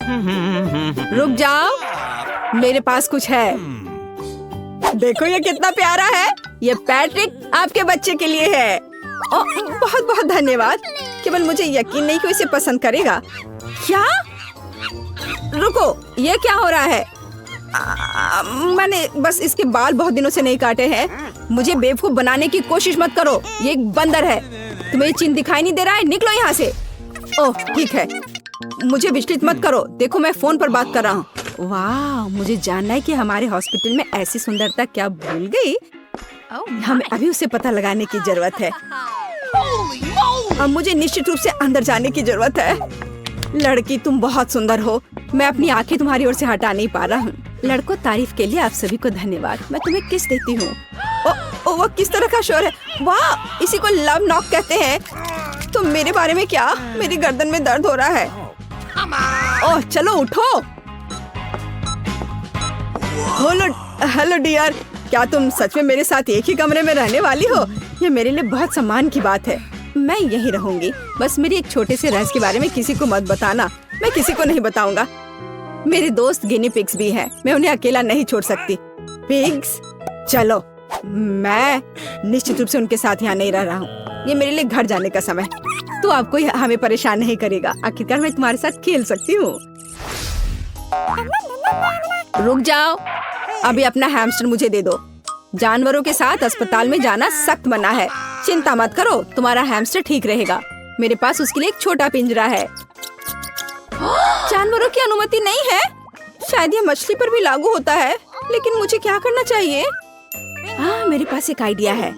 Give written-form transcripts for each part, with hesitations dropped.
रुक जाओ, मेरे पास कुछ है। देखो ये कितना प्यारा है। ये पैट्रिक आपके बच्चे के लिए है। बहुत बहुत धन्यवाद। केवल मुझे यकीन नहीं कि इसे पसंद करेगा। क्या? रुको, ये क्या हो रहा है? मैंने बस इसके बाल बहुत दिनों से नहीं काटे हैं। मुझे बेवकूफ बनाने की कोशिश मत करो। ये एक बंदर है। तुम्हें चिन्ह दिखाई नहीं दे रहा है? निकलो यहाँ से। ओह ठीक है, मुझे विचलित मत करो। देखो मैं फोन पर बात कर रहा हूँ। वाह, मुझे जानना है कि हमारे हॉस्पिटल में ऐसी सुंदरता क्या भूल गई। हमें अभी उसे पता लगाने की जरूरत है। अब मुझे निश्चित रूप से अंदर जाने की जरूरत है। लड़की तुम बहुत सुंदर हो। मैं अपनी आंखें तुम्हारी ओर से हटा नहीं पा रहा हूँ। लड़कों, तारीफ के लिए आप सभी को धन्यवाद। मैं तुम्हें किस देती हूँ। वो किस तरह का शोर है? वाह, इसी को लव नॉक कहते हैं। तो मेरे बारे में क्या? मेरी गर्दन में दर्द हो रहा है। ओह चलो उठो। हेलो डियर, क्या तुम सच में मेरे साथ एक ही कमरे में रहने वाली हो? ये मेरे लिए बहुत सम्मान की बात है। मैं यहीं रहूंगी। बस मेरी एक छोटे से रहस्य के बारे में किसी को मत बताना। मैं किसी को नहीं बताऊंगा। मेरे दोस्त गिनी पिग्स भी हैं। मैं उन्हें अकेला नहीं छोड़ सकती। पिग्स, चलो। मैं निश्चित रूप से उनके साथ यहाँ नहीं रह रहा हूँ। ये मेरे लिए घर जाने का समय। तो आपको हमें परेशान नहीं करेगा। आखिरकार मैं तुम्हारे साथ खेल सकती हूँ। रुक जाओ, अभी अपना हैमस्टर मुझे दे दो। जानवरों के साथ अस्पताल में जाना सख्त मना है। चिंता मत करो, तुम्हारा हैमस्टर ठीक रहेगा। मेरे पास उसके लिए एक छोटा पिंजरा है। जानवरों की अनुमति नहीं है? शायद ये मछली पर भी लागू होता है। लेकिन मुझे क्या करना चाहिए? हाँ, मेरे पास एक आइडिया है।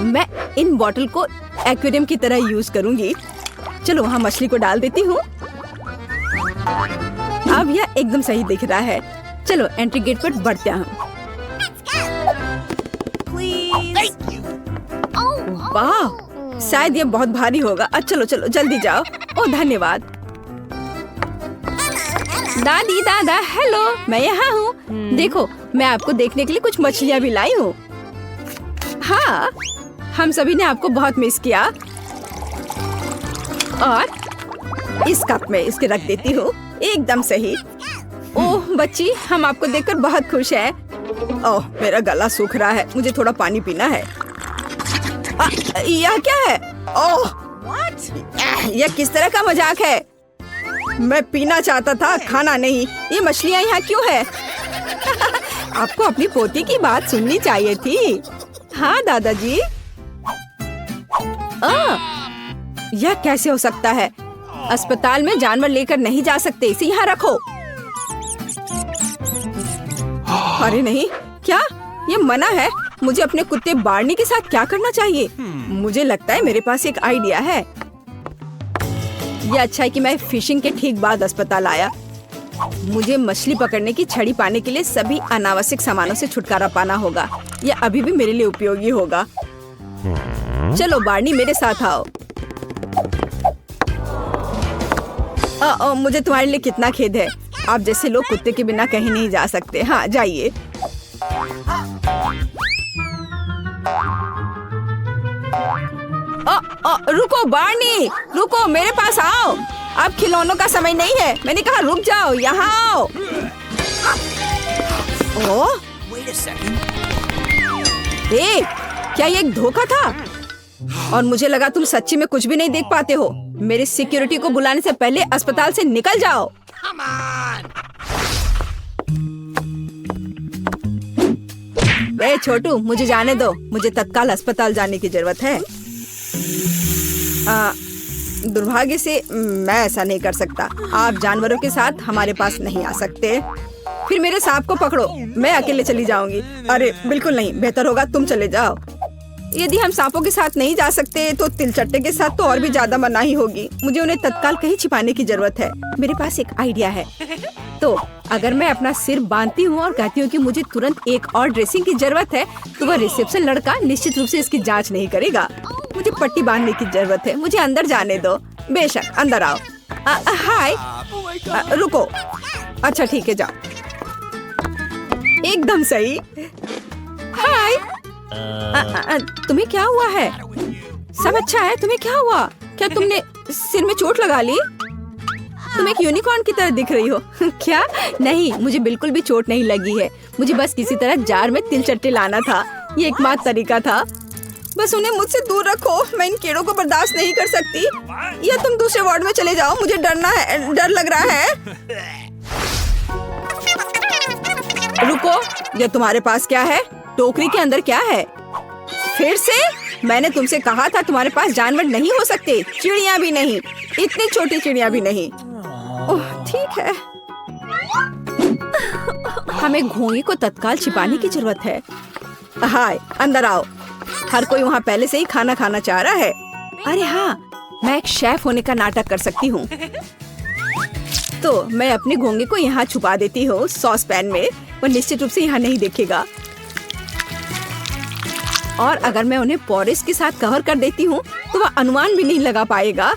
मैं इन बोतल को एक्वेरियम की तरह यूज करूंगी। चलो वहाँ मछली को डाल देती हूँ। अब यह एकदम सही दिख रहा है। चलो एंट्री गेट पर बढ़ते हैं। वाह, शायद ये बहुत भारी होगा। चलो चलो जल्दी जाओ। ओह धन्यवाद। दादी दादा हेलो, मैं यहाँ हूँ। देखो, मैं आपको देखने के लिए कुछ मछलियाँ भी लाई हूँ। हाँ, हम सभी ने आपको बहुत मिस किया। और इस कप में इसके रख देती हूँ। एकदम सही। ओह बच्ची, हम आपको देखकर बहुत खुश हैं। ओह मेरा गला सूख रहा है, मुझे थोड़ा पानी पीना है। यह क्या है? ओह यह किस तरह का मजाक है? मैं पीना चाहता था, खाना नहीं। ये मछलियाँ यहाँ क्यों है? आपको अपनी पोती की बात सुननी चाहिए थी। हाँ दादाजी। यह कैसे हो सकता है? अस्पताल में जानवर लेकर नहीं जा सकते, इसे यहाँ रखो। अरे नहीं, क्या ये मना है? मुझे अपने कुत्ते बार्नी के साथ क्या करना चाहिए? मुझे लगता है मेरे पास एक आइडिया है। यह अच्छा है कि मैं फिशिंग के ठीक बाद अस्पताल आया। मुझे मछली पकड़ने की छड़ी पाने के लिए सभी अनावश्यक सामानों से छुटकारा पाना होगा। यह अभी भी मेरे लिए उपयोगी होगा। चलो बार्नी, मेरे साथ आओ। मुझे तुम्हारे लिए कितना खेद है। आप जैसे लोग कुत्ते के बिना कहीं नहीं जा सकते। हाँ जाइए। रुको बार्नी, रुको, मेरे पास आओ। अब खिलौनों का समय नहीं है। मैंने कहा रुक जाओ, यहाँ आओ। ओह, क्या ये एक धोखा था? और मुझे लगा तुम सच्ची में कुछ भी नहीं देख पाते हो। मेरी सिक्योरिटी को बुलाने से पहले अस्पताल से निकल जाओ। ए छोटू, मुझे जाने दो। मुझे तत्काल अस्पताल जाने की जरूरत है। दुर्भाग्य से मैं ऐसा नहीं कर सकता। आप जानवरों के साथ हमारे पास नहीं आ सकते। फिर मेरे सांप को पकड़ो, मैं अकेले चली जाऊंगी। अरे बिल्कुल नहीं, बेहतर होगा तुम चले जाओ। यदि हम सांपों के साथ नहीं जा सकते तो तिलचट्टे के साथ तो और भी ज्यादा मनाही होगी। मुझे उन्हें तत्काल कहीं छिपाने की जरूरत है। मेरे पास एक आइडिया है। तो अगर मैं अपना सिर बांधती हूँ और कहती हूँ कि मुझे तुरंत एक और ड्रेसिंग की जरूरत है, तो वह रिसेप्शन लड़का निश्चित रूप से इसकी जांच नहीं करेगा। मुझे पट्टी बांधने की जरूरत है। मुझे अंदर जाने दो। बेशक, अंदर आओ। हाय, रुको। अच्छा ठीक है, जाओ। एकदम सही। हाय, तुम्हें क्या हुआ है? सब अच्छा है? तुम्हें क्या हुआ? क्या तुमने सिर में चोट लगा ली? तुम एक यूनिकॉर्न की तरह दिख रही हो। क्या? नहीं, मुझे बिल्कुल भी चोट नहीं लगी है। मुझे बस किसी तरह जार में तिलचट्टे लाना था। ये एकमात्र तरीका था। बस उन्हें मुझसे दूर रखो। मैं इन कीड़ों को बर्दाश्त नहीं कर सकती। या तुम दूसरे वार्ड में चले जाओ। मुझे डर लग रहा है। रुको, ये तुम्हारे पास क्या है? टोकरी के अंदर क्या है? फिर से? मैंने तुमसे कहा था तुम्हारे पास जानवर नहीं हो सकते, चिड़िया भी नहीं, इतनी छोटी चिड़िया भी नहीं। ओह ठीक है। हमें घोंगी को तत्काल छिपाने की जरूरत है। हाय, अंदर आओ। हर कोई वहाँ पहले से ही खाना खाना चाह रहा है। अरे हाँ, मैं एक शेफ होने का नाटक कर सकती हूँ। तो मैं अपने घोंगे को यहाँ छुपा देती हूँ सॉस पैन में। वो निश्चित रूप से यहाँ नहीं देखेगा। और अगर मैं उन्हें पॉरिस के साथ कवर कर देती हूँ तो वह अनुमान भी नहीं लगा पाएगा।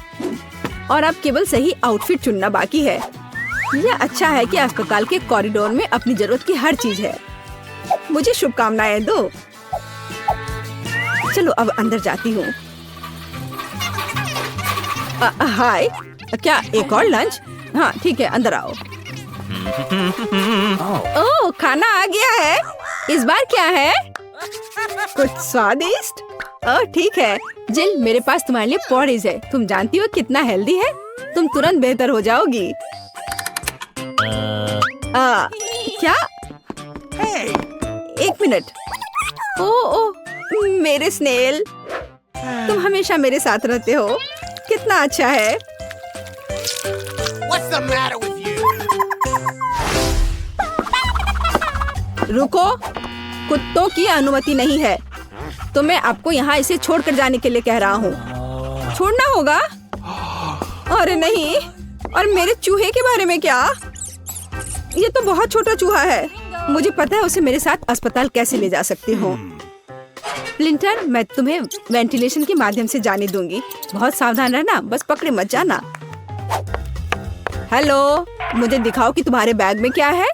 और अब केवल सही आउटफिट चुनना बाकी है। यह अच्छा है कि अस्पताल के कॉरिडोर में अपनी जरूरत की हर चीज है। मुझे शुभकामनाएं दो। चलो अब अंदर जाती हूँ। हाय, क्या एक और लंच? हाँ ठीक है, अंदर आओ। ओह, खाना आ गया है। इस बार क्या है? कुछ स्वादिष्ट? ओह ठीक है जिल, मेरे पास तुम्हारे लिए पॉरीज है। तुम जानती हो कितना हेल्दी है। तुम तुरंत बेहतर हो जाओगी। क्या? एक मिनट। ओह मेरे स्नेल, तुम हमेशा मेरे साथ रहते हो। कितना अच्छा है। What's the matter with you? रुको, कुत्तों की अनुमति नहीं है। तो मैं आपको यहाँ इसे छोड़कर जाने के लिए कह रहा हूँ। छोड़ना होगा? अरे नहीं। और मेरे चूहे के बारे में क्या? ये तो बहुत छोटा चूहा है। मुझे पता है उसे मेरे साथ अस्पताल कैसे ले जा सकती हूँ। स्प्लिंटर, मैं तुम्हें वेंटिलेशन के माध्यम से जाने दूंगी। बहुत सावधान रहना, बस पकड़े मत जाना। हेलो, मुझे दिखाओ कि तुम्हारे बैग में क्या है।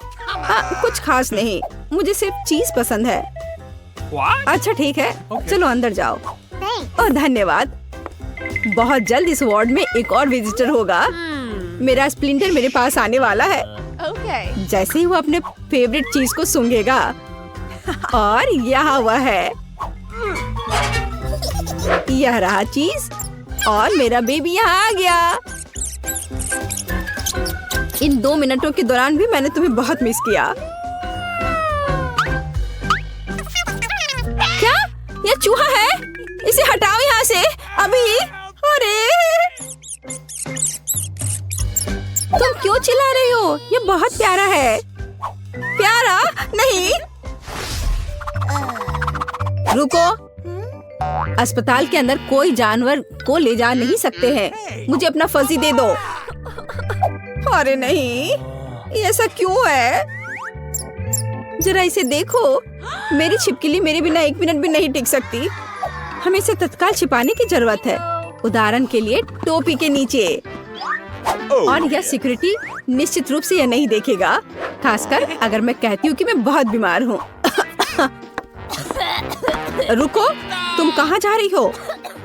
कुछ खास नहीं, मुझे सिर्फ चीज पसंद है। अच्छा ठीक है, चलो अंदर जाओ। और धन्यवाद। बहुत जल्द इस वार्ड में एक और विजिटर होगा। मेरा स्प्लिंटर मेरे पास आने वाला है। जैसे ही वो अपने फेवरेट चीज को सूंघेगा। और यहाँ वह है। यह रहा चीज। और मेरा बेबी यहाँ आ गया। इन 2 मिनटों के दौरान भी मैंने तुम्हें बहुत मिस किया। क्या? यह चूहा है? इसे हटाओ यहाँ से अभी। अरे तुम क्यों चिल्ला रही हो? यह बहुत प्यारा है। प्यारा नहीं। रुको, अस्पताल के अंदर कोई जानवर को ले जा नहीं सकते हैं। मुझे अपना फजी दे दो। अरे नहीं, ये ऐसा क्यों है? जरा इसे देखो। मेरी छिपकली मेरे बिना 1 मिनट भी नहीं टिक सकती। हमें इसे तत्काल छिपाने की जरूरत है। उदाहरण के लिए टोपी के नीचे। और यह सिक्योरिटी निश्चित रूप से यह नहीं देखेगा, खासकर अगर मैं कहती हूँ कि मैं बहुत बीमार हूँ। रुको, तुम कहाँ जा रही हो?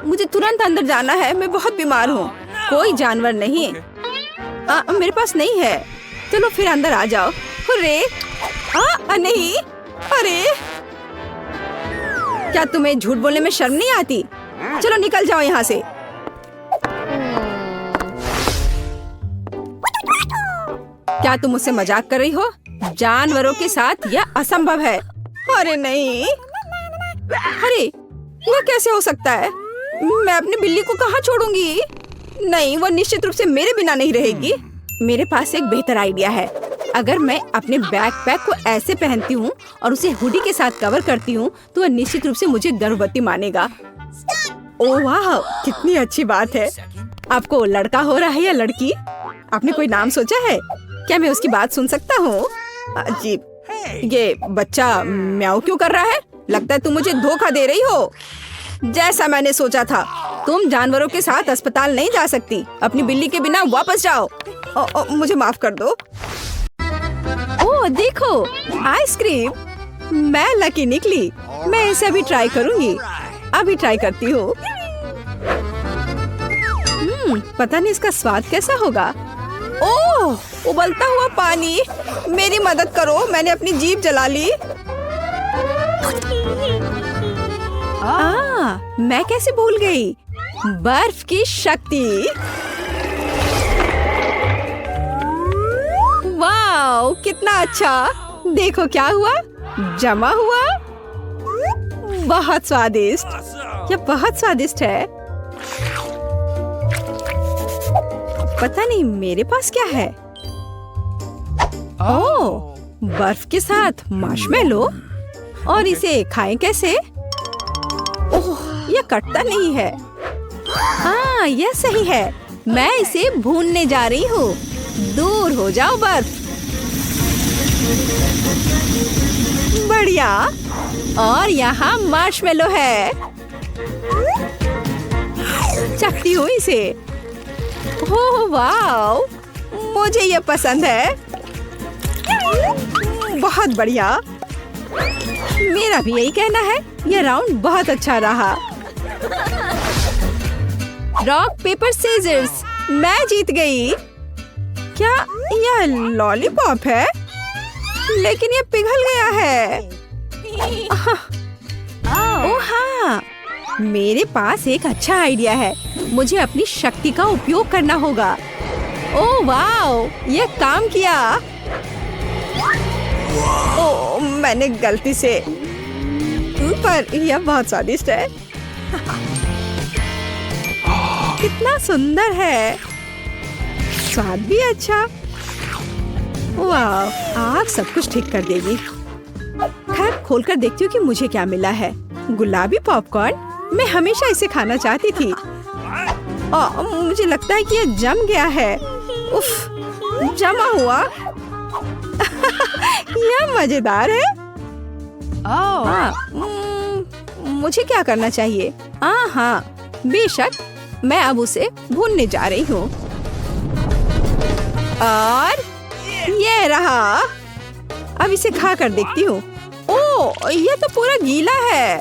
मुझे तुरंत अंदर जाना है। मैं बहुत बीमार हूँ। कोई जानवर नहीं। मेरे पास नहीं है। चलो फिर अंदर आ जाओ। अरे नहीं। अरे क्या तुम्हें झूठ बोलने में शर्म नहीं आती? चलो निकल जाओ यहाँ से। क्या तुम मुझसे मजाक कर रही हो? जानवरों के साथ यह असंभव है। अरे नहीं। अरे यह कैसे हो सकता है? मैं अपनी बिल्ली को कहाँ छोड़ूंगी? नहीं, वो निश्चित रूप से मेरे बिना नहीं रहेगी। मेरे पास एक बेहतर आइडिया है। अगर मैं अपने बैकपैक को ऐसे पहनती हूँ और उसे हुडी के साथ कवर करती हूँ तो वह निश्चित रूप से मुझे गर्भवती मानेगा। ओह वाह, कितनी अच्छी बात है। आपको लड़का हो रहा है या लड़की? आपने कोई नाम सोचा है? क्या मैं उसकी बात सुन सकता हूँ? अजीब, ये बच्चा म्याऊ क्यों कर रहा है? लगता है तुम मुझे धोखा दे रही हो। जैसा मैंने सोचा था। तुम जानवरों के साथ अस्पताल नहीं जा सकती। अपनी बिल्ली के बिना वापस जाओ। मुझे माफ कर दो। ओह देखो, आइसक्रीम। मैं लकी निकली। मैं इसे अभी ट्राई करूंगी। अभी ट्राई करती हूँ। पता नहीं इसका स्वाद कैसा होगा। ओह, उबलता हुआ पानी। मेरी मदद करो, मैंने अपनी जीभ जला ली। मैं कैसे भूल गई? बर्फ की शक्ति। वाओ, कितना अच्छा। देखो क्या हुआ, जमा हुआ। बहुत स्वादिष्ट, यह बहुत स्वादिष्ट है। पता नहीं मेरे पास क्या है। ओह, बर्फ के साथ मार्शमेलो। और इसे खाएं कैसे? ओह, यह कटता नहीं है। हाँ, यह सही है। मैं इसे भूनने जा रही हूँ। दूर हो जाओ बर्फ। बढ़िया। और यहाँ मार्शमेलो है। चखती हूँ इसे। ओह वाओ, मुझे यह पसंद है। बहुत बढ़िया। मेरा भी यही कहना है। यह राउंड बहुत अच्छा रहा। रॉक पेपर सीजर्स, मैं जीत गई। क्या यह लॉलीपॉप है? लेकिन यह पिघल गया है। ओह हाँ, मेरे पास एक अच्छा आइडिया है। मुझे अपनी शक्ति का उपयोग करना होगा। ओह वाओ, यह काम किया। ओह, मैंने गलती से, पर यह बहुत स्वादिष्ट है। कितना सुंदर है, स्वाद भी अच्छा। वाह, आग सब कुछ ठीक कर देगी। खैर, खोलकर देखती हूँ कि मुझे क्या मिला है। गुलाबी पॉपकॉर्न। मैं हमेशा इसे खाना चाहती थी। मुझे लगता है कि यह जम गया है। उफ, जमा हुआ। यह मजेदार है। मुझे क्या करना चाहिए? हाँ, बेशक। मैं अब उसे भूनने जा रही हूँ। और ये रहा। अब इसे खा कर देखती हूँ। ओह, यह तो पूरा गीला है।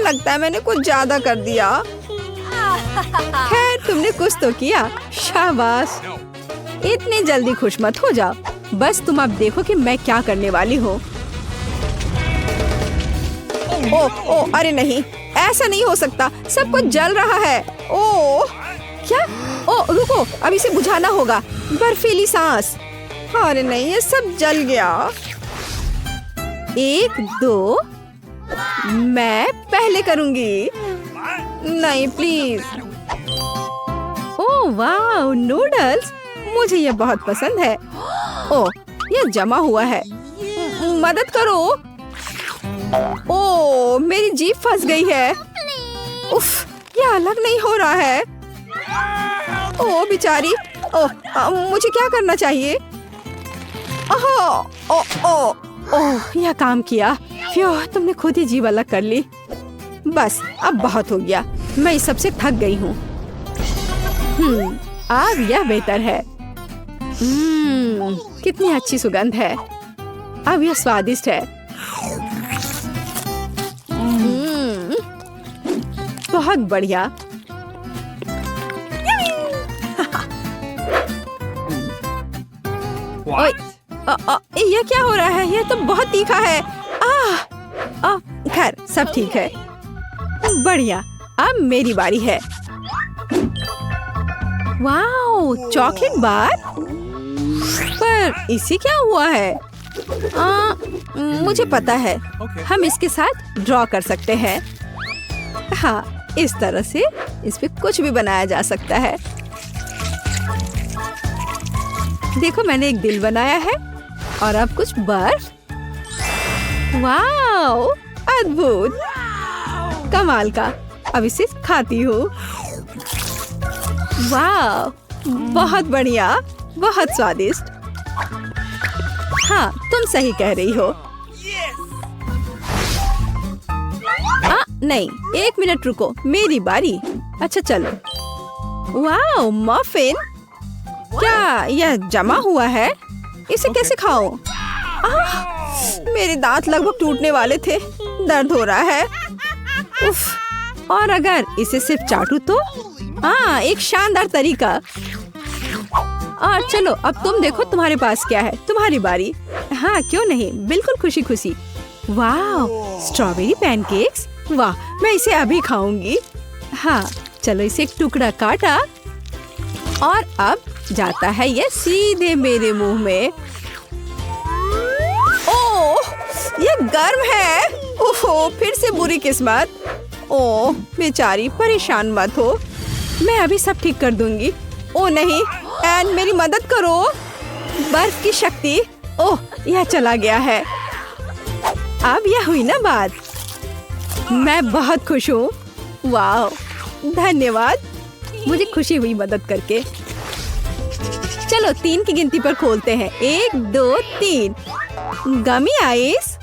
लगता है मैंने कुछ ज्यादा कर दिया। खैर, तुमने कुछ तो किया। शाबाश। इतनी जल्दी खुश मत हो जाओ। बस तुम अब देखो कि मैं क्या करने वाली हूँ। ओह, अरे नहीं, ऐसा नहीं हो सकता। सब कुछ जल रहा है। ओह, क्या? ओह, रुको, अब इसे बुझाना होगा। बर्फीली सांस। अरे नहीं, ये सब जल गया। 1, 2, मैं पहले करूंगी। नहीं प्लीज। ओह वाह, नूडल्स। मुझे ये बहुत पसंद है। ओह, ये जमा हुआ है। मदद करो। ओह, मेरी जीभ फंस गई है। उफ, ये अलग नहीं हो रहा है। ओह बेचारी। ओह, मुझे क्या करना चाहिए? ओह, यह काम किया। तुमने खुद ही जीभ अलग कर ली। बस, अब बहुत हो गया। मैं इस सबसे थक गई हूँ। अब यह बेहतर है। कितनी अच्छी सुगंध है। अब यह स्वादिष्ट है। बहुत बढ़िया। यह क्या हो रहा है? यह तो बहुत तीखा है। खैर, सब ठीक है। बढ़िया। अब मेरी बारी है। Wow, chocolate bar. पर इसे क्या हुआ है? मुझे पता है। हम इसके साथ ड्रॉ कर सकते हैं। हाँ, इस तरह से इस पे कुछ भी बनाया जा सकता है। देखो, मैंने एक दिल बनाया है। और अब कुछ बर्फ। वाओ, अद्भुत, कमाल का। अब इसे खाती हूँ। वाह, बहुत बढ़िया, बहुत स्वादिष्ट। हाँ, तुम सही कह रही हो। नहीं, 1 मिनट रुको, मेरी बारी। अच्छा चलो। वाह, मफिन। क्या यह जमा हुआ है? इसे कैसे खाऊं? मेरे दांत लगभग टूटने वाले थे। दर्द हो रहा है। उफ। और अगर इसे सिर्फ चाटूं तो? एक शानदार तरीका। और चलो अब तुम देखो तुम्हारे पास क्या है। तुम्हारी बारी। हाँ क्यों नहीं, बिल्कुल खुशी खुशी। वाह, स्ट्रॉबेरी पैनकेक्स। वाह, मैं इसे अभी खाऊंगी। हाँ चलो, इसे एक टुकड़ा काटा और अब जाता है ये सीधे मेरे मुंह में। ओह, ये गर्म है। ओहो, फिर से बुरी किस्मत। ओह बेचारी, परेशान मत हो, मैं अभी सब ठीक कर दूंगी। ओह नहीं, एन मेरी मदद करो। बर्फ की शक्ति। ओह, यह चला गया है। अब यह हुई ना बात। मैं बहुत खुश हूँ। वाह, धन्यवाद, मुझे खुशी हुई मदद करके। चलो 3 की गिनती पर खोलते हैं। 1 2 3। गमी आइस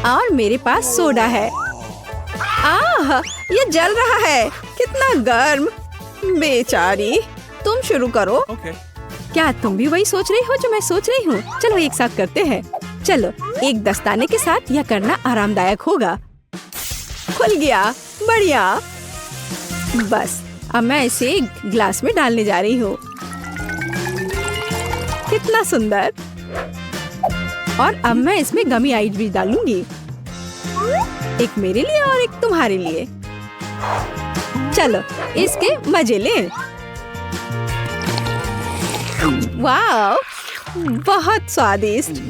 और मेरे पास सोडा है। आह, ये जल रहा है, कितना गर्म। बेचारी, तुम शुरू करो। क्या तुम भी वही सोच रही हो जो मैं सोच रही हूँ? चलो एक साथ करते हैं। चलो, एक दस्ताने के साथ यह करना आरामदायक होगा। खुल गया, बढ़िया। बस अब मैं इसे एक ग्लास में डालने जा रही हूँ। कितना सुंदर। और अब मैं इसमें गमी आइस भी डालूंगी, एक मेरे लिए और एक तुम्हारे लिए। चलो इसके मजे लें। वाह, बहुत स्वादिष्ट।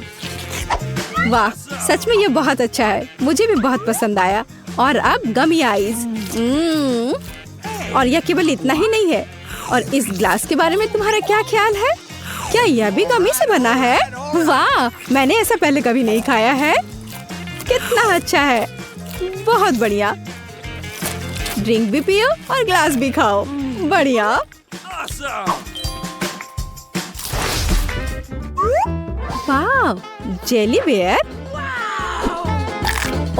वाह, सच में ये बहुत अच्छा है, मुझे भी बहुत पसंद आया। और अब गमी आइस। और यह केवल इतना ही नहीं है। और इस ग्लास के बारे में तुम्हारा क्या ख्याल है? क्या यह भी गमी से बना है? वाह, मैंने ऐसा पहले कभी नहीं खाया है। कितना अच्छा है, बहुत बढ़िया। ड्रिंक भी पियो और ग्लास भी खाओ। बढ़िया। वाह, जेली बेयर।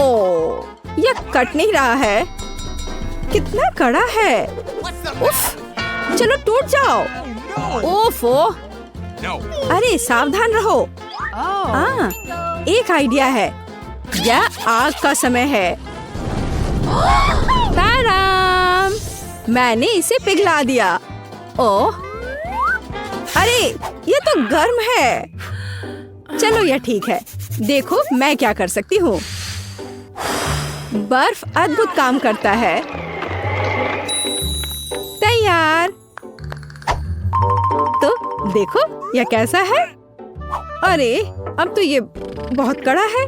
ओह, यह कट नहीं रहा है, कितना कड़ा है। उफ, चलो टूट जाओ। ओफो, अरे सावधान रहो। एक आइडिया है, यह आग का समय है। ताराम, मैंने इसे पिघला दिया। ओह, अरे ये तो गर्म है। चलो यह ठीक है, देखो मैं क्या कर सकती हूँ। बर्फ अद्भुत काम करता है। तैयार। तो देखो यह कैसा है। अरे अब तो ये बहुत कड़ा है।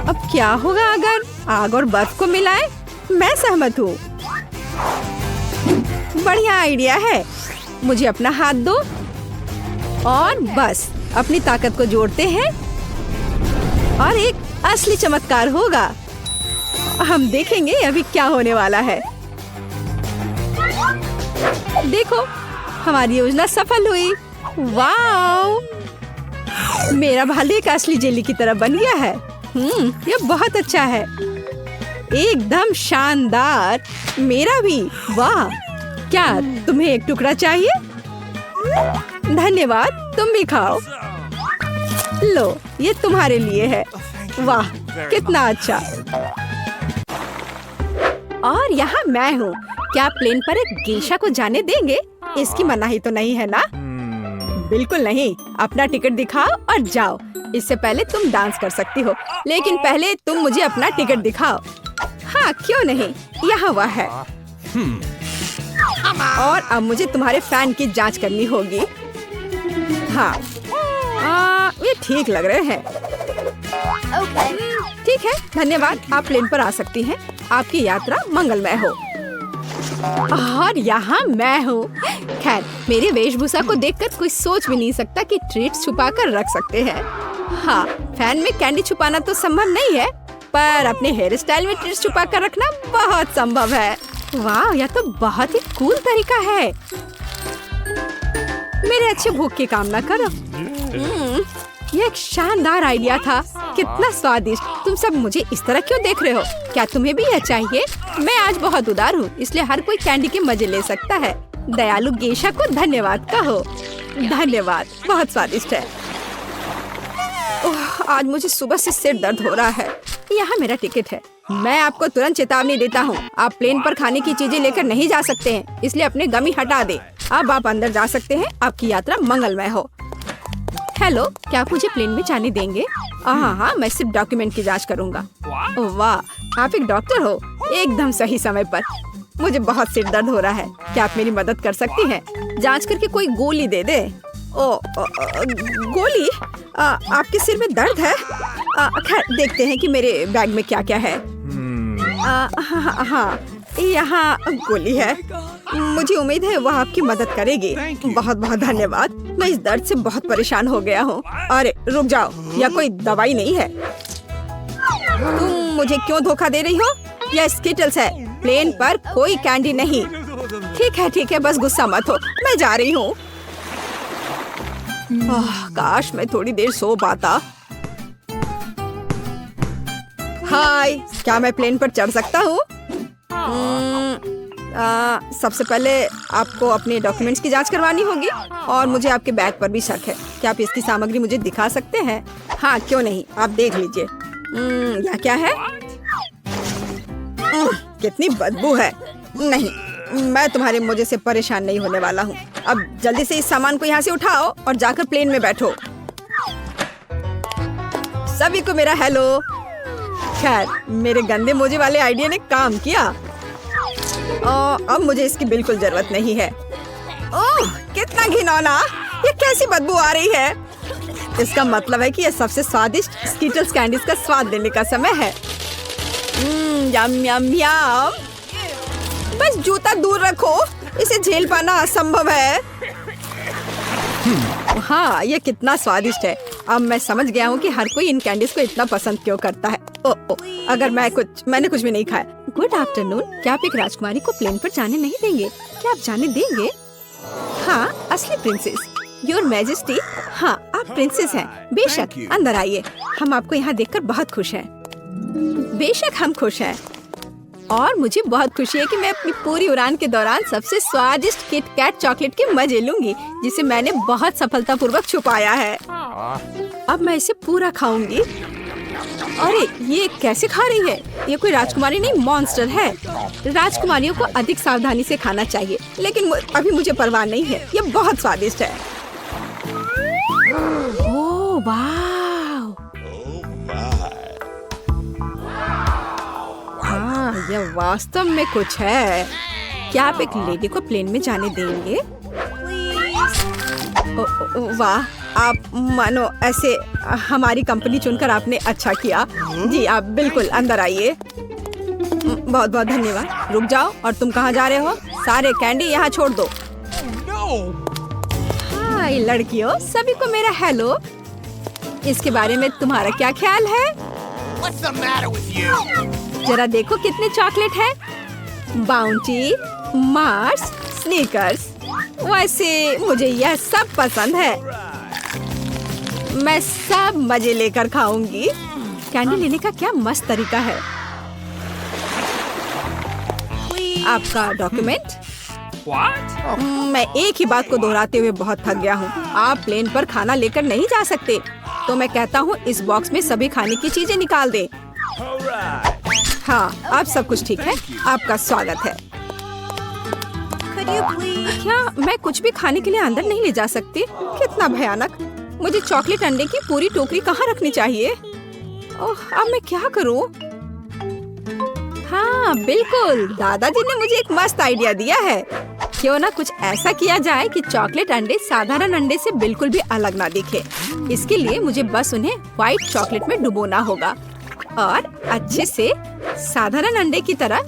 अब क्या होगा अगर आग और बर्फ को मिलाएं? मैं सहमत हूँ। बढ़िया आइडिया है। मुझे अपना हाथ दो और बस अपनी ताकत को जोड़ते हैं और एक असली चमत्कार होगा। हम देखेंगे अभी क्या होने वाला है। देखो, हमारी योजना सफल हुई। वाओ, मेरा भालू एक असली जेली की तरह बन गया है। ये बहुत अच्छा है, एकदम शानदार। मेरा भी। वाह, क्या तुम्हें एक टुकड़ा चाहिए? धन्यवाद, तुम भी खाओ। लो, ये तुम्हारे लिए है। वाह, कितना अच्छा। और यहाँ मैं हूँ। क्या प्लेन पर एक गेशा को जाने देंगे? इसकी मनाही तो नहीं है ना? बिल्कुल नहीं। अपना टिकट दिखाओ और जाओ। इससे पहले तुम डांस कर सकती हो, लेकिन पहले तुम मुझे अपना टिकट दिखाओ। हाँ क्यों नहीं, यहाँ वह है। और अब मुझे तुम्हारे फैन की जांच करनी होगी। हाँ, ये ठीक लग रहे हैं। ठीक है, धन्यवाद। आप प्लेन पर आ सकती हैं। आपकी यात्रा मंगलमय हो। और यहाँ मैं हूँ। खैर, मेरी वेशभूषा को देखकर कोई सोच भी नहीं सकता कि ट्रीट्स छुपा कर रख सकते हैं। हाँ, फैन में कैंडी छुपाना तो संभव नहीं है, पर अपने हेयर स्टाइल में ट्रीट्स छुपा कर रखना बहुत संभव है। वाह, यह तो बहुत ही कूल तरीका है। मेरे अच्छे भूख की कामना करो। यह एक शानदार आइडिया था। कितना स्वादिष्ट। तुम सब मुझे इस तरह क्यों देख रहे हो? क्या तुम्हें भी यह चाहिए? मैं आज बहुत उदार हूँ, इसलिए हर कोई कैंडी के मजे ले सकता है। दयालु गेशा को धन्यवाद कहो। धन्यवाद, बहुत स्वादिष्ट है। आज मुझे सुबह से सिर दर्द हो रहा है। यहाँ मेरा टिकट है। मैं आपको तुरंत चेतावनी देता हूँ, आप प्लेन पर खाने की चीजें लेकर नहीं जा सकते हैं, इसलिए अपने गमी हटा दे। अब आप अंदर जा सकते हैं। आपकी यात्रा मंगलमय हो। हेलो, क्या आप मुझे प्लेन में जाने देंगे? हाँ, मैं सिर्फ डॉक्यूमेंट की जांच करूंगा। ओह वाह, आप एक डॉक्टर हो। एकदम सही समय पर। मुझे बहुत सिर दर्द हो रहा है। क्या आप मेरी मदद कर सकती हैं? जांच करके कोई गोली दे दे। गोली? आपके सिर में दर्द है? खैर देखते हैं कि मेरे बैग में क्या क्या है। हाँ, यहाँ गोली है। मुझे उम्मीद है वह आपकी मदद करेगी। बहुत बहुत धन्यवाद। मैं इस दर्द से बहुत परेशान हो गया हूँ। अरे रुक जाओ, यह कोई दवाई नहीं है। तुम मुझे क्यों धोखा दे रही हो? यह स्किटल्स है। प्लेन पर कोई कैंडी नहीं। ठीक है, बस गुस्सा मत हो। मैं जा रही हूँ। काश मैं थोड़ी देर सो पाता। हाय, क्या मैं प्लेन पर चढ़ सकता हूँ? सबसे पहले आपको अपने डॉक्यूमेंट्स की जांच करवानी होगी और मुझे आपके बैग पर भी शक है। क्या आप इसकी सामग्री मुझे दिखा सकते हैं? हाँ, क्यों नहीं, आप देख लीजिए। यह क्या है? कितनी बदबू है। नहीं, मैं तुम्हारे मुझे से परेशान नहीं होने वाला हूँ। अब जल्दी से इस सामान को यहाँ से उठाओ और जाकर प्लेन में बैठो। सभी को मेरा हेलो। खैर, मेरे गंदे मोजे वाले आइडिया ने काम किया। अब मुझे इसकी बिल्कुल जरूरत नहीं है। ओह, कितना घिनौना। ये कैसी बदबू आ रही है? इसका मतलब है कि यह सबसे स्वादिष्ट स्किटल्स कैंडीज का स्वाद लेने का समय है। यम यम यम। बस जूता दूर रखो, इसे झेल पाना असंभव है। हाँ, ये कितना स्वादिष्ट है। अब मैं समझ गया हूँ कि हर कोई इन कैंडीज को इतना पसंद क्यों करता है। अगर मैंने कुछ भी नहीं खाया। Good afternoon. क्या आप एक राजकुमारी को प्लेन पर जाने नहीं देंगे? क्या आप जाने देंगे? हाँ, असली प्रिंसेस, योर मैजेस्टी। हाँ, आप प्रिंसेस हैं। बेशक, अंदर आइए। हम आपको यहाँ देखकर बहुत खुश हैं। बेशक हम खुश हैं। और मुझे बहुत खुशी है कि मैं अपनी पूरी उड़ान के दौरान सबसे स्वादिष्ट किट कैट चॉकलेट के मजे लूंगी, जिसे मैंने बहुत सफलतापूर्वक छुपाया है। अब मैं इसे पूरा खाऊंगी। अरे ये कैसे खा रही है? ये कोई राजकुमारी नहीं, मॉन्स्टर है। राजकुमारियों को अधिक सावधानी से खाना चाहिए, लेकिन अभी मुझे परवाह नहीं है। ये बहुत स्वादिष्ट है। ओह वाह, हाँ, यह वास्तव में कुछ है। क्या आप एक लेडी को प्लेन में जाने देंगे? वाह, आप मानो ऐसे हमारी कंपनी चुनकर आपने अच्छा किया। जी, आप बिल्कुल अंदर आइए। बहुत बहुत धन्यवाद। रुक जाओ, और तुम कहाँ जा रहे हो? सारे कैंडी यहाँ छोड़ दो। हाय लड़कियों, सभी को मेरा हेलो। इसके बारे में तुम्हारा क्या ख्याल है? जरा देखो कितने चॉकलेट है। Bounty, Mars, sneakers. वैसे मुझे यह सब पसंद है। मैं सब मजे लेकर खाऊंगी। कैंडी लेने का क्या मस्त तरीका है। आपका डॉक्यूमेंट? मैं एक ही बात को दोहराते हुए बहुत थक गया हूँ। आप प्लेन पर खाना लेकर नहीं जा सकते, तो मैं कहता हूँ इस बॉक्स में सभी खाने की चीजें निकाल दे। हाँ, अब सब कुछ ठीक है। आपका स्वागत है। क्या मैं कुछ भी खाने के लिए अंदर नहीं ले जा सकती? कितना भयानक। मुझे चॉकलेट अंडे की पूरी टोकरी कहाँ रखनी चाहिए? ओह, अब मैं क्या करूँ? हाँ बिल्कुल, दादाजी ने मुझे एक मस्त आइडिया दिया है। क्यों ना कुछ ऐसा किया जाए कि चॉकलेट अंडे साधारण अंडे से बिल्कुल भी अलग ना दिखे। इसके लिए मुझे बस उन्हें व्हाइट चॉकलेट में डुबोना होगा और अच्छे से साधारण अंडे की तरह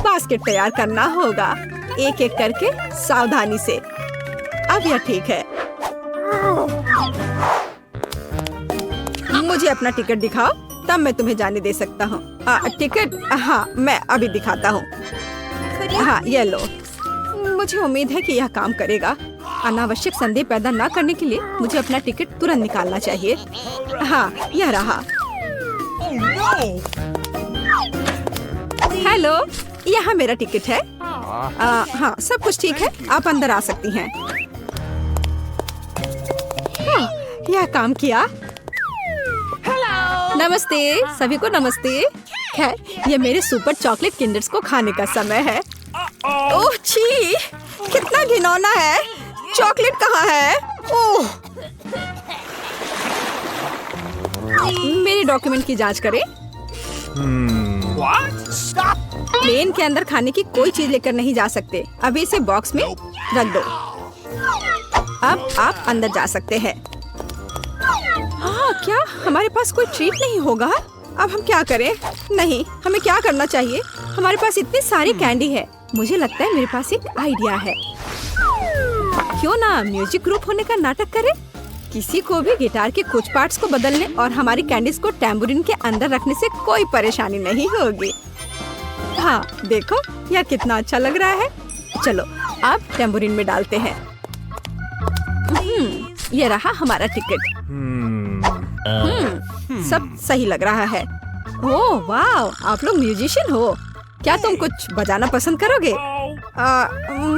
बास्केट तैयार करना होगा, एक एक करके सावधानी से। अब यह ठीक है। मुझे अपना टिकट दिखाओ, तब मैं तुम्हें जाने दे सकता हूँ। टिकट? हाँ, मैं अभी दिखाता हूँ। हाँ, ये लो। मुझे उम्मीद है कि यह काम करेगा। अनावश्यक संदेह पैदा न करने के लिए मुझे अपना टिकट तुरंत निकालना चाहिए। हाँ, यह रहा। हेलो, यहाँ मेरा टिकट है। हाँ, सब कुछ ठीक है। आप अंदर आ सकती हैं। हाँ, यह काम किया। नमस्ते सभी को, नमस्ते। खैर, ये मेरे सुपर चॉकलेट किंडर्स को खाने का समय है। ओह छी, कितना घिनौना है। चॉकलेट कहाँ है? ओह, मेरे डॉक्यूमेंट की जांच करें। प्लेन के अंदर खाने की कोई चीज लेकर नहीं जा सकते। अभी इसे बॉक्स में रख दो। अब आप अंदर जा सकते हैं। हाँ, क्या हमारे पास कोई ट्रीट नहीं होगा? अब हम क्या करें? नहीं, हमें क्या करना चाहिए? हमारे पास इतनी सारी कैंडी है। मुझे लगता है मेरे पास एक आइडिया है। क्यों ना म्यूजिक ग्रुप होने का नाटक करें? किसी को भी गिटार के कुछ पार्ट्स को बदलने और हमारी कैंडीज को टैम्बूरिन के अंदर रखने से कोई परेशानी नहीं होगी। हाँ, देखो यह कितना अच्छा लग रहा है। चलो अब टैम्बूरिन में डालते हैं। ये रहा हमारा टिकट। सब सही लग रहा है। ओह वाह, आप लोग म्यूजिशियन हो। क्या तुम कुछ बजाना पसंद करोगे?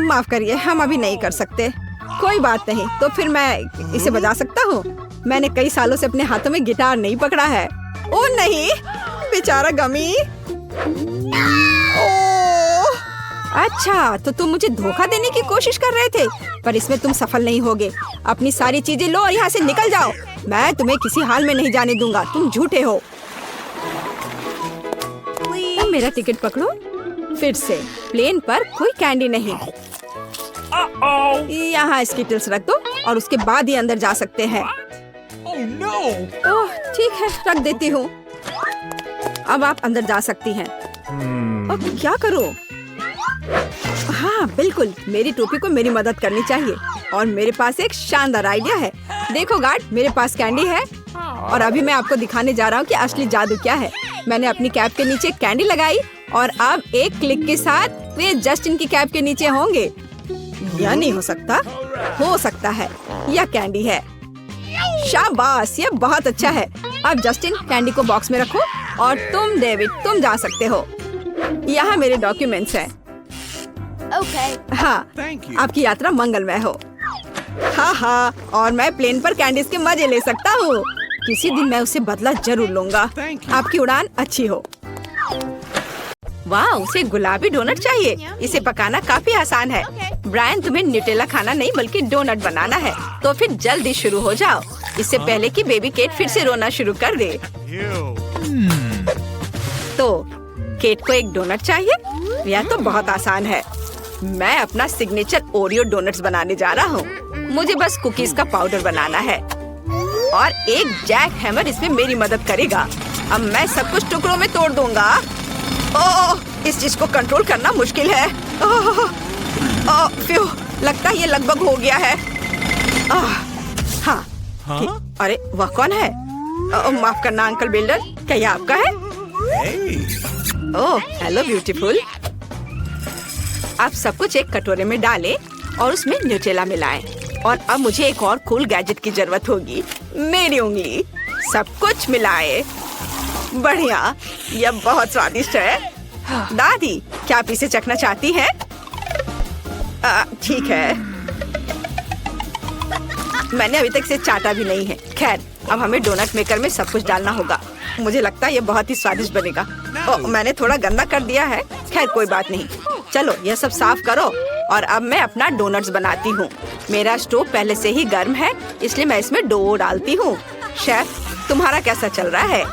माफ करिए, हम अभी नहीं कर सकते। कोई बात नहीं, तो फिर मैं इसे बजा सकता हूँ। मैंने कई सालों से अपने हाथों में गिटार नहीं पकड़ा है। ओह नहीं, बेचारा गमी। ओह, अच्छा तो तुम मुझे धोखा देने की कोशिश कर रहे थे, पर इसमें तुम सफल नहीं होगे। अपनी सारी चीजें लो और यहाँ से निकल जाओ। मैं तुम्हें किसी हाल में नहीं जाने दूंगा। तुम झूठे हो। तुम मेरा टिकट पकड़ो। फिर से प्लेन पर कोई कैंडी नहीं। यहाँ स्किटल्स रख दो और उसके बाद ही अंदर जा सकते हैं। ओह ठीक है, रख देती हूँ। अब आप अंदर जा सकती हैं। अब क्या करो? हाँ बिल्कुल, मेरी टोपी को मेरी मदद करनी चाहिए। और मेरे पास एक शानदार आइडिया है। देखो गार्ड, मेरे पास कैंडी है और अभी मैं आपको दिखाने जा रहा हूँ कि असली जादू क्या है। मैंने अपनी कैप के नीचे कैंडी लगाई और अब एक क्लिक के साथ वे जस्टिन की कैप के नीचे होंगे। यह नहीं हो सकता। हो सकता है, यह कैंडी है। शाबाश, यह बहुत अच्छा है। अब जस्टिन कैंडी को बॉक्स में रखो और तुम डेविड, तुम जा सकते हो। यहाँ मेरे डॉक्यूमेंट्स हैं। हाँ, आपकी यात्रा मंगलमय हो। हाँ हाँ, और मैं प्लेन पर कैंडीज के मजे ले सकता हूँ। किसी दिन मैं उसे बदला जरूर लूंगा। आपकी उड़ान अच्छी हो। वाह, उसे गुलाबी डोनट चाहिए। इसे पकाना काफी आसान है। ब्रायन, तुम्हें न्यूटेला खाना नहीं बल्कि डोनट बनाना है। तो फिर जल्दी शुरू हो जाओ, इससे पहले कि बेबी केट फिर से रोना शुरू कर दे। तो केट को एक डोनट चाहिए। यह तो बहुत आसान है। मैं अपना सिग्नेचर ओरियो डोनट्स बनाने जा रहा हूँ। मुझे बस कुकीज का पाउडर बनाना है और एक जैक हैमर इसमें मेरी मदद करेगा। अब मैं सब कुछ टुकड़ों में तोड़ दूंगा। ओह, इस चीज को कंट्रोल करना मुश्किल है। फ्यू, लगता है ये लगभग हो गया है। हाँ, अरे वह कौन है? माफ करना अंकल बिल्डर, क्या यह आपका है? Oh hello beautiful. आप सब कुछ एक कटोरे में डालें और उसमें न्यूटेला मिलाएं। और अब मुझे एक और कूल गैजेट की जरूरत होगी। मेरी उंगली। सब कुछ मिलाए। बढ़िया, यह बहुत स्वादिष्ट है। दादी, क्या आप इसे चखना चाहती हैं? ठीक है, मैंने अभी तक इसे चाटा भी नहीं है। खैर, अब हमें डोनट मेकर में सब कुछ डालना होगा। मुझे लगता है ये बहुत ही स्वादिष्ट बनेगा। मैंने थोड़ा गंदा कर दिया है। खैर कोई बात नहीं। चलो यह सब साफ करो और अब मैं अपना डोनट्स बनाती हूँ। मेरा स्टोव पहले से ही गर्म है, इसलिए मैं इसमें डो डालती हूँ। शेफ, तुम्हारा कैसा चल रहा है?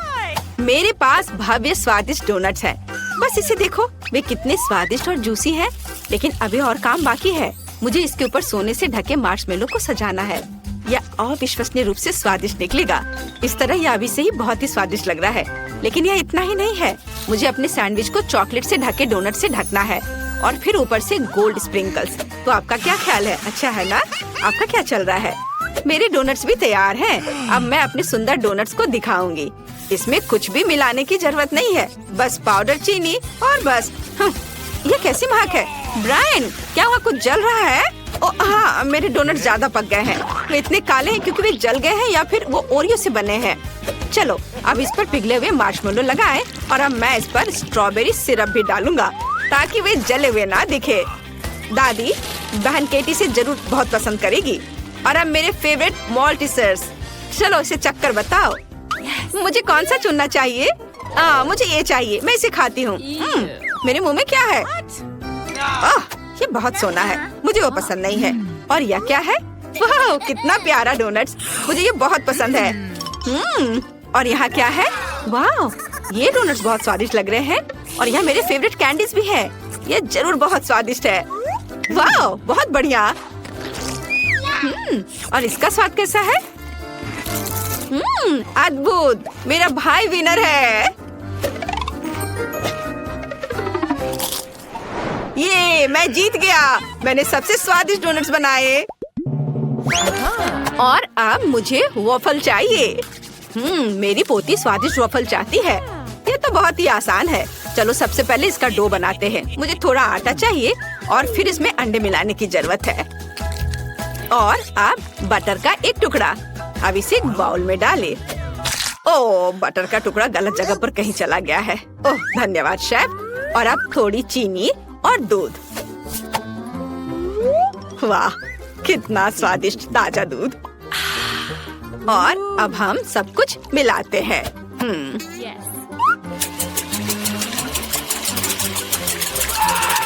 मेरे पास भव्य स्वादिष्ट डोनट्स हैं। बस इसे देखो, वे कितने स्वादिष्ट और जूसी हैं। लेकिन अभी और काम बाकी है। मुझे इसके ऊपर सोने से ढके मार्शमेलो को सजाना है। यह अविश्वसनीय रूप से स्वादिष्ट निकलेगा। इस तरह यह अभी से ही बहुत ही स्वादिष्ट लग रहा है। लेकिन यह इतना ही नहीं है। मुझे अपने सैंडविच को चॉकलेट से ढके डोनट से ढकना है और फिर ऊपर से गोल्ड स्प्रिंकल्स। तो आपका क्या ख्याल है? अच्छा है ना? आपका क्या चल रहा है? मेरे डोनट्स भी तैयार हैं। अब मैं अपने सुंदर डोनट्स को दिखाऊंगी। इसमें कुछ भी मिलाने की जरूरत नहीं है, बस पाउडर, चीनी और बस। ये कैसी महक है? ब्रायन, क्या वहाँ कुछ जल रहा है? हाँ, मेरे डोनट ज्यादा पक गए हैं। वे इतने काले हैं क्योंकि वे जल गए हैं या फिर वो ओरियो से बने हैं। चलो अब इस पर पिघले हुए मार्शमेलो लगाएं और अब मैं इस पर स्ट्रॉबेरी सिरप भी डालूंगा ताकि वे जले हुए ना दिखे। दादी, बहन केटी से जरूर बहुत पसंद करेगी। और अब मेरे फेवरेट मॉल्टिसर्स। चलो इसे चक्कर बताओ। मुझे कौन सा चुनना चाहिए? मुझे ये चाहिए, मैं इसे खाती हूँ। मेरे मुंह में क्या है? ये बहुत सोना है, मुझे वो पसंद नहीं है। और यह क्या है? वाह, कितना प्यारा डोनट्स, मुझे ये बहुत पसंद है। और यहाँ क्या है? वाह, ये डोनट्स बहुत स्वादिष्ट लग रहे हैं। और यहाँ मेरे फेवरेट कैंडीज भी है। ये जरूर बहुत स्वादिष्ट है। वाह, बहुत बढ़िया। और इसका स्वाद कैसा है? अद्भुत, मेरा भाई विनर है। ये मैं जीत गया। मैंने सबसे स्वादिष्ट डोनट्स बनाए। और अब मुझे वॉफल चाहिए। मेरी पोती स्वादिष्ट वॉफल चाहती है। ये तो बहुत ही आसान है। चलो सबसे पहले इसका डो बनाते हैं। मुझे थोड़ा आटा चाहिए और फिर इसमें अंडे मिलाने की जरूरत है। और अब बटर का एक टुकड़ा। अब इसे एक बाउल में डालें। ओह, बटर का टुकड़ा गलत जगह पर कहीं चला गया है। ओह, धन्यवाद शेफ। और अब थोड़ी चीनी और दूध। वाह, कितना स्वादिष्ट ताजा दूध। और अब हम सब कुछ मिलाते हैं।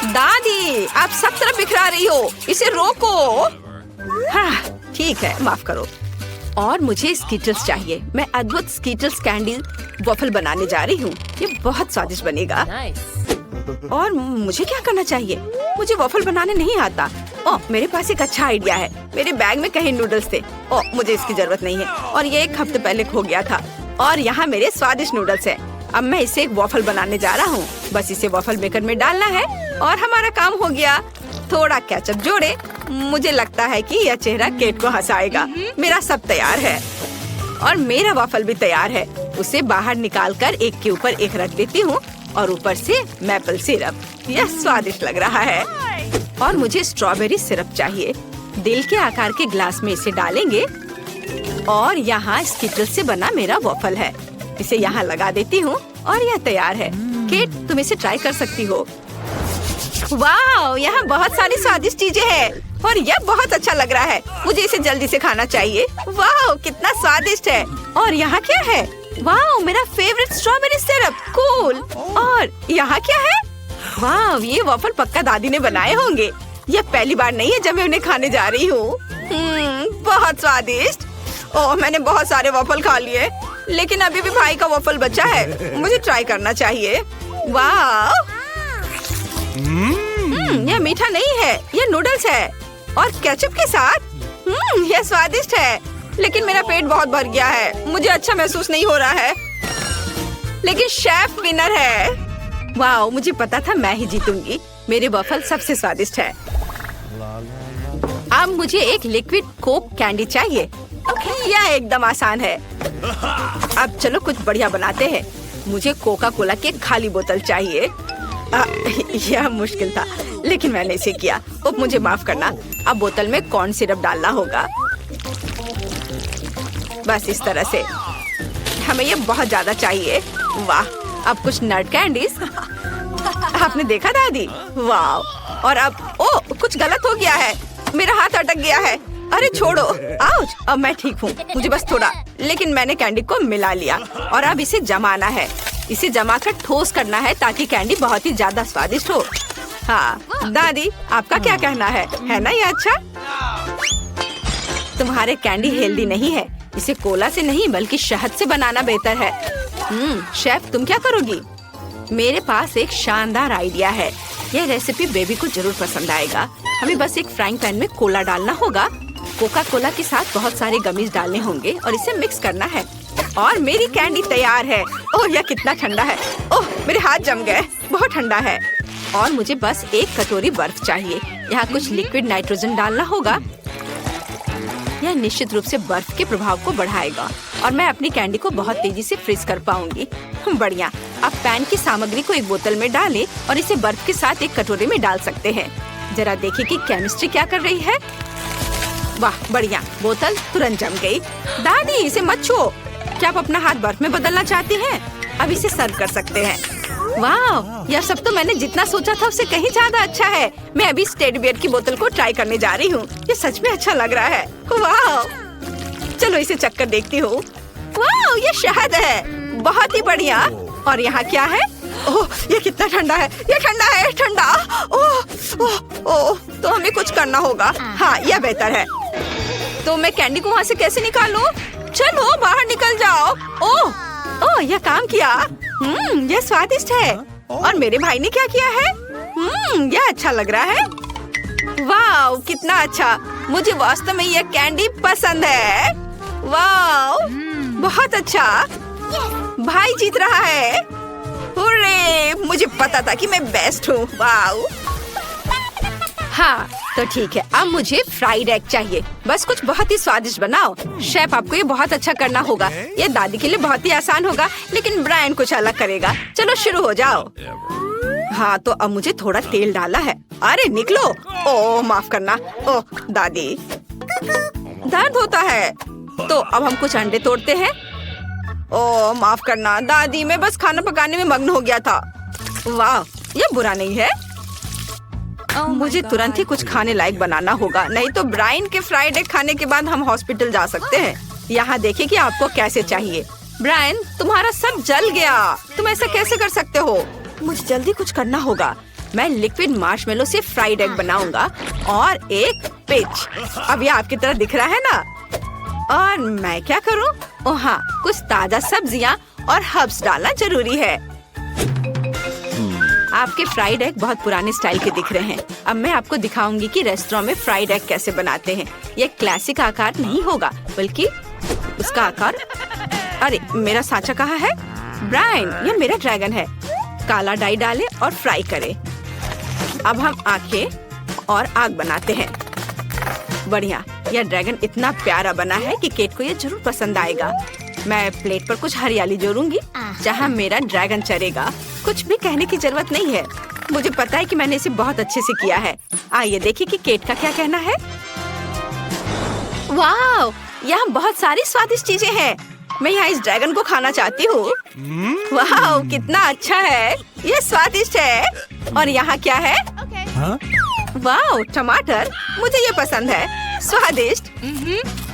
दादी, आप सब तरफ बिखरा रही हो, इसे रोको। हाँ, ठीक है, माफ करो। और मुझे स्कीटल्स चाहिए। मैं अद्भुत स्कीटल्स कैंडी वॉफल बनाने जा रही हूँ। ये बहुत स्वादिष्ट बनेगा। और मुझे क्या करना चाहिए? मुझे वॉफल बनाने नहीं आता। ओह, मेरे पास एक अच्छा आइडिया है। मेरे बैग में कहीं नूडल्स थे। ओह, मुझे इसकी जरूरत नहीं है। और ये एक हफ्ते पहले खो गया था। और यहाँ मेरे स्वादिष्ट नूडल्स हैं। अब मैं इसे एक वॉफल बनाने जा रहा हूँ। बस इसे वॉफल मेकर में डालना है और हमारा काम हो गया। थोड़ा केचप जोड़े। मुझे लगता है कि यह चेहरा केट को हंसाएगा। मेरा सब तैयार है और मेरा वॉफल भी तैयार है। उसे बाहर निकालकर एक के ऊपर एक रख देती हूँ और ऊपर से मैपल सिरप। यह स्वादिष्ट लग रहा है। और मुझे स्ट्रॉबेरी सिरप चाहिए। दिल के आकार के ग्लास में इसे डालेंगे। और यहाँ स्कीटल से बना मेरा वॉफल है। इसे यहाँ लगा देती हूँ और यह तैयार है। केट, तुम इसे ट्राई कर सकती हो। वाह, यहाँ बहुत सारी स्वादिष्ट चीजें हैं और यह बहुत अच्छा लग रहा है। मुझे इसे जल्दी से खाना चाहिए। वाह, कितना स्वादिष्ट है। और यहाँ क्या है? वाह, मेरा फेवरेट स्ट्रॉबेरी सिरप। कूल। और यहाँ क्या है? वाह, ये वॉफल पक्का दादी ने बनाए होंगे। यह पहली बार नहीं है जब मैं उन्हें खाने जा रही हूँ। बहुत स्वादिष्ट। ओह, मैंने बहुत सारे वॉफल खा लिए, लेकिन अभी भी भाई का वॉफल बचा है। मुझे ट्राई करना चाहिए। वाह, यह मीठा नहीं है, यह नूडल्स है और केचप के साथ। यह स्वादिष्ट है, लेकिन मेरा पेट बहुत भर गया है। मुझे अच्छा महसूस नहीं हो रहा है। लेकिन शेफ विनर है। वाह, मुझे पता था मैं ही जीतूंगी। मेरे वॉफल सबसे स्वादिष्ट है। अब मुझे एक लिक्विड कोक कैंडी चाहिए। यह एकदम आसान है। अब चलो कुछ बढ़िया बनाते हैं। मुझे कोका कोला की खाली बोतल चाहिए। यह मुश्किल था, लेकिन मैंने इसे किया। अब मुझे माफ करना। अब बोतल में कॉर्न सिरप डालना होगा। बस इस तरह से। हमें ये बहुत ज्यादा चाहिए। वाह, अब कुछ नट कैंडीज। आपने देखा दादी? वाह। और अब कुछ गलत हो गया है। मेरा हाथ अटक गया है। अरे छोड़ो। आउच। अब मैं ठीक हूँ। मुझे बस थोड़ा, लेकिन मैंने कैंडी को मिला लिया और अब इसे जमाना है। इसे जमाकर ठोस करना है ताकि कैंडी बहुत ही ज्यादा स्वादिष्ट हो। हाँ दादी, आपका क्या कहना है ना ये अच्छा? तुम्हारे कैंडी हेल्दी नहीं है। इसे कोला से नहीं बल्कि शहद से बनाना बेहतर है। शेफ, तुम क्या करोगी? मेरे पास एक शानदार आइडिया है। यह रेसिपी बेबी को जरूर पसंद आएगा। हमें बस एक फ्राइंग पैन में कोला डालना होगा। कोका कोला के साथ बहुत सारे गमीज डालने होंगे और इसे मिक्स करना है। और मेरी कैंडी तैयार है। ओह, यह कितना ठंडा है। ओह, मेरे हाथ जम गए। बहुत ठंडा है। और मुझे बस एक कटोरी बर्फ चाहिए। यहाँ कुछ लिक्विड नाइट्रोजन डालना होगा। यह निश्चित रूप से बर्फ के प्रभाव को बढ़ाएगा और मैं अपनी कैंडी को बहुत तेजी से फ्रीज कर पाऊंगी। बढ़िया। अब पैन की सामग्री को एक बोतल में डालें और इसे बर्फ के साथ एक कटोरी में डाल सकते हैं। जरा देखिए कि केमिस्ट्री क्या कर रही है। वाह, बढ़िया। बोतल तुरंत जम गई। दादी, इसे मत छुओ। क्या आप अपना हाथ बर्फ में बदलना चाहती हैं? अब इसे सर्व कर सकते हैं। वाह, यह सब तो मैंने जितना सोचा था उससे कहीं ज्यादा अच्छा है। मैं अभी टेडी बियर की बोतल को ट्राई करने जा रही हूँ। ये सच में अच्छा लग रहा है। वाह, चलो इसे चख कर देखती हूँ। वाह, ये शहद है। बहुत ही बढ़िया। और यहाँ क्या है? ओह, ये कितना ठंडा है, ये ठंडा है, ठंडा। ओह, ओह, ओह, तो हमें कुछ करना होगा। हाँ, यह बेहतर है। तो मैं कैंडी को वहाँ से कैसे निकालूं? चलो बाहर निकल जाओ। ओह, ओह, यह काम किया। यह स्वादिष्ट है। और मेरे भाई ने क्या किया है? यह अच्छा लग रहा है। वाह, कितना अच्छा। मुझे वास्तव में यह कैंडी पसंद है। वाह, बहुत अच्छा। भाई जीत रहा है। हुर्रे, मुझे पता था कि मैं बेस्ट हूँ। वाह। हाँ, तो ठीक है। अब मुझे फ्राइड एग चाहिए। बस कुछ बहुत ही स्वादिष्ट बनाओ। शेफ, आपको ये बहुत अच्छा करना होगा। ये दादी के लिए बहुत ही आसान होगा, लेकिन ब्रायन कुछ अलग करेगा। चलो शुरू हो जाओ। हाँ, तो अब मुझे थोड़ा तेल डाला है। अरे निकलो। ओह, माफ करना। ओह दादी, दर्द होता है। तो अब हम कुछ अंडे तोड़ते हैं। ओह माफ करना दादी, मैं बस खाना पकाने में मग्न हो गया था। वाह, ये बुरा नहीं है। मुझे तुरंत ही कुछ खाने लायक बनाना होगा, नहीं तो ब्रायन के फ्राइड एग खाने के बाद हम हॉस्पिटल जा सकते हैं। यहाँ देखिए कि आपको कैसे चाहिए। ब्रायन, तुम्हारा सब जल गया। तुम ऐसा कैसे कर सकते हो? मुझे जल्दी कुछ करना होगा। मैं लिक्विड मार्शमेलो से फ्राइड एग बनाऊंगा और एक पिच। अब ये आपकी तरह दिख रहा है ना? और मैं क्या करूं? ओह हाँ, कुछ ताजा सब्जियां और हर्ब्स डालना जरूरी है। आपके फ्राइड एग बहुत पुराने स्टाइल के दिख रहे हैं। अब मैं आपको दिखाऊंगी कि रेस्टोरेंट में फ्राइड एग कैसे बनाते हैं। ये क्लासिक आकार नहीं होगा, बल्कि उसका आकार। अरे मेरा सांचा कहाँ है? ब्रायन, ये मेरा ड्रैगन है। काला डाई डालें और फ्राई करें। अब हम आंखें और आग बनाते हैं। बढ़िया, यह ड्रैगन इतना प्यारा बना है कि केट को ये जरूर पसंद आएगा। मैं प्लेट पर कुछ हरियाली जोड़ूंगी जहाँ मेरा ड्रैगन चरेगा। कुछ भी कहने की जरूरत नहीं है। मुझे पता है कि मैंने इसे बहुत अच्छे से किया है। आइए देखिए कि केट का क्या कहना है। वाह, यहाँ बहुत सारी स्वादिष्ट चीजें हैं। मैं यहाँ इस ड्रैगन को खाना चाहती हूँ। वाह, कितना अच्छा है। ये स्वादिष्ट है। और यहाँ क्या है? वाह, टमाटर। मुझे ये पसंद है, स्वादिष्ट।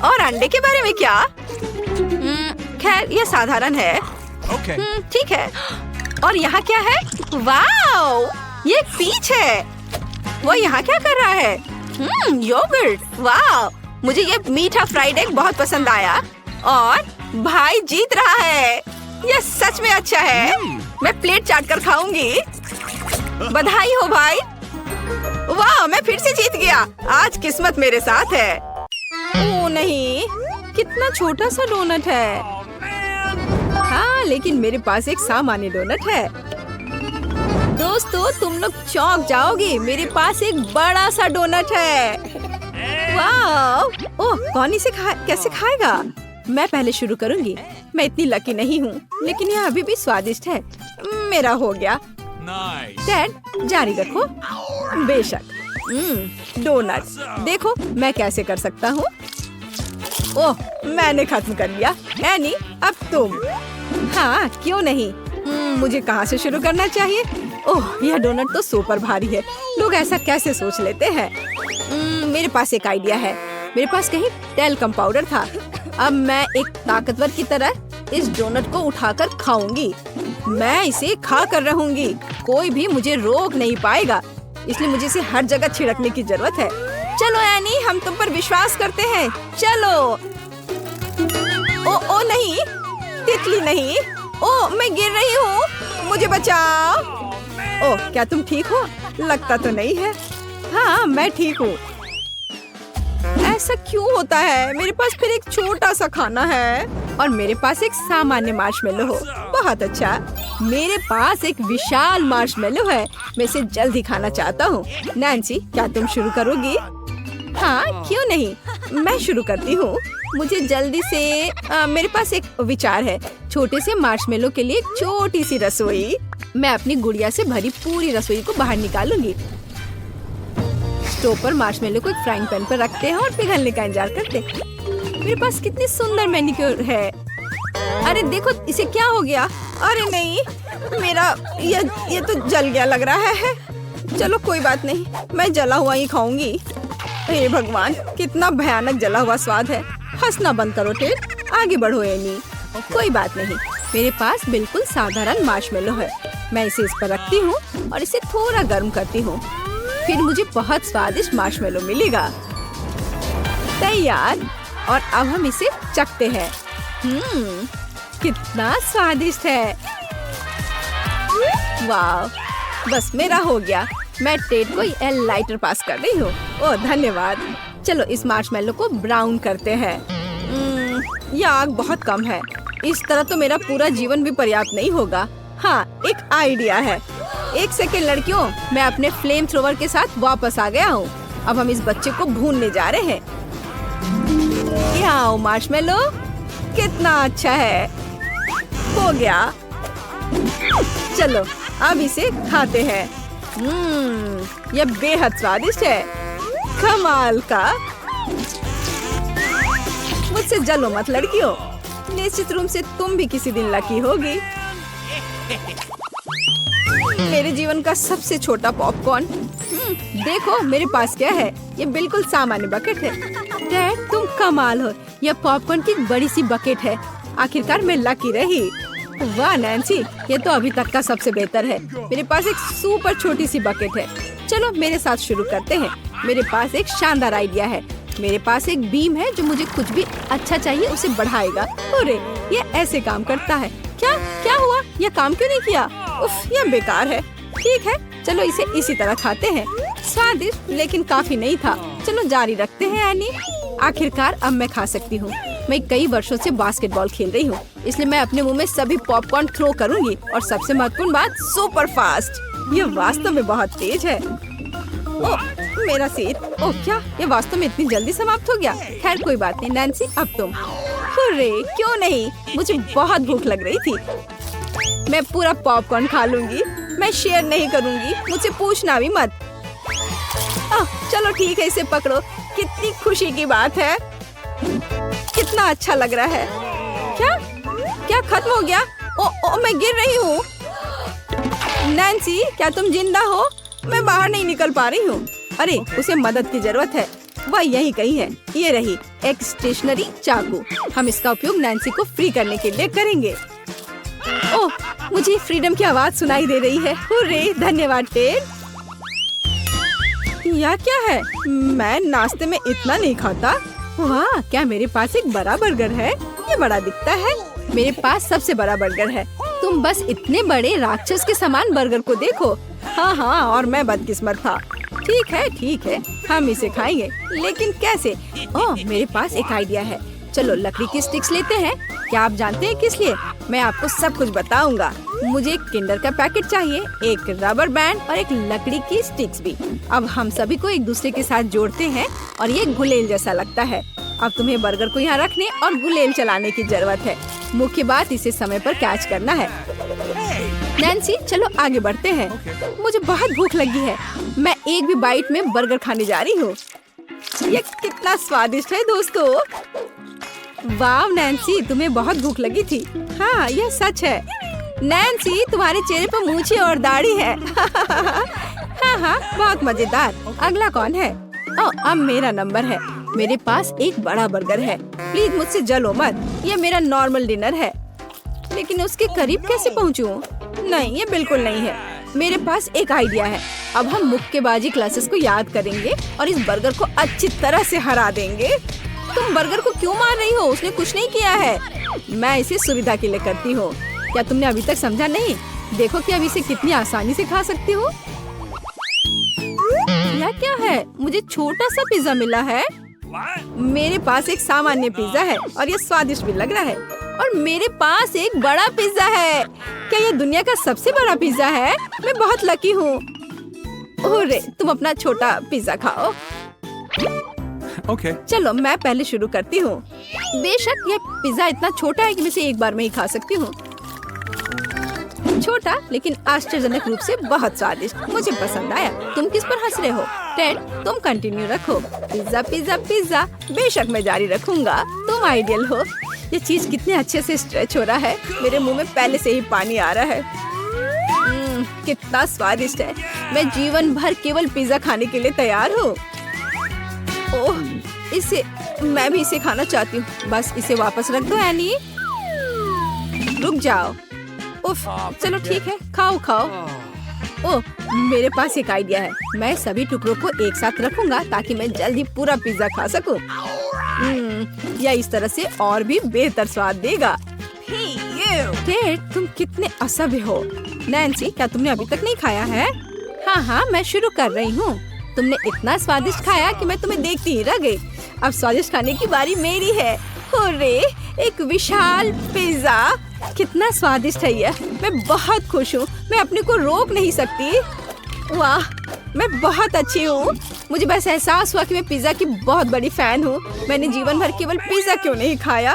और अंडे के बारे में क्या? खैर, ये साधारण है। ठीक है। और यहाँ क्या है? वाह, ये पीच है। वो यहाँ क्या कर रहा है? योगर्ट। वाह, मुझे ये मीठा फ्राइड एग बहुत पसंद आया। और भाई जीत रहा है। ये सच में अच्छा है। मैं प्लेट चाट कर खाऊंगी। बधाई हो भाई। वाह, मैं फिर से जीत गया। आज किस्मत मेरे साथ है। ओह नहीं, कितना छोटा सा डोनट है। हाँ, लेकिन मेरे पास एक सामान्य डोनट है। दोस्तों, तुम लोग चौंक जाओगे। मेरे पास एक बड़ा सा डोनट है। वाह, ओह, कौन इसे कैसे खाएगा? मैं पहले शुरू करूंगी। मैं इतनी लकी नहीं हूँ, लेकिन यह अभी भी स्वादिष्ट है। मेरा हो गया। डैड, जारी रखो। बेशक। डोनट देखो मैं कैसे कर सकता हूँ। ओह, मैंने खत्म कर लिया। एनी, अब तुम। हाँ, क्यों नहीं। मुझे कहाँ से शुरू करना चाहिए? ओह, यह डोनट तो सुपर भारी है। लोग ऐसा कैसे सोच लेते हैं? मेरे पास एक आइडिया है। मेरे पास कहीं टेल्कम पाउडर था। अब मैं एक ताकतवर की तरह इस डोनट को उठाकर खाऊंगी। मैं इसे खा कर रहूंगी। कोई भी मुझे रोक नहीं पाएगा, इसलिए मुझे इसे हर जगह छिड़कने की जरूरत है। चलो एनी, हम तुम पर विश्वास करते हैं। चलो। ओ नहीं, तितली नहीं। ओ, मैं गिर रही हूँ, मुझे बचाओ। ओ, क्या तुम ठीक हो? लगता तो नहीं है। हाँ, मैं ठीक हूँ। ऐसा क्यों होता है? मेरे पास फिर एक छोटा सा खाना है और मेरे पास एक सामान्य मार्शमेलो हो। बहुत अच्छा। मेरे पास एक विशाल मार्शमेलो है। मैं इसे जल्दी खाना चाहता हूँ। नैन्सी, क्या तुम शुरू करोगी? हाँ, क्यों नहीं, मैं शुरू करती हूँ। मुझे जल्दी से मेरे पास एक विचार है। छोटे से मार्शमेलो के लिए एक छोटी सी रसोई। मैं अपनी गुड़िया से भरी पूरी रसोई को बाहर निकालूंगी। स्टोव पर मार्शमेलो को एक फ्राइंग पैन पर रखते हैं और पिघलने का इंतजार करते हैं। मेरे पास कितनी सुंदर मैनिक्योर है। अरे देखो, इसे क्या हो गया? अरे नहीं, मेरा ये तो जल गया लग रहा है। चलो कोई बात नहीं, मैं जला हुआ ही खाऊंगी। हे भगवान, कितना भयानक जला हुआ स्वाद है। हंसना बंद करो टेड, आगे बढ़ो एनी। कोई बात नहीं, मेरे पास बिल्कुल साधारण मार्शमेलो है। मैं इसे इस पर रखती हूँ और इसे थोड़ा गर्म करती हूँ। फिर मुझे बहुत स्वादिष्ट मार्शमेलो मिलेगा। तैयार। और अब हम इसे चखते हैं। कितना स्वादिष्ट है। वाह, बस मेरा हो गया। मैं टेड को यह लाइटर पास कर रही हूँ। ओह धन्यवाद। चलो इस मार्शमेलो को ब्राउन करते हैं। यह आग बहुत कम है। इस तरह तो मेरा पूरा जीवन भी पर्याप्त नहीं होगा। हाँ, एक आइडिया है। एक सेकेंड लड़कियों, मैं अपने फ्लेम थ्रोवर के साथ वापस आ गया हूँ। अब हम इस बच्चे को भूनने जा रहे हैं। यहाँ आओ मार्शमेलो, कितना अच्छा है। हो गया। चलो अब इसे खाते हैं। यह बेहद स्वादिष्ट है। कमाल का। मुझसे जलो मत लड़कियों, निश्चित रूप से तुम भी किसी दिन लकी होगी। मेरे जीवन का सबसे छोटा पॉपकॉर्न। देखो मेरे पास क्या है। ये बिल्कुल सामान्य बकेट है। डैड तुम कमाल हो। यह पॉपकॉर्न की बड़ी सी बकेट है। आखिरकार मैं लकी रही। वाह नैन्सी, ये तो अभी तक का सबसे बेहतर है। मेरे पास एक सुपर छोटी सी बकेट है। चलो मेरे साथ शुरू करते हैं। मेरे पास एक शानदार आइडिया है। मेरे पास एक बीम है जो मुझे कुछ भी अच्छा चाहिए उसे बढ़ाएगा। अरे ये ऐसे काम करता है। क्या क्या हुआ? ये काम क्यों नहीं किया? उफ, ये बेकार है। ठीक है, चलो इसे इसी तरह खाते हैं। स्वादिष्ट लेकिन काफी नहीं था। चलो जारी रखते हैं एनी। आखिरकार अब मैं खा सकती हूँ। मैं कई वर्षों से बास्केटबॉल खेल रही हूँ, इसलिए मैं अपने मुंह में सभी पॉपकॉर्न थ्रो करूंगी। और सबसे महत्वपूर्ण बात, सुपर फास्ट। ये वास्तव में बहुत तेज है। ओह मेरा सिर। ओह क्या ये वास्तव में इतनी जल्दी समाप्त हो गया? खैर कोई बात नहीं। नैन्सी अब तुम। अरे क्यों नहीं, मुझे बहुत भूख लग रही थी। मैं पूरा पॉपकॉर्न खा लूंगी। मैं शेयर नहीं करूंगी, मुझे पूछना भी मत। चलो ठीक है, इसे पकड़ो। कितनी खुशी की बात है। कितना अच्छा लग रहा है। क्या क्या खत्म हो गया? ओ मैं गिर रही हूँ। नैन्सी क्या तुम जिंदा हो? मैं बाहर नहीं निकल पा रही हूँ। अरे उसे मदद की जरूरत है। वह यही कहीं है। ये रही एक स्टेशनरी चाकू। हम इसका उपयोग नैन्सी को फ्री करने के लिए करेंगे। ओह मुझे फ्रीडम की आवाज सुनाई दे रही है। हुर्रे, धन्यवाद टेड। यह क्या है? मैं नाश्ते में इतना नहीं खाता। वाह, क्या मेरे पास एक बड़ा बर्गर है? ये बड़ा दिखता है। मेरे पास सबसे बड़ा बर्गर है। तुम बस इतने बड़े राक्षस के समान बर्गर को देखो। हाँ, और मैं बदकिस्मत था। ठीक है, हम इसे खाएंगे, लेकिन कैसे? ओह, मेरे पास एक आइडिया है। चलो लकड़ी की स्टिक्स लेते हैं। क्या आप जानते हैं किस लिए? मैं आपको सब कुछ बताऊंगा। मुझे एक किंडर का पैकेट चाहिए, एक रबर बैंड और एक लकड़ी की स्टिक्स भी। अब हम सभी को एक दूसरे के साथ जोड़ते हैं और ये गुलेल जैसा लगता है। अब तुम्हें बर्गर को यहाँ रखने और गुलेल चलाने की जरूरत है। मुख्य बात, इसे समय पर कैच करना है। नैन्सी चलो आगे बढ़ते हैं। मुझे बहुत भूख लगी है। मैं एक भी बाइट में बर्गर खाने जा रही हूँ। ये कितना स्वादिष्ट है दोस्तों। वाह नैन्सी, तुम्हें बहुत भूख लगी थी। हाँ यह सच है। नैन्सी तुम्हारे चेहरे पर मूंछें और दाढ़ी है। हाँ, बहुत मजेदार। अगला कौन है? ओह अब मेरा नंबर है। मेरे पास एक बड़ा बर्गर है। प्लीज मुझसे जलो मत। ये मेरा नॉर्मल डिनर है, लेकिन उसके करीब कैसे पहुँचूं? नहीं, ये बिल्कुल नहीं है। मेरे पास एक आइडिया है। अब हम मुक्केबाजी क्लासेस को याद करेंगे और इस बर्गर को अच्छी तरह से हरा देंगे। तुम बर्गर को क्यों मार रही हो? उसने कुछ नहीं किया है। मैं इसे सुविधा के लिए करती हूँ। क्या तुमने अभी तक समझा नहीं? देखो कि अब इसे कितनी आसानी से खा सकती हूँ। यह क्या है? मुझे छोटा सा पिज्जा मिला है। मेरे पास एक सामान्य पिज्जा है और ये स्वादिष्ट भी लग रहा है। और मेरे पास एक बड़ा पिज्जा है। क्या ये दुनिया का सबसे बड़ा पिज्जा है? मैं बहुत लकी हूँ। ओरे, तुम अपना छोटा पिज्जा खाओ। चलो मैं पहले शुरू करती हूँ। बेशक ये पिज्जा इतना छोटा है कि मैं इसे एक बार में ही खा सकती हूँ। छोटा लेकिन आश्चर्यजनक रूप से बहुत स्वादिष्ट। मुझे पसंद आया। तुम किस पर हंस रहे हो? टेड तुम कंटिन्यू रखो। Pizza pizza pizza. बेशक मैं जारी रखूंगा। तुम आइडियल हो। ये चीज कितने अच्छे से स्ट्रेच हो रहा है। मेरे मुंह में पहले से ही पानी आ रहा है। कितना स्वादिष्ट है। मैं जीवन भर केवल पिज्जा खाने के लिए तैयार हूँ। ओह, मैं भी इसे खाना चाहती हूँ। बस इसे वापस रख दो एनी। रुक जाओ। उफ, चलो ठीक है, खाओ खाओ। ओह, मेरे पास एक आइडिया है। मैं सभी टुकड़ों को एक साथ रखूंगा ताकि मैं जल्दी पूरा पिज्जा खा सकूं। या इस तरह से और भी बेहतर स्वाद देगा। टेड, तुम कितने असभ्य हो। नैन्सी, क्या तुमने अभी तक नहीं खाया है? हाँ, मैं शुरू कर रही हूँ। तुमने इतना स्वादिष्ट खाया कि मैं तुम्हें देखती ही रह गई। अब स्वादिष्ट खाने की बारी मेरी है। हुर्रे, एक विशाल पिज्जा। कितना स्वादिष्ट है ये। मैं बहुत खुश हूँ। मैं अपने को रोक नहीं सकती। वाह, मैं बहुत अच्छी हूँ। मुझे बस एहसास हुआ कि मैं पिज्जा की बहुत बड़ी फैन हूँ। मैंने जीवन भर केवल पिज्जा क्यों नहीं खाया।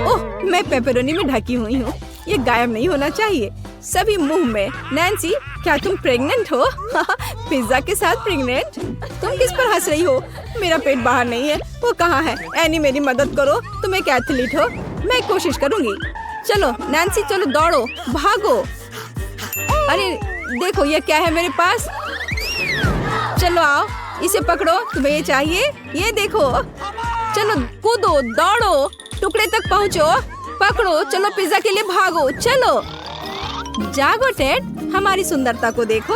ओह, मैं पेपरोनी में ढकी हुई हूँ। ये गायब नहीं होना चाहिए। सभी मुंह में। नैन्सी, क्या तुम प्रेग्नेंट हो? पिज्जा के साथ प्रेग्नेंट? तुम किस पर हंस रही हो? मेरा पेट बाहर नहीं है। वो कहाँ है? एनी, मेरी मदद करो। तुम एक एथलीट हो। मैं कोशिश करूंगी। चलो नैन्सी, चलो दौड़ो, भागो। अरे देखो, ये क्या है मेरे पास। चलो आओ, इसे पकड़ो। तुम्हें ये चाहिए? ये देखो। चलो कूदो, दौड़ो, टुकड़े तक पहुँचो। पकड़ो, चलो पिज्जा के लिए भागो। चलो जागो टेड, हमारी सुंदरता को देखो।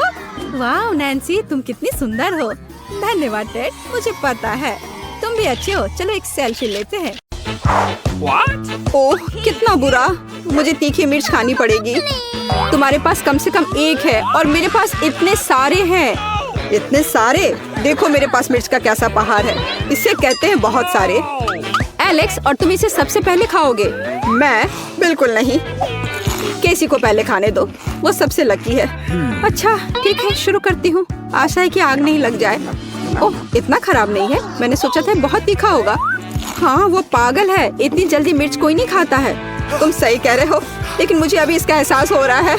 वाह नैन्सी, तुम कितनी सुंदर हो। धन्यवाद टेड, मुझे पता है तुम भी अच्छे हो। चलो एक सेल्फी लेते हैं। ओह, कितना बुरा। मुझे तीखी मिर्च खानी पड़ेगी। तुम्हारे पास कम से कम एक है और मेरे पास इतने सारे हैं। इतने सारे? देखो मेरे पास मिर्च का कैसा पहाड़ है। इसे कहते हैं बहुत सारे। एलेक्स, और तुम इसे सबसे पहले खाओगे? मैं? बिल्कुल नहीं। केसी को पहले खाने दो, वो सबसे लकी है। अच्छा ठीक है, शुरू करती हूँ। आशा है कि आग नहीं लग जाए। ओह, इतना खराब नहीं है। मैंने सोचा था बहुत तीखा होगा। हाँ, वो पागल है। इतनी जल्दी मिर्च कोई नहीं खाता है। तुम सही कह रहे हो, लेकिन मुझे अभी इसका एहसास हो रहा है।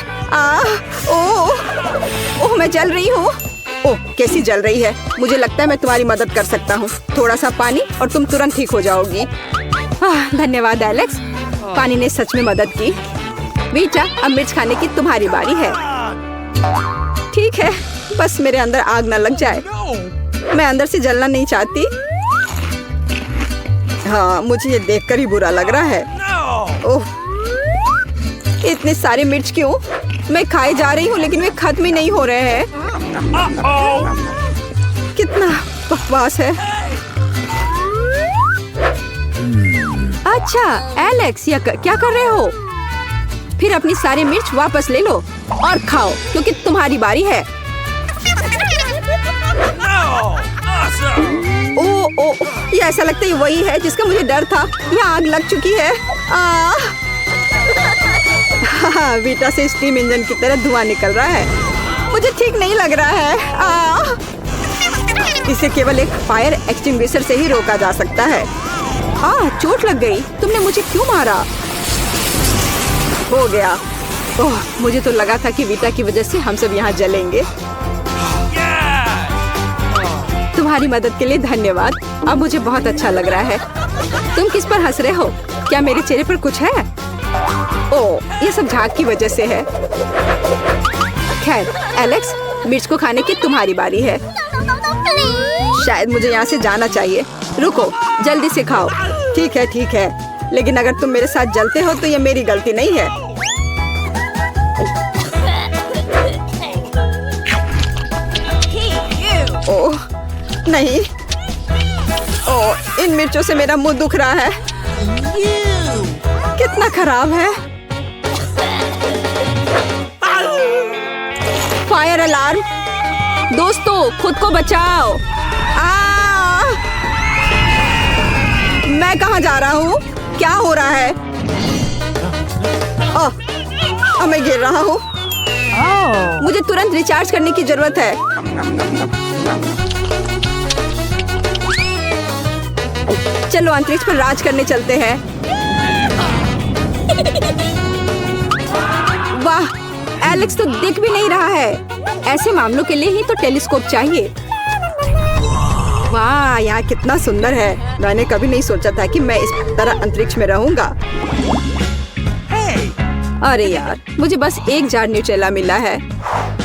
ओह, मैं जल रही हूँ। ओह, कैसी जल रही है। मुझे लगता है मैं तुम्हारी मदद कर सकता हूँ। थोड़ा सा पानी और तुम तुरंत ठीक हो जाओगी। धन्यवाद एलेक्स, पानी ने सच में मदद की। वीटा, अब मिर्च खाने की तुम्हारी बारी है। ठीक है, बस मेरे अंदर आग न लग जाए। मैं अंदर से जलना नहीं चाहती। हाँ, मुझे ये देखकर ही बुरा लग रहा है। ओह, इतने सारे मिर्च क्यों? मैं खाए जा रही हूँ लेकिन वे खत्म ही नहीं हो रहे हैं। कितना बकवास है। अच्छा एलेक्स, क्या कर रहे हो? फिर अपनी सारी मिर्च वापस ले लो और खाओ, क्योंकि तुम्हारी बारी है। ओह, ये ऐसा लगता है वही है जिसका मुझे डर था। यहाँ आग लग चुकी है। वीटा से स्टीम इंजन की तरह धुआं निकल रहा है। मुझे ठीक नहीं लग रहा है। इसे केवल एक फायर एक्सटिंग्विशर से ही रोका जा सकता है। चोट लग गई। तुमने मुझे क्यों मारा? हो गया। ओह, मुझे तो लगा था कि वीटा की वजह से हम सब यहाँ जलेंगे। तुम्हारी मदद के लिए धन्यवाद। अब मुझे बहुत अच्छा लग रहा है। तुम किस पर हंस रहे हो? क्या मेरे चेहरे पर कुछ है? ओह, ये सब झाग की वजह से है। खैर एलेक्स, मिर्च को खाने की तुम्हारी बारी है। शायद मुझे यहाँ से जाना चाहिए। रुको, जल्दी से खाओ। ठीक है, लेकिन अगर तुम मेरे साथ जलते हो तो ये मेरी गलती नहीं है। ओह नहीं। ओह, इन मिर्चों से मेरा मुंह दुख रहा है। कितना खराब है। Fire alarm. दोस्तों, खुद को बचाओ। मैं कहाँ जा रहा हूँ? क्या हो रहा है? मैं गिर रहा हूँ। मुझे तुरंत रिचार्ज करने की जरूरत है। चलो अंतरिक्ष पर राज करने चलते हैं। वाह, एलेक्स तो दिख भी नहीं रहा है। ऐसे मामलों के लिए ही तो टेलीस्कोप चाहिए। वाह, यहाँ कितना सुंदर है। मैंने कभी नहीं सोचा था कि मैं इस तरह अंतरिक्ष में रहूंगा। अरे यार, मुझे बस एक जार न्यूट्रेला मिला है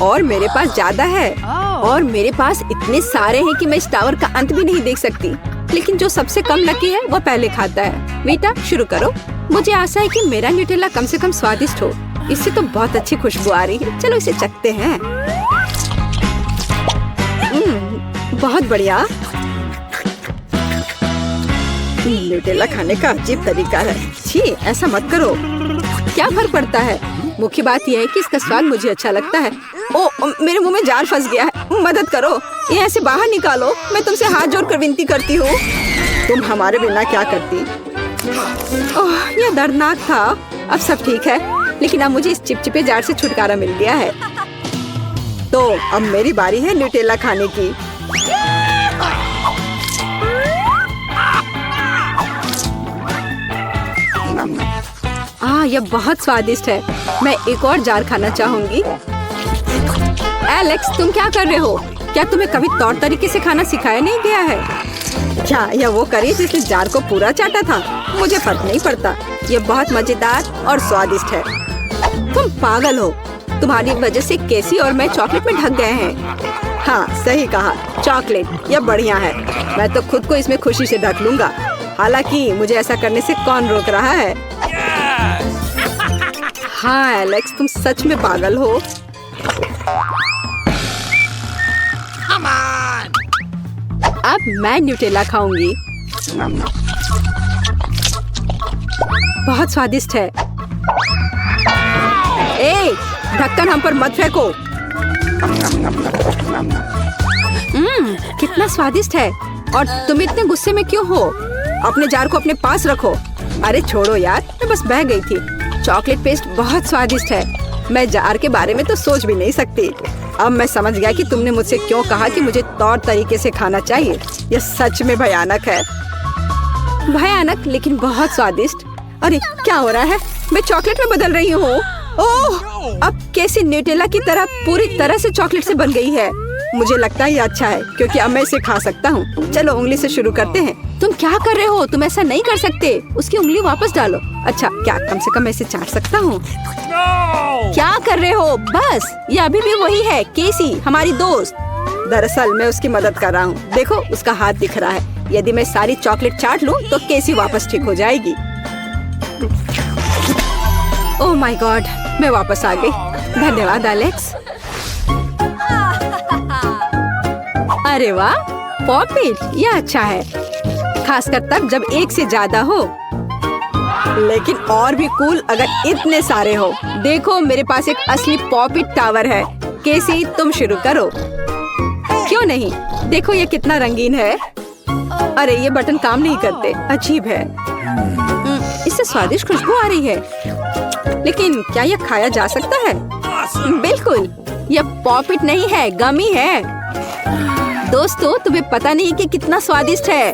और मेरे पास ज्यादा है। और मेरे पास इतने सारे हैं कि मैं इस टावर का अंत भी नहीं देख सकती। लेकिन जो सबसे कम लकी है वो पहले खाता है। वीटा, शुरू करो। मुझे आशा है कि मेरा न्यूट्रेला कम से कम स्वादिष्ट हो। इससे तो बहुत अच्छी खुशबू आ रही है। चलो इसे चखते हैं। बहुत बढ़िया। न्यूटेला खाने का अजीब तरीका है। छी, ऐसा मत करो। क्या फर्क पड़ता है? मुख्य बात यह है कि इसका स्वाद मुझे अच्छा लगता है। ओ, मेरे मुंह में जाल फंस गया है। मदद करो, ये ऐसे बाहर निकालो। मैं तुमसे हाथ जोड़कर विनती करती हूँ। तुम हमारे बिना क्या करती? ओह, यह दर्दनाक था। अब सब ठीक है, लेकिन अब मुझे इस चिपचिपे जार से छुटकारा मिल गया है। तो अब मेरी बारी है न्यूटेला खाने की। यह बहुत स्वादिष्ट है। मैं एक और जार खाना चाहूंगी। एलेक्स, तुम क्या कर रहे हो? क्या तुम्हें कभी तौर तरीके से खाना सिखाया नहीं गया है? क्या यह वो करी जिसने जार को पूरा चाटा था? मुझे फर्क नहीं पड़ता। यह बहुत मजेदार और स्वादिष्ट है। तुम पागल हो। तुम्हारी वजह से केसी और मैं चॉकलेट में ढक गए हैं। हाँ, सही कहा, चॉकलेट। यह बढ़िया है। मैं तो खुद को इसमें खुशी से ढक लूंगा। हालांकि मुझे ऐसा करने से कौन रोक रहा है? हाँ एलेक्स, तुम सच में पागल हो। अब मैं न्यूटेला खाऊंगी। बहुत स्वादिष्ट है। ए, ढक्कन हम पर मत फेंको। कितना स्वादिष्ट है। और तुम इतने गुस्से में क्यों हो? अपने जार को अपने पास रखो। अरे छोड़ो यार, मैं बस बह गई थी। चॉकलेट पेस्ट बहुत स्वादिष्ट है। मैं जार के बारे में तो सोच भी नहीं सकती। अब मैं समझ गया कि तुमने मुझसे क्यों कहा कि मुझे तौर तरीके से खाना चाहिए। यह सच में भयानक है। भयानक लेकिन बहुत स्वादिष्ट। अरे क्या हो रहा है? मैं चॉकलेट में बदल रही हूँ। ओह, अब कैसे न्यूटेला की तरह पूरी तरह से चॉकलेट से बन गई है। मुझे लगता है ये अच्छा है क्योंकि अब मैं इसे खा सकता हूँ। चलो उंगली से शुरू करते हैं। तुम क्या कर रहे हो? तुम ऐसा नहीं कर सकते। उसकी उंगली वापस डालो। अच्छा, क्या कम से कम इसे चाट सकता हूँ? क्या कर रहे हो? बस, ये अभी भी वही है, केसी, हमारी दोस्त। दरअसल मैं उसकी मदद कर रहा हूँ। देखो, उसका हाथ दिख रहा है। यदि मैं सारी चॉकलेट चाट लूँ तो केसी वापस ठीक हो जाएगी। ओह माय गॉड, मैं वापस आ गई। धन्यवाद एलेक्स। अरे वाह, पॉपिट, यह अच्छा है, खासकर तब जब एक से ज्यादा हो। लेकिन और भी कूल अगर इतने सारे हो। देखो, मेरे पास एक असली पॉपिट टावर है। केसी, तुम शुरू करो। क्यों नहीं? देखो ये कितना रंगीन है। अरे ये बटन काम नहीं करते, अजीब है। इससे स्वादिष्ट खुशबू आ रही है। लेकिन क्या यह खाया जा सकता है? बिल्कुल, यह पॉपिट नहीं है, गमी है। दोस्तों, तुम्हें पता नहीं कि कितना स्वादिष्ट है।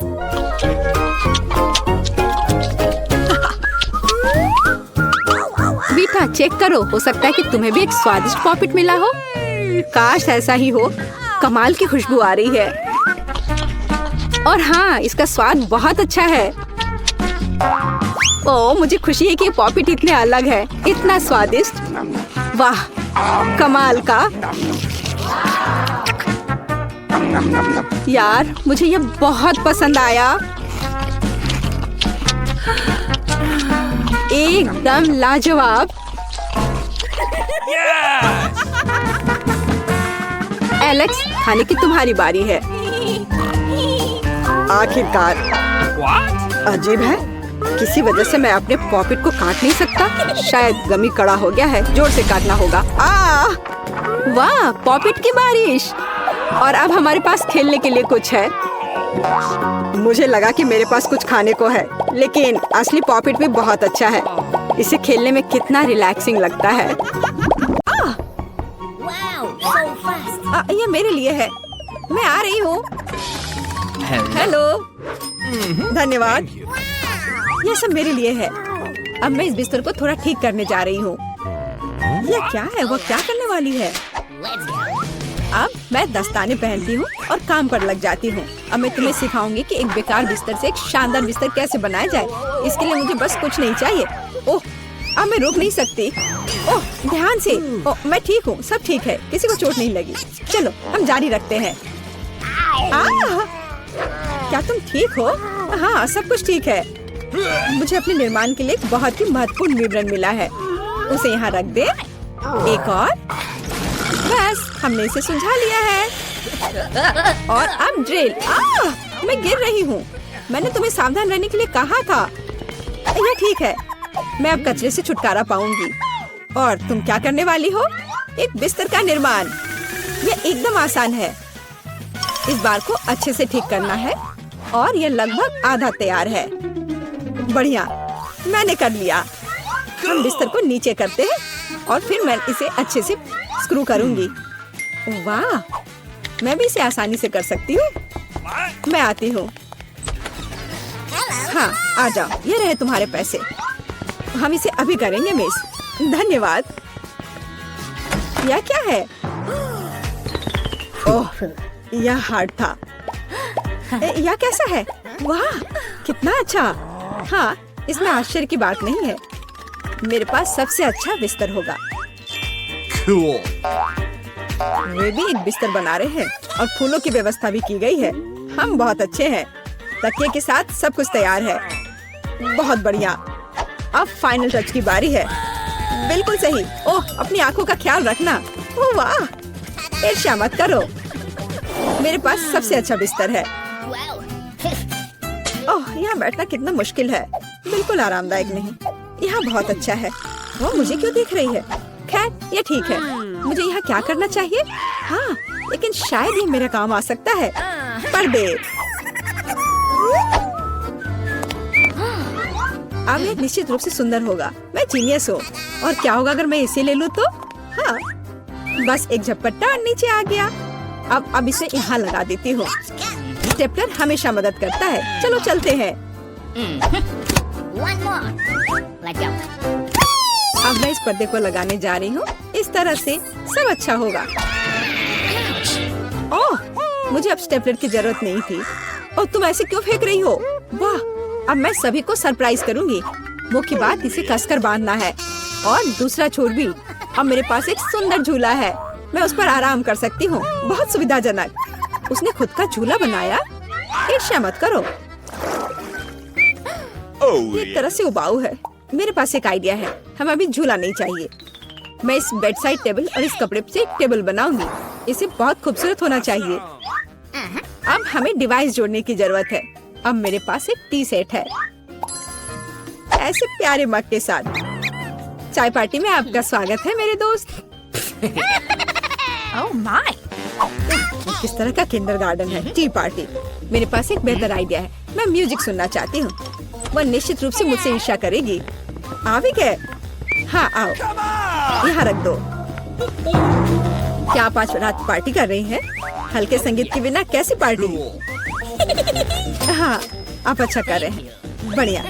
बेटा, चेक करो, हो सकता है कि तुम्हें भी एक स्वादिष्ट पॉपिट मिला हो। काश ऐसा ही हो। कमाल की खुशबू आ रही है। और हाँ, इसका स्वाद बहुत अच्छा है। ओह, मुझे खुशी है कि ये पॉपिट इतने अलग है, इतना स्वादिष्ट। वाह, कमाल का। यार, मुझे ये बहुत पसंद आया। एकदम लाजवाब। एलेक्स, खाने की तुम्हारी बारी है। आखिरकार। अजीब है, किसी वजह से मैं अपने पॉपिट को काट नहीं सकता। शायद गमी कड़ा हो गया है, जोर से काटना होगा। वाह, पॉपिट की बारिश। और अब हमारे पास खेलने के लिए कुछ है। मुझे लगा कि मेरे पास कुछ खाने को है, लेकिन असली पॉपिट भी बहुत अच्छा है। इसे खेलने में कितना रिलैक्सिंग लगता है। ये मेरे लिए है। मैं आ रही हूँ। हेलो। धन्यवाद। ये सब मेरे लिए है। अब मैं इस बिस्तर को थोड़ा ठीक करने जा रही हूँ। ये क्या है? वो क्या करने वाली है? अब मैं दस्ताने पहनती हूँ और काम पर लग जाती हूँ। अब मैं तुम्हें सिखाऊंगी कि एक बेकार बिस्तर से एक शानदार बिस्तर कैसे बनाया जाए। इसके लिए मुझे बस कुछ नहीं चाहिए। ओह, अब मैं रुक नहीं सकती। ओह, ध्यान से। ओह, मैं ठीक हूँ, सब ठीक है, किसी को चोट नहीं लगी। चलो हम जारी रखते हैं। क्या तुम ठीक हो? हाँ, सब कुछ ठीक है। मुझे अपने निर्माण के लिए एक बहुत ही महत्वपूर्ण विवरण मिला है। उसे यहाँ रख दे। एक और, बस हमने इसे सुलझा लिया है। और अब ड्रिल। मैं गिर रही हूँ। मैंने तुम्हें सावधान रहने के लिए कहा था। यह ठीक है, मैं अब कचरे से छुटकारा पाऊंगी। और तुम क्या करने वाली हो? एक बिस्तर का निर्माण। यह एकदम आसान है। इस बार को अच्छे से ठीक करना है और यह लगभग आधा तैयार है। बढ़िया, मैंने कर लिया। हम बिस्तर को नीचे करते हैं और फिर मैं इसे अच्छे से स्क्रू करूंगी। वाह, मैं भी इसे आसानी से कर सकती हूँ। मैं आती हूँ। हाँ, आ जाओ। ये रहे तुम्हारे पैसे। हम इसे अभी करेंगे मिस। धन्यवाद। यह क्या है? ओह, यह हार्ड था। यह कैसा है? वाह, कितना अच्छा। हाँ, इसमें आश्चर्य की बात नहीं है। मेरे पास सबसे अच्छा बिस्तर होगा। Cool. वे भी एक बिस्तर बना रहे हैं और फूलों की व्यवस्था भी की गई है। हम बहुत अच्छे हैं। तकिए के साथ सब कुछ तैयार है। बहुत बढ़िया। अब फाइनल टच की बारी है। बिल्कुल सही। ओह, अपनी आंखों का ख्याल रखना। ओह वाह, ईर्ष्या मत करो। मेरे पास सबसे अच्छा बिस्तर है। ओह, यहाँ बैठना कितना मुश्किल है। बिल्कुल आरामदायक नहीं। यहाँ बहुत अच्छा है। वो मुझे क्यों देख रही है? खैर, ये ठीक है। मुझे यहाँ क्या करना चाहिए? हाँ, लेकिन शायद ये मेरा काम आ सकता है। पर्दे। अब ये निश्चित रूप से सुंदर होगा। मैं जीनियस हूँ। और क्या होगा अगर मैं इसे ले लूँ तो? हाँ, बस एक झपट्टा और नीचे आ गया। अब इसे यहाँ लगा देती हूँ। स्टेपलर हमेशा मदद करता है। चलो चलते हैं। One more. Let's go. अब मैं इस पर्दे को लगाने जा रही हूँ। इस तरह से सब अच्छा होगा। ओह, मुझे अब स्टेपलर की जरूरत नहीं थी। ओह, तुम ऐसे क्यों फेंक रही हो? वाह, अब मैं सभी को सरप्राइज करूँगी। मुख्य बात इसे कसकर बांधना है और दूसरा छोर भी। अब मेरे पास एक सुंदर झूला है। मैं उस पर आराम कर सकती हूँ। बहुत सुविधाजनक। उसने खुद का झूला बनाया। ईर्ष्या मत करो। Oh, एक तरह से उबाऊ है। मेरे पास एक आइडिया है। हमें अभी झूला नहीं चाहिए। मैं इस बेड साइड टेबल और इस कपड़े से एक टेबल बनाऊंगी। इसे बहुत खूबसूरत होना चाहिए। अब हमें डिवाइस जोड़ने की जरूरत है। अब मेरे पास एक टी सेट है, ऐसे प्यारे मग के साथ। चाय पार्टी में आपका स्वागत है मेरे दोस्त। Oh my. किस तरह का किंडरगार्टन है टी पार्टी। मेरे पास एक बेहतर आइडिया है। मैं म्यूजिक सुनना चाहती हूँ। वह निश्चित रूप से मुझसे ईर्ष्या करेगी। आ भी गए? हाँ, आओ। यहाँ रख दो। क्या आप आज रात पार्टी कर रही हैं? हल्के संगीत के बिना कैसी पार्टी? हाँ, आप अच्छा कर रहे हैं। बढ़िया।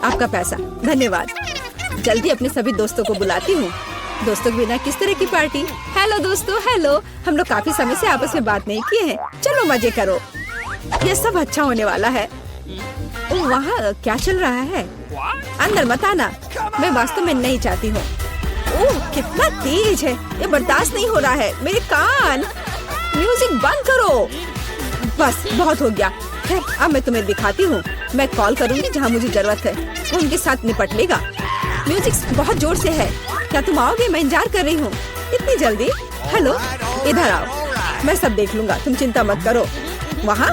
आपका पैसा। धन्यवाद। जल्दी अपने सभी दोस्तों को बुलाती हूँ। दोस्तों के बिना किस तरह की पार्टी? हेलो दोस्तों, हेलो। हम लोग काफी समय से आपस में बात नहीं किए हैं। चलो मजे करो। ये सब अच्छा होने वाला है। ओह, वहाँ क्या चल रहा है? अंदर मत आना। मैं वास्तव में नहीं चाहती हूँ। ओह, कितना तेज है। ये बर्दाश्त नहीं हो रहा है। मेरे कान। म्यूजिक बंद करो। बस, बहुत हो गया। खैर, अब मैं तुम्हें दिखाती हूँ। मैं कॉल करूँगी जहाँ मुझे जरूरत है। वो उनके साथ निपट लेगा। म्यूजिक बहुत जोर से है। क्या तुम आओगे? मैं इंतजार कर रही हूँ। इतनी जल्दी? हेलो, इधर आओ। मैं सब देख लूंगा। तुम चिंता मत करो। वहाँ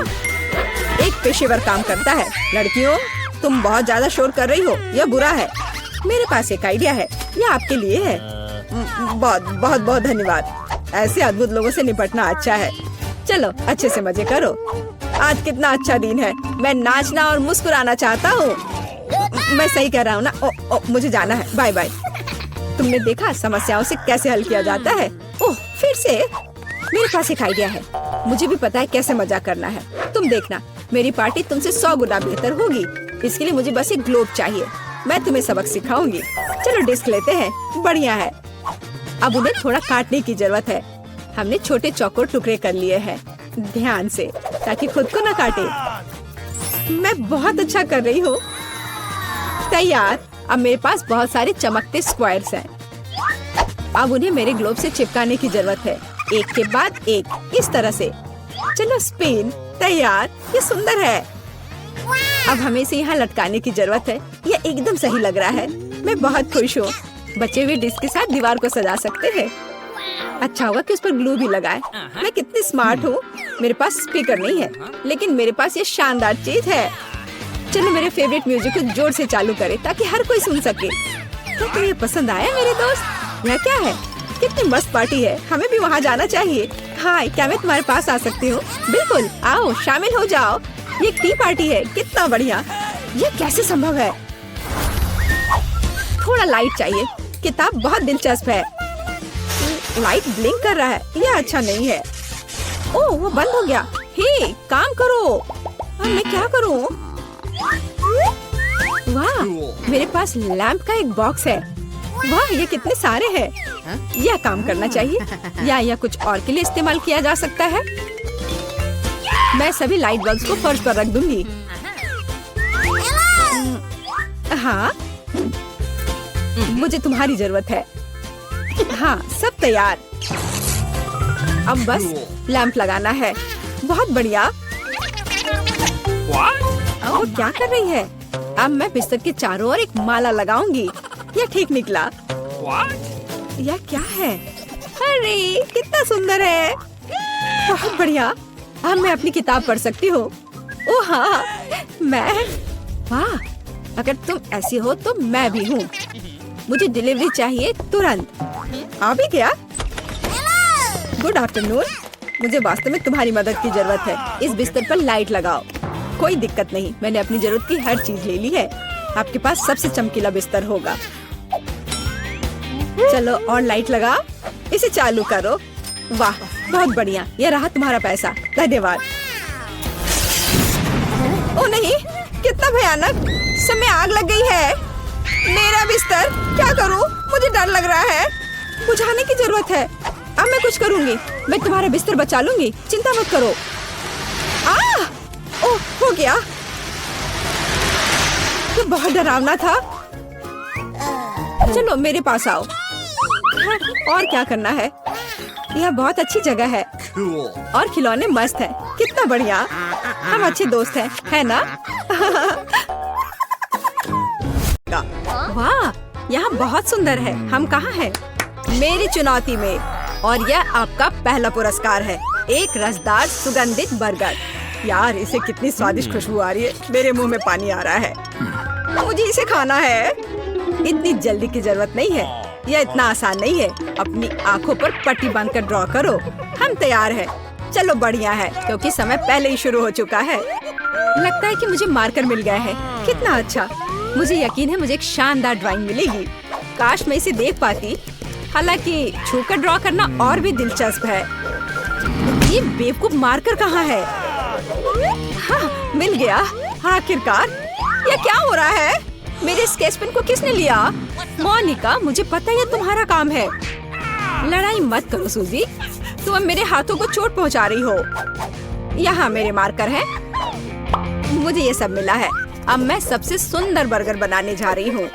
एक पेशेवर काम करता है। लड़कियों, तुम बहुत ज्यादा शोर कर रही हो। यह बुरा है। मेरे पास एक आइडिया है। यह आपके लिए है। बहुत बहुत बहुत धन्यवाद। ऐसे अद्भुत लोगों से निपटना अच्छा है। चलो अच्छे से मजे करो। आज कितना अच्छा दिन है। मैं नाचना और मुस्कुराना चाहता हूँ। मैं सही कह रहा हूँ ना? मुझे जाना है। Bye bye. तुमने देखा समस्याओं से कैसे हल किया जाता है? ओह, फिर से? मेरे पास एक आइडिया है। मुझे भी पता है कैसे मजाक करना है। तुम देखना, मेरी पार्टी तुमसे 100 गुना बेहतर होगी। इसके लिए मुझे बस एक ग्लोब चाहिए। मैं तुम्हें सबक सिखाऊंगी। चलो डिस्क लेते हैं। बढ़िया है। अब उन्हें थोड़ा काटने की जरूरत है। हमने छोटे चौकोर टुकड़े कर लिए हैं। ध्यान से, ताकि खुद को न काटे। मैं बहुत अच्छा कर रही हूँ। तैयार। अब मेरे पास बहुत सारे चमकते स्क्वायर्स हैं। अब उन्हें मेरे ग्लोब से चिपकाने की जरूरत है, एक के बाद एक, इस तरह से। चलो स्पिन। तैयार। ये सुंदर है। अब हमें इसे यहाँ लटकाने की जरूरत है। ये एकदम सही लग रहा है। मैं बहुत खुश हूँ। बचे हुए डिस्क के साथ दीवार को सजा सकते हैं। अच्छा होगा कि उस पर ग्लू भी लगाए। मैं कितनी स्मार्ट हूँ। मेरे पास स्पीकर नहीं है, लेकिन मेरे पास ये शानदार चीज है। चलो मेरे फेवरेट म्यूजिक को जोर से चालू करें ताकि हर कोई सुन सके। क्या तुम्हें ये पसंद आया मेरे दोस्त? यह क्या है? कितनी मस्त पार्टी है, हमें भी वहाँ जाना चाहिए। हाय, क्या मैं तुम्हारे पास आ सकती हूँ? बिल्कुल, आओ शामिल हो जाओ। ये एक टी पार्टी है, कितना बढ़िया। ये कैसे संभव है? थोड़ा लाइट चाहिए। किताब बहुत दिलचस्प है। लाइट ब्लिंक कर रहा है, यह अच्छा नहीं है। ओह, वो बंद हो गया। हे, काम करो। अब मैं क्या करूँ? वाह, मेरे पास लैंप का एक बॉक्स है। वाह, ये कितने सारे हैं। यह काम करना चाहिए या यह कुछ और के लिए इस्तेमाल किया जा सकता है। मैं सभी लाइट बल्ब्स को फर्श पर रख दूंगी। हाँ, मुझे तुम्हारी जरूरत है। हाँ, सब तैयार। अब बस लैंप लगाना है। बहुत बढ़िया। वो क्या कर रही है? अब मैं बिस्तर के चारों ओर एक माला लगाऊंगी। यह ठीक निकला। यह क्या है? अरे कितना सुंदर है। बहुत बढ़िया। अब मैं अपनी किताब पढ़ सकती हूँ। ओह हाँ, मैं। वाह, अगर तुम ऐसी हो तो मैं भी हूँ। मुझे डिलीवरी चाहिए तुरंत। आ भी गया। Good afternoon. मुझे वास्तव में तुम्हारी मदद की जरूरत है। इस बिस्तर पर लाइट लगाओ। कोई दिक्कत नहीं, मैंने अपनी जरूरत की हर चीज ले ली है। आपके पास सबसे चमकीला बिस्तर होगा। चलो और लाइट लगा। इसे चालू करो। वाह, बहुत बढ़िया। यह रहा तुम्हारा पैसा। धन्यवाद। ओ नहीं, कितना भयानक। समय आग लग गई है। मेरा बिस्तर, क्या करूं? मुझे डर लग रहा है। बुझाने की जरूरत है। अब मैं कुछ करूंगी। मैं तुम्हारा बिस्तर बचा लूंगी, चिंता मत करो। ओह, हो गया। ये बहुत डरावना था। चलो मेरे पास आओ। और क्या करना है? यह बहुत अच्छी जगह है। Cool. और खिलौने मस्त हैं। कितना बढ़िया। हम अच्छे दोस्त हैं, है ना? वाह, यहाँ बहुत सुंदर है। हम कहाँ हैं? मेरी चुनौती में। और यह आपका पहला पुरस्कार है, एक रसदार सुगंधित बर्गर। यार, इसे कितनी स्वादिष्ट खुशबू आ रही है। मेरे मुंह में पानी आ रहा है। मुझे इसे खाना है। इतनी जल्दी की जरूरत नहीं है। यह इतना आसान नहीं है। अपनी आंखों पर पट्टी बांधकर ड्रॉ करो। हम तैयार हैं। चलो बढ़िया है, क्योंकि समय पहले ही शुरू हो चुका है। लगता है कि मुझे मार्कर मिल गया है। कितना अच्छा। मुझे यकीन है मुझे एक शानदार ड्राइंग मिलेगी। काश मैं इसे देख पाती। हालांकि छूकर ड्रॉ करना और भी दिलचस्प है। ये बेवकूफ मार्कर कहाँ है? हाँ, मिल गया। आखिरकार। ये क्या हो रहा है? मेरे स्केच पेन को किसने लिया? मोनिका, मुझे पता है ये तुम्हारा काम है। लड़ाई मत करो सूजी। तुम अब मेरे हाथों को चोट पहुंचा रही हो। यहाँ मेरे मार्कर हैं। मुझे ये सब मिला है। अब मैं सबसे सुंदर बर्गर बनाने जा रही हूँ।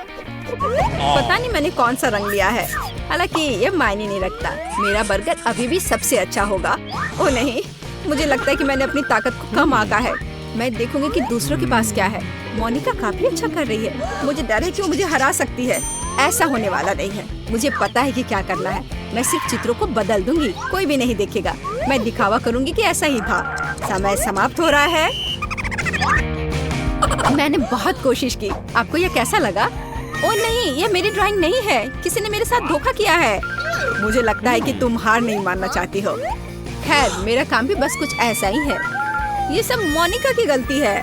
पता नहीं मैंने कौन सा रंग लिया है। हालांकि ये मायने नहीं रखता। मेरा बर्गर अभी भी सबसे अच्छा होगा। ओ नहीं, मुझे लगता है कि मैंने अपनी ताकत को कम आंका है। मैं देखूंगी कि दूसरों के पास क्या है। मोनिका काफी अच्छा कर रही है। मुझे डर है कि वो मुझे हरा सकती है। ऐसा होने वाला नहीं है। मुझे पता है कि क्या करना है। मैं सिर्फ चित्रों को बदल दूंगी, कोई भी नहीं देखेगा। मैं दिखावा करूंगी कि ऐसा ही था। समय समाप्त हो रहा है। मैंने बहुत कोशिश की। आपको यह कैसा लगा? ओ नहीं, यह मेरी ड्राइंग नहीं है। किसी ने मेरे साथ धोखा किया है। मुझे लगता है कि तुम हार नहीं मानना चाहती हो। खैर, मेरा काम भी बस कुछ ऐसा ही है। ये सब मोनिका की गलती है।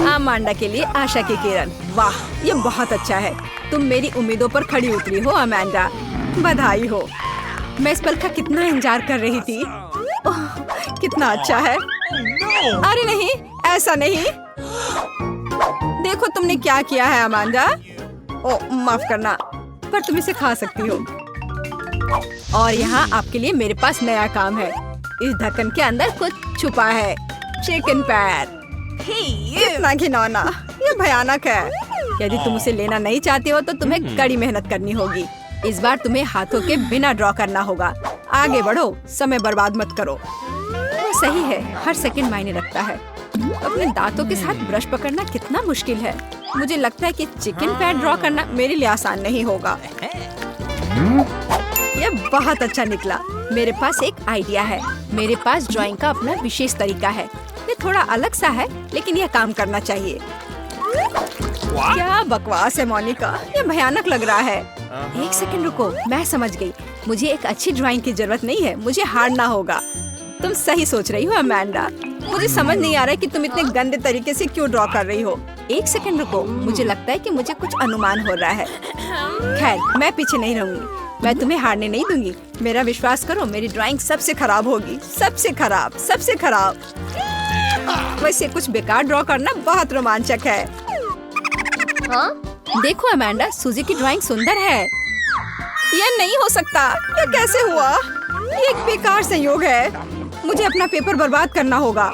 अमांडा के लिए आशा की किरण। वाह, ये बहुत अच्छा है। तुम मेरी उम्मीदों पर खड़ी उतरी हो अमांडा। बधाई हो। मैं इस पल का कितना इंतजार कर रही थी। ओह, कितना अच्छा है। अरे नहीं, ऐसा नहीं। देखो तुमने क्या किया है अमांडा। ओह, माफ करना, पर तुम इसे खा सकती हो। और यहाँ आपके लिए मेरे पास नया काम है। इस ढक्कन के अंदर कुछ छुपा है। चिकन पैर। कितना घिनौना। ये भयानक है। यदि तुम उसे लेना नहीं चाहते हो तो तुम्हें कड़ी मेहनत करनी होगी। इस बार तुम्हें हाथों के बिना ड्रॉ करना होगा। आगे बढ़ो, समय बर्बाद मत करो। वो सही है, हर सेकंड मायने रखता है। अपने दांतों के साथ ब्रश पकड़ना कितना मुश्किल है। मुझे लगता है कि चिकन पैर ड्रॉ करना मेरे लिए आसान नहीं होगा। यह बहुत अच्छा निकला। मेरे पास एक आइडिया है। मेरे पास ड्राइंग का अपना विशेष तरीका है। ये थोड़ा अलग सा है, लेकिन यह काम करना चाहिए। क्या बकवास है मोनिका, ये भयानक लग रहा है। एक सेकंड रुको, मैं समझ गई। मुझे एक अच्छी ड्राइंग की जरूरत नहीं है, मुझे हारना होगा। तुम सही सोच रही हो अमांडा। मुझे समझ नहीं आ रहा है कि तुम इतने गंदे तरीके से क्यों ड्रॉ कर रही हो। एक सेकंड रुको, मुझे लगता है कि मुझे कुछ अनुमान हो रहा है। खैर, मैं पीछे नहीं रहूंगी। मैं तुम्हें हारने नहीं दूंगी। मेरा विश्वास करो, मेरी ड्राइंग सबसे खराब होगी। सबसे खराब, सबसे खराब। वैसे कुछ बेकार ड्रॉ करना बहुत रोमांचक है। हाँ? देखो अमांडा, सूजी की ड्राइंग सुंदर है। यह नहीं हो सकता। यह कैसे हुआ? ये एक बेकार संयोग है। मुझे अपना पेपर बर्बाद करना होगा।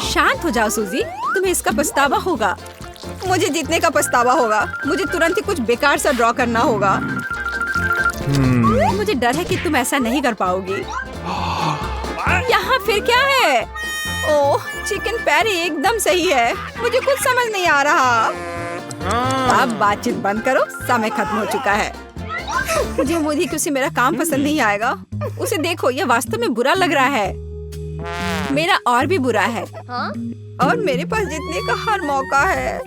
शांत हो जाओ सूजी, तुम्हें इसका पछतावा होगा। मुझे जीतने का पछतावा होगा। मुझे तुरंत ही कुछ बेकार सा ड्रॉ करना होगा। मुझे डर है कि तुम ऐसा नहीं कर पाओगी। यहाँ फिर क्या है? ओह, चिकन पैर एकदम सही है। मुझे कुछ समझ नहीं आ रहा। अब बातचीत बंद करो, समय खत्म हो चुका है। मुझे उम्मीद है कि उसे मेरा काम पसंद नहीं आएगा। उसे देखो, यह वास्तव में बुरा लग रहा है। मेरा और भी बुरा है। और मेरे पास जीतने का हर मौका है।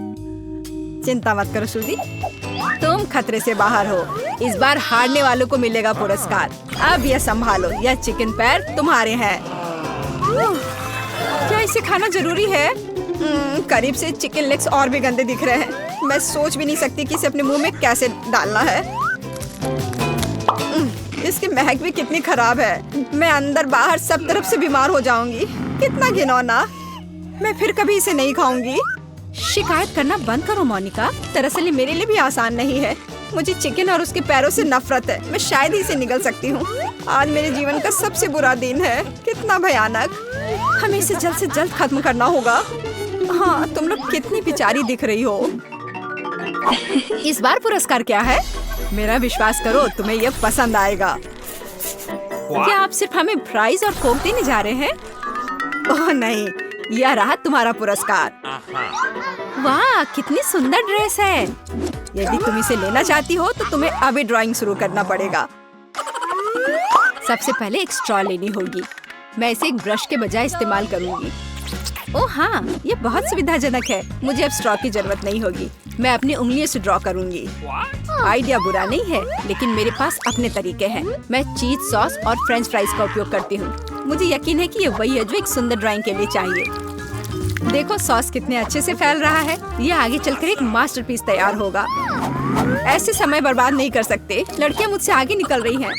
चिंता मत करो सूजी, तुम खतरे से बाहर हो। इस बार हारने वालों को मिलेगा पुरस्कार। अब यह संभालो, यह चिकन पैर तुम्हारे हैं। क्या इसे खाना जरूरी है? करीब से चिकन लेग्स और भी गंदे दिख रहे हैं। मैं सोच भी नहीं सकती कि इसे अपने मुंह में कैसे डालना है। इसकी महक भी कितनी खराब है। मैं अंदर बाहर सब तरफ से बीमार हो जाऊंगी। कितना घिनौना। मैं फिर कभी इसे नहीं खाऊंगी। शिकायत करना बंद करो मोनिका। दरअसल ये मेरे लिए भी आसान नहीं है। मुझे चिकन और उसके पैरों से नफरत है। मैं शायद ही इसे निगल सकती हूँ। आज मेरे जीवन का सबसे बुरा दिन है। कितना भयानक। हमें इसे जल्द से जल्द खत्म करना होगा। हाँ, तुम लोग कितनी बेचारी दिख रही हो। इस बार पुरस्कार क्या है? मेरा विश्वास करो, तुम्हें यह पसंद आएगा। क्या आप सिर्फ हमें फ्राइज और कोक देने जा रहे हैं? ओह नहीं, यह रहा तुम्हारा पुरस्कार। वाह, कितनी सुंदर ड्रेस है। यदि तुम इसे लेना चाहती हो तो तुम्हें अभी ड्राइंग शुरू करना पड़ेगा। सबसे पहले एक स्ट्रॉ लेनी होगी। मैं इसे एक ब्रश के बजाय इस्तेमाल करूंगी। ओह हाँ, ये बहुत सुविधाजनक है। मुझे अब स्ट्रॉ की जरूरत नहीं होगी। मैं अपनी उंगलियों से ड्रॉ करूंगी। आइडिया बुरा नहीं है, लेकिन मेरे पास अपने तरीके हैं। मैं चीज सॉस और फ्रेंच फ्राइज का उपयोग करती हूँ। मुझे यकीन है कि ये वही है जो एक सुंदर ड्राइंग के लिए चाहिए। देखो सॉस कितने अच्छे से फैल रहा है। ये आगे चलकर एक मास्टरपीस तैयार होगा। ऐसे समय बर्बाद नहीं कर सकते। लड़कियां मुझसे आगे निकल रही हैं।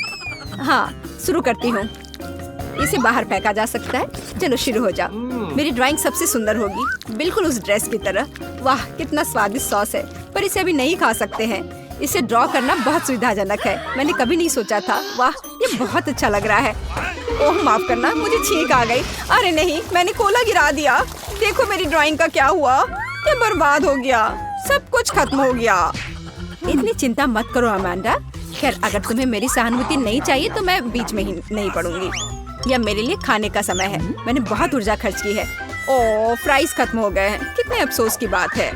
हाँ, शुरू करती हूँ। इसे बाहर फेंका जा सकता है। चलो शुरू हो जाओ। मेरी ड्राइंग सबसे सुंदर होगी, बिल्कुल उस ड्रेस की तरह। वाह, कितना स्वादिष्ट सॉस है। पर इसे अभी नहीं खा सकते हैं। इसे ड्रॉ करना बहुत सुविधाजनक है। मैंने कभी नहीं सोचा था। वाह, ये बहुत अच्छा लग रहा है। ओह माफ करना, मुझे छींक आ गई। अरे नहीं, मैंने कोला गिरा दिया। देखो मेरी ड्राइंग का क्या हुआ। ये बर्बाद हो गया। सब कुछ खत्म हो गया। इतनी चिंता मत करो अमांडा। खैर, अगर तुम्हें मेरी सहानुभूति नहीं चाहिए तो मैं बीच में ही नहीं पड़ूंगी। यह मेरे लिए खाने का समय है। मैंने बहुत ऊर्जा खर्च की है। ओह, फ्राइज खत्म हो गए हैं। कितने अफसोस की बात है।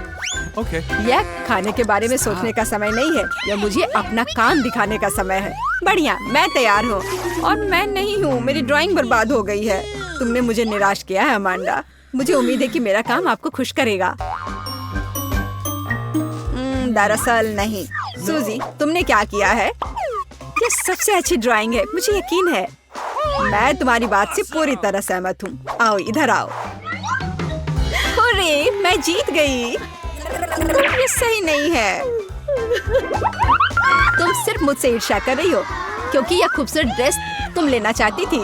यह खाने के बारे में सोचने का समय नहीं है। यह मुझे अपना काम दिखाने का समय है। बढ़िया, मैं तैयार हूँ। और मैं नहीं हूँ, मेरी ड्राइंग बर्बाद हो गई है। तुमने मुझे निराश किया है अमांडा। मुझे उम्मीद है कि मेरा काम आपको खुश करेगा। दरअसल नहीं। सूजी, तुमने क्या किया है? ये सबसे अच्छी ड्राइंग है, मुझे यकीन है। मैं तुम्हारी बात से पूरी तरह सहमत हूँ। आओ इधर आओ। अरे, मैं जीत गई। ये सही नहीं है। तुम सिर्फ मुझसे ईर्ष्या कर रही हो क्योंकि यह खूबसूरत ड्रेस तुम लेना चाहती थी।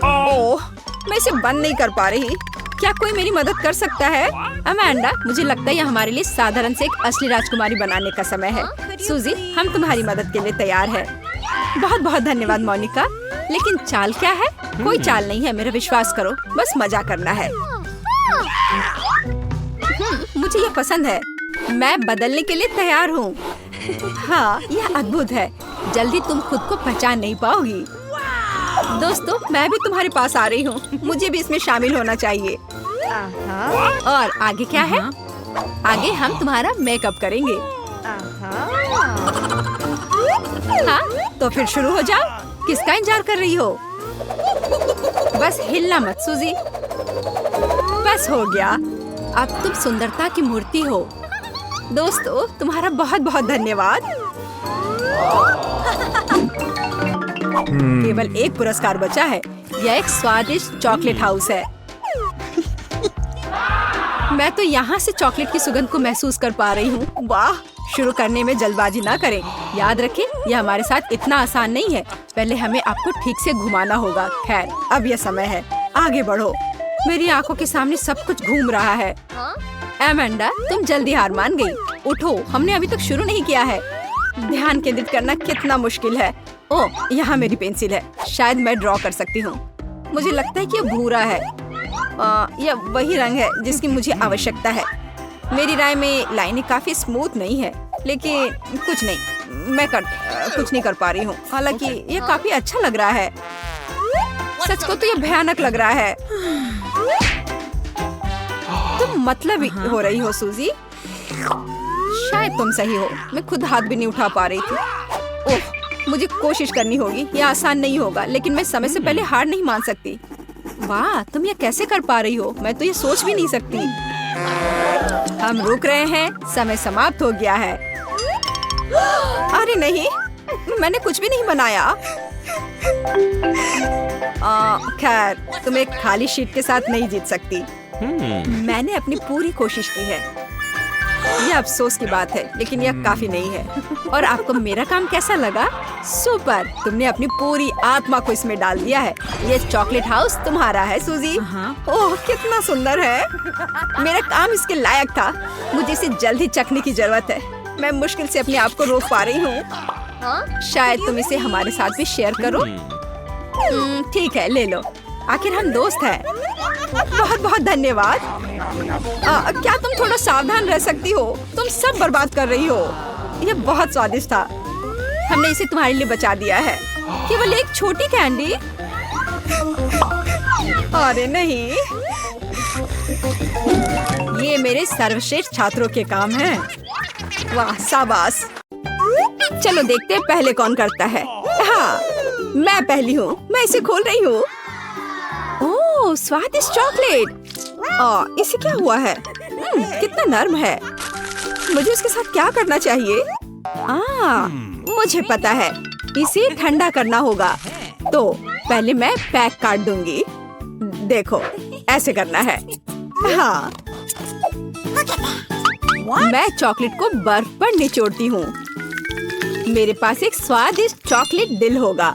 ओह, मैं इसे बंद नहीं कर पा रही। क्या कोई मेरी मदद कर सकता है? अमांडा, मुझे लगता है यह हमारे लिए साधारण से एक असली राजकुमारी बनाने का समय है। सूजी, हम तुम्हारी मदद के लिए तैयार है। बहुत बहुत धन्यवाद मोनिका। लेकिन चाल क्या है? कोई चाल नहीं है, मेरा विश्वास करो। बस मजा करना है। मुझे ये पसंद है। मैं बदलने के लिए तैयार हूँ। हाँ, यह अद्भुत है। जल्दी तुम खुद को पहचान नहीं पाओगी। दोस्तों, मैं भी तुम्हारे पास आ रही हूँ। मुझे भी इसमें शामिल होना चाहिए। और आगे क्या है? आगे हम तुम्हारा मेकअप करेंगे। हाँ, तो फिर शुरू हो जाओ। किसका इंतजार कर रही हो? बस हिलना मत सूजी। बस हो गया। अब तुम सुंदरता की मूर्ति हो। दोस्तों, तुम्हारा बहुत बहुत धन्यवाद। केवल एक पुरस्कार बचा है। यह एक स्वादिष्ट चॉकलेट हाउस है। मैं तो यहाँ से चॉकलेट की सुगंध को महसूस कर पा रही हूँ। वाह! शुरू करने में जल्दबाजी ना करें। याद रखें, यह हमारे साथ इतना आसान नहीं है। पहले हमें आपको ठीक से घुमाना होगा। खैर, अब यह समय है, आगे बढ़ो। मेरी आंखों के सामने सब कुछ घूम रहा है। एमेंडा, तुम जल्दी हार मान गई। उठो, हमने अभी तक शुरू नहीं किया है। ध्यान केंद्रित करना कितना मुश्किल है। ओह, यहाँ मेरी पेंसिल है। शायद मैं ड्रॉ कर सकती हूँ। मुझे लगता है कि यह भूरा है। यह वही रंग है जिसकी मुझे आवश्यकता है। मेरी राय में लाइनें काफी स्मूथ नहीं है, लेकिन कुछ नहीं, मैं कुछ नहीं कर पा रही हूँ। हालांकि यह काफी अच्छा लग रहा है। सच को तो यह भयानक लग रहा है। तुम मतलब हो रही हो सूजी। शायद तुम सही हो। मैं खुद हाथ भी नहीं उठा पा रही थी। ओह, मुझे कोशिश करनी होगी। यह आसान नहीं होगा, लेकिन मैं समय से पहले हार नहीं मान सकती। वाह, तुम ये कैसे कर पा रही हो? मैं तो ये सोच भी नहीं सकती। हम रुक रहे हैं। समय समाप्त हो गया है। अरे नहीं, मैंने कुछ भी नहीं बनाया। खैर, तुम एक खाली शीट के साथ नहीं जीत सकती। मैंने अपनी पूरी कोशिश की है। यह अफसोस की बात है, लेकिन यह काफी नहीं है। और आपको मेरा काम कैसा लगा? सुपर! तुमने अपनी पूरी आत्मा को इसमें डाल दिया है। ये चॉकलेट हाउस तुम्हारा है सूजी। ओह, कितना सुंदर है। मेरा काम इसके लायक था। मुझे इसे जल्द ही चखने की जरूरत है। मैं मुश्किल से अपने आप को रोक पा रही हूँ। शायद तुम इसे हमारे साथ भी शेयर करो। ठीक है, ले लो। आखिर हम दोस्त हैं। बहुत बहुत धन्यवाद। क्या तुम थोड़ा सावधान रह सकती हो? तुम सब बर्बाद कर रही हो। यह बहुत स्वादिष्ट था। हमने इसे तुम्हारे लिए बचा दिया है। केवल एक छोटी कैंडी। अरे नहीं, ये मेरे सर्वश्रेष्ठ छात्रों के काम हैं। वाह, शाबाश। चलो देखते हैं पहले कौन करता है। हाँ, मैं पहली हूँ। मैं इसे खोल रही हूँ। ओह, स्वादिष्ट चॉकलेट। इसे क्या हुआ है? कितना नर्म है। मुझे इसके साथ क्या करना चाहिए? मुझे पता है। इसे ठंडा करना होगा। तो पहले मैं पैक काट दूंगी। देखो, ऐसे करना है। हाँ, मैं चॉकलेट को बर्फ पर निचोड़ती हूँ। मेरे पास एक स्वादिष्ट चॉकलेट दिल होगा।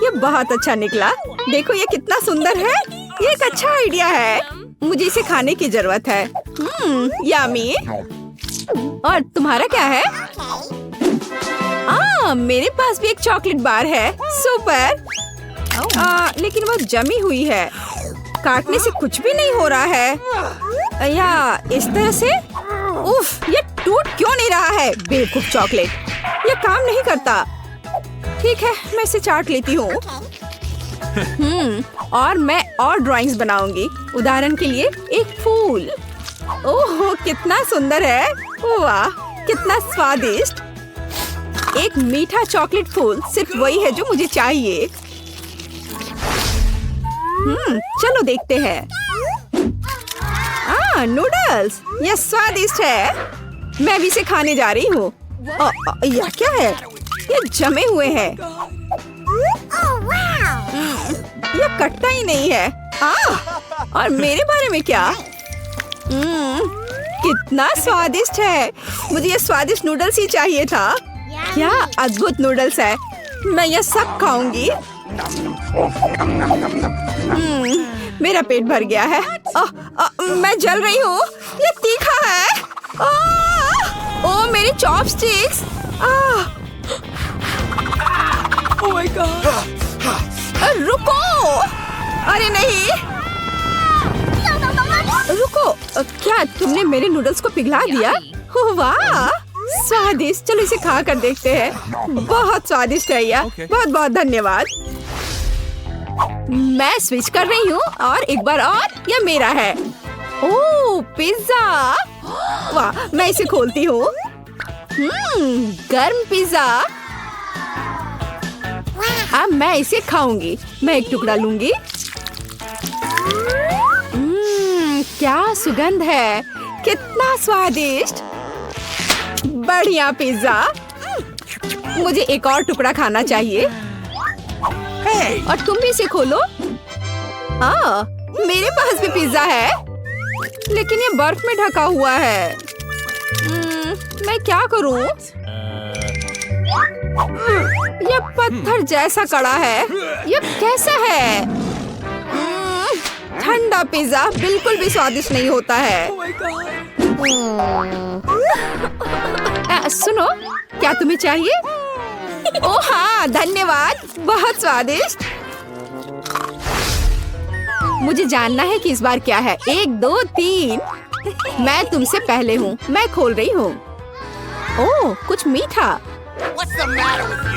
ये बहुत अच्छा निकला। देखो, ये कितना सुंदर है। ये एक अच्छा आइडिया है। मुझे इसे खाने की जरूरत है। यम्मी। और तुम्हारा क्या है? मेरे पास भी एक चॉकलेट बार है। सुपर। लेकिन वो जमी हुई है। काटने से कुछ भी नहीं हो रहा है। या इस तरह से। उफ, ये टूट क्यों नहीं रहा है? बेवकूफ चॉकलेट, ये काम नहीं करता। ठीक है, मैं इसे चाट लेती हूँ। और मैं और ड्राइंग्स बनाऊंगी। उदाहरण के लिए एक फूल। ओह, कितना सुंदर है। वाह, कितना स्वादिष्ट। एक मीठा चॉकलेट फूल सिर्फ वही है जो मुझे चाहिए। चलो देखते हैं। नूडल्स, यह स्वादिष्ट है। मैं भी इसे खाने जा रही हूँ। यह क्या है? ये जमे हुए हैं। यह कटता ही नहीं है। और मेरे बारे में क्या? कितना स्वादिष्ट है। मुझे ये स्वादिष्ट नूडल्स ही चाहिए था। क्या अद्भुत नूडल्स है। मैं ये सब खाऊंगी। मेरा पेट भर गया है। मैं जल रही हूँ। ये तीखा है। ओह, मेरी चॉपस्टिक्स। Oh my God. रुको। अरे नहीं, रुको। क्या तुमने मेरे नूडल्स को पिघला दिया? ओह वाह, स्वादिष्ट। चलो इसे खा कर देखते हैं। बहुत स्वादिष्ट है यह। बहुत बहुत धन्यवाद। मैं स्विच कर रही हूँ और एक बार और यह मेरा है। ओह पिज्जा, वाह, मैं इसे खोलती हूँ। गर्म पिज्जा। अब मैं इसे खाऊंगी। मैं एक टुकड़ा लूंगी। क्या सुगंध है, कितना स्वादिष्ट। बढ़िया पिज्जा। मुझे एक और टुकड़ा खाना चाहिए। और तुम भी इसे खोलो। मेरे पास भी पिज्जा है, लेकिन ये बर्फ में ढका हुआ है। मैं क्या करूं? यह पत्थर जैसा कड़ा है। यह कैसा है? ठंडा पिज्जा बिल्कुल भी स्वादिष्ट नहीं होता है। सुनो, क्या तुम्हें चाहिए? ओह हाँ, धन्यवाद, बहुत स्वादिष्ट। मुझे जानना है कि इस बार क्या है। 1 2 3। मैं तुमसे पहले हूँ। मैं खोल रही हूँ। ओह, कुछ मीठा।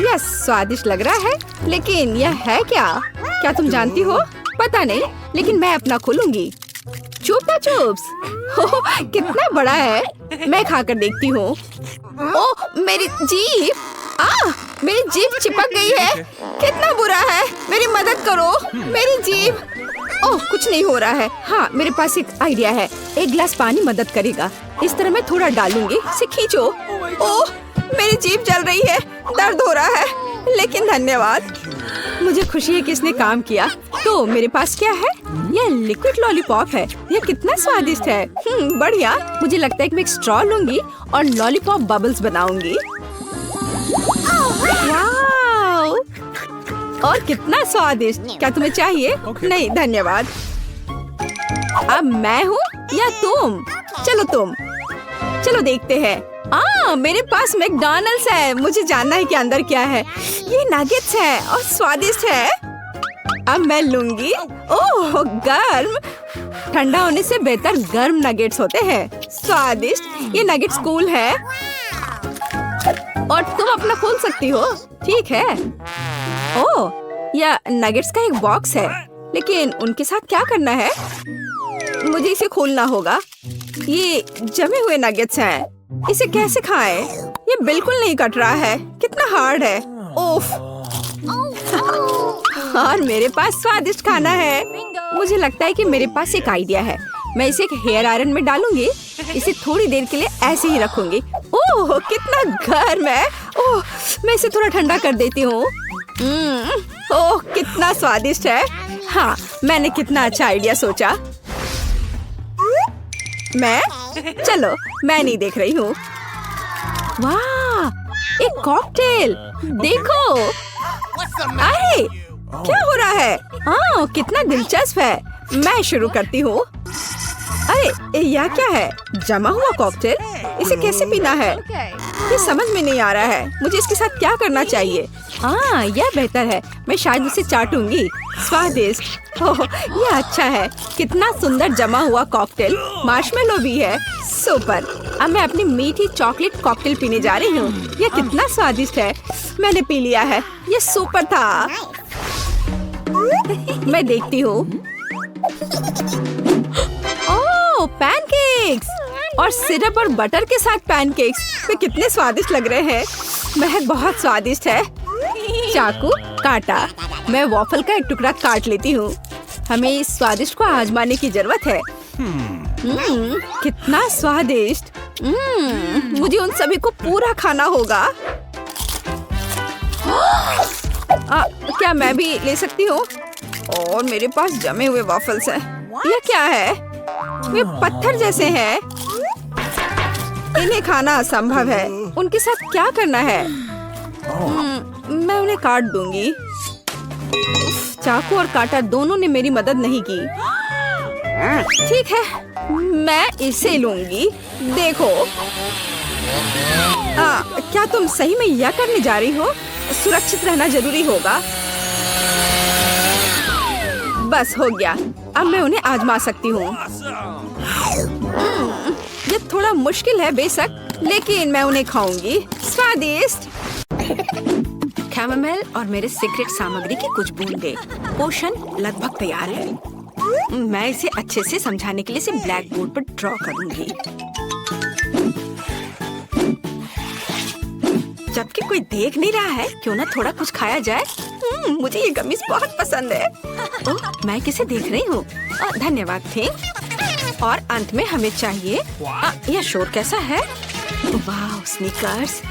यह स्वादिष्ट लग रहा है, लेकिन यह है क्या? क्या तुम जानती हो? पता नहीं, लेकिन मैं अपना खोलूंगी। चुपा चुप्स। ओह, कितना बड़ा है। मैं खाकर देखती हूँ। ओह, मेरी जीभ। मेरी जीभ चिपक गई है। कितना बुरा है। मेरी मदद करो, मेरी जीभ। ओह, कुछ नहीं हो रहा है। हाँ, मेरे पास एक आइडिया है। एक गिलास पानी मदद करेगा। इस तरह मैं थोड़ा डालूंगी। इसे खींचो। ओह, मेरी जीभ जल रही है। दर्द हो रहा है, लेकिन धन्यवाद। मुझे खुशी है कि इसने काम किया। तो मेरे पास क्या है? यह लिक्विड लॉलीपॉप है। यह कितना स्वादिष्ट है। बढ़िया। मुझे लगता है कि मैं एक स्ट्रॉ लूंगी और लॉलीपॉप बबल्स बनाऊंगी। वाव! और कितना स्वादिष्ट। क्या तुम्हें चाहिए? नहीं धन्यवाद। अब मैं हूँ या तुम? चलो तुम। चलो देखते हैं। मेरे पास मैकडॉनल्ड्स है। मुझे जानना है कि अंदर क्या है। ये नगेट्स है और स्वादिष्ट है। अब मैं लूंगी। ओह, गर्म। ठंडा होने से बेहतर गर्म नगेट्स होते हैं। स्वादिष्ट। ये नगेट्स कूल है और तुम अपना खोल सकती हो। ठीक है। ओह, यह नगेट्स का एक बॉक्स है, लेकिन उनके साथ क्या करना है? मुझे इसे खोलना होगा। ये जमे हुए नगेट्स हैं। इसे कैसे खाएं? ये बिल्कुल नहीं कट रहा है। कितना हार्ड है। ओफ। और मेरे पास स्वादिष्ट खाना है। मुझे लगता है कि मेरे पास एक आइडिया है। मैं इसे एक हेयर आयरन में डालूंगी। इसे थोड़ी देर के लिए ऐसे ही रखूंगी। ओह, कितना गर्म है। ओह, मैं इसे थोड़ा ठंडा कर देती हूँ। ओह, कितना स्वादिष्ट है। हाँ, मैंने कितना अच्छा आइडिया सोचा। चलो, मैं नहीं देख रही हूँ। वाह, एक कॉकटेल। देखो। अरे, क्या हो रहा है? कितना दिलचस्प है। मैं शुरू करती हूँ। अरे, यह क्या है? जमा हुआ कॉकटेल। इसे कैसे पीना है? ये समझ में नहीं आ रहा है। मुझे इसके साथ क्या करना चाहिए? यह बेहतर है। मैं शायद उसे चाटूंगी। स्वादिष्ट। ओह, यह अच्छा है। कितना सुंदर जमा हुआ कॉकटेल। मार्शमेलो भी है। सुपर। अब मैं अपनी मीठी चॉकलेट कॉकटेल पीने जा रही हूँ। यह कितना स्वादिष्ट है। मैंने पी लिया है। यह सुपर था। मैं देखती हूँ। ओह, पैनकेक्स और सिरप और बटर के साथ पैनकेक्स। वे कितने स्वादिष्ट लग रहे हैं। महक बहुत स्वादिष्ट है। चाकू, काटा। मैं वॉफल का एक टुकड़ा काट लेती हूँ। हमें इस स्वादिष्ट को आजमाने की जरूरत है। कितना स्वादिष्ट। मुझे उन सभी को पूरा खाना होगा। क्या मैं भी ले सकती हूँ? और मेरे पास जमे हुए वॉफल्स हैं। यह क्या है? वे पत्थर जैसे हैं। इन्हें खाना असंभव है। उनके साथ क्या करना है? मैं उन्हें काट दूंगी। चाकू और काटा दोनों ने मेरी मदद नहीं की। ठीक है, मैं इसे लूंगी। देखो। क्या तुम सही में यह करने जा रही हो? सुरक्षित रहना जरूरी होगा। बस हो गया। अब मैं उन्हें आजमा सकती हूँ। ये थोड़ा मुश्किल है बेशक, लेकिन मैं उन्हें खाऊंगी। स्वादिष्ट। कैमोमाइल और मेरे सीक्रेट सामग्री की कुछ बूंदे। पोशन लगभग तैयार है। मैं इसे अच्छे से समझाने के लिए इसे ब्लैक बोर्ड पर ड्रॉ करूंगी। जबकि कोई देख नहीं रहा है, क्यों ना थोड़ा कुछ खाया जाए। मुझे ये गमीज बहुत पसंद है। मैं किसे देख रही हूँ? धन्यवाद थैंक। और अंत में हमें चाहिए यह शोर कैसा है? वाह स्नीकर्स।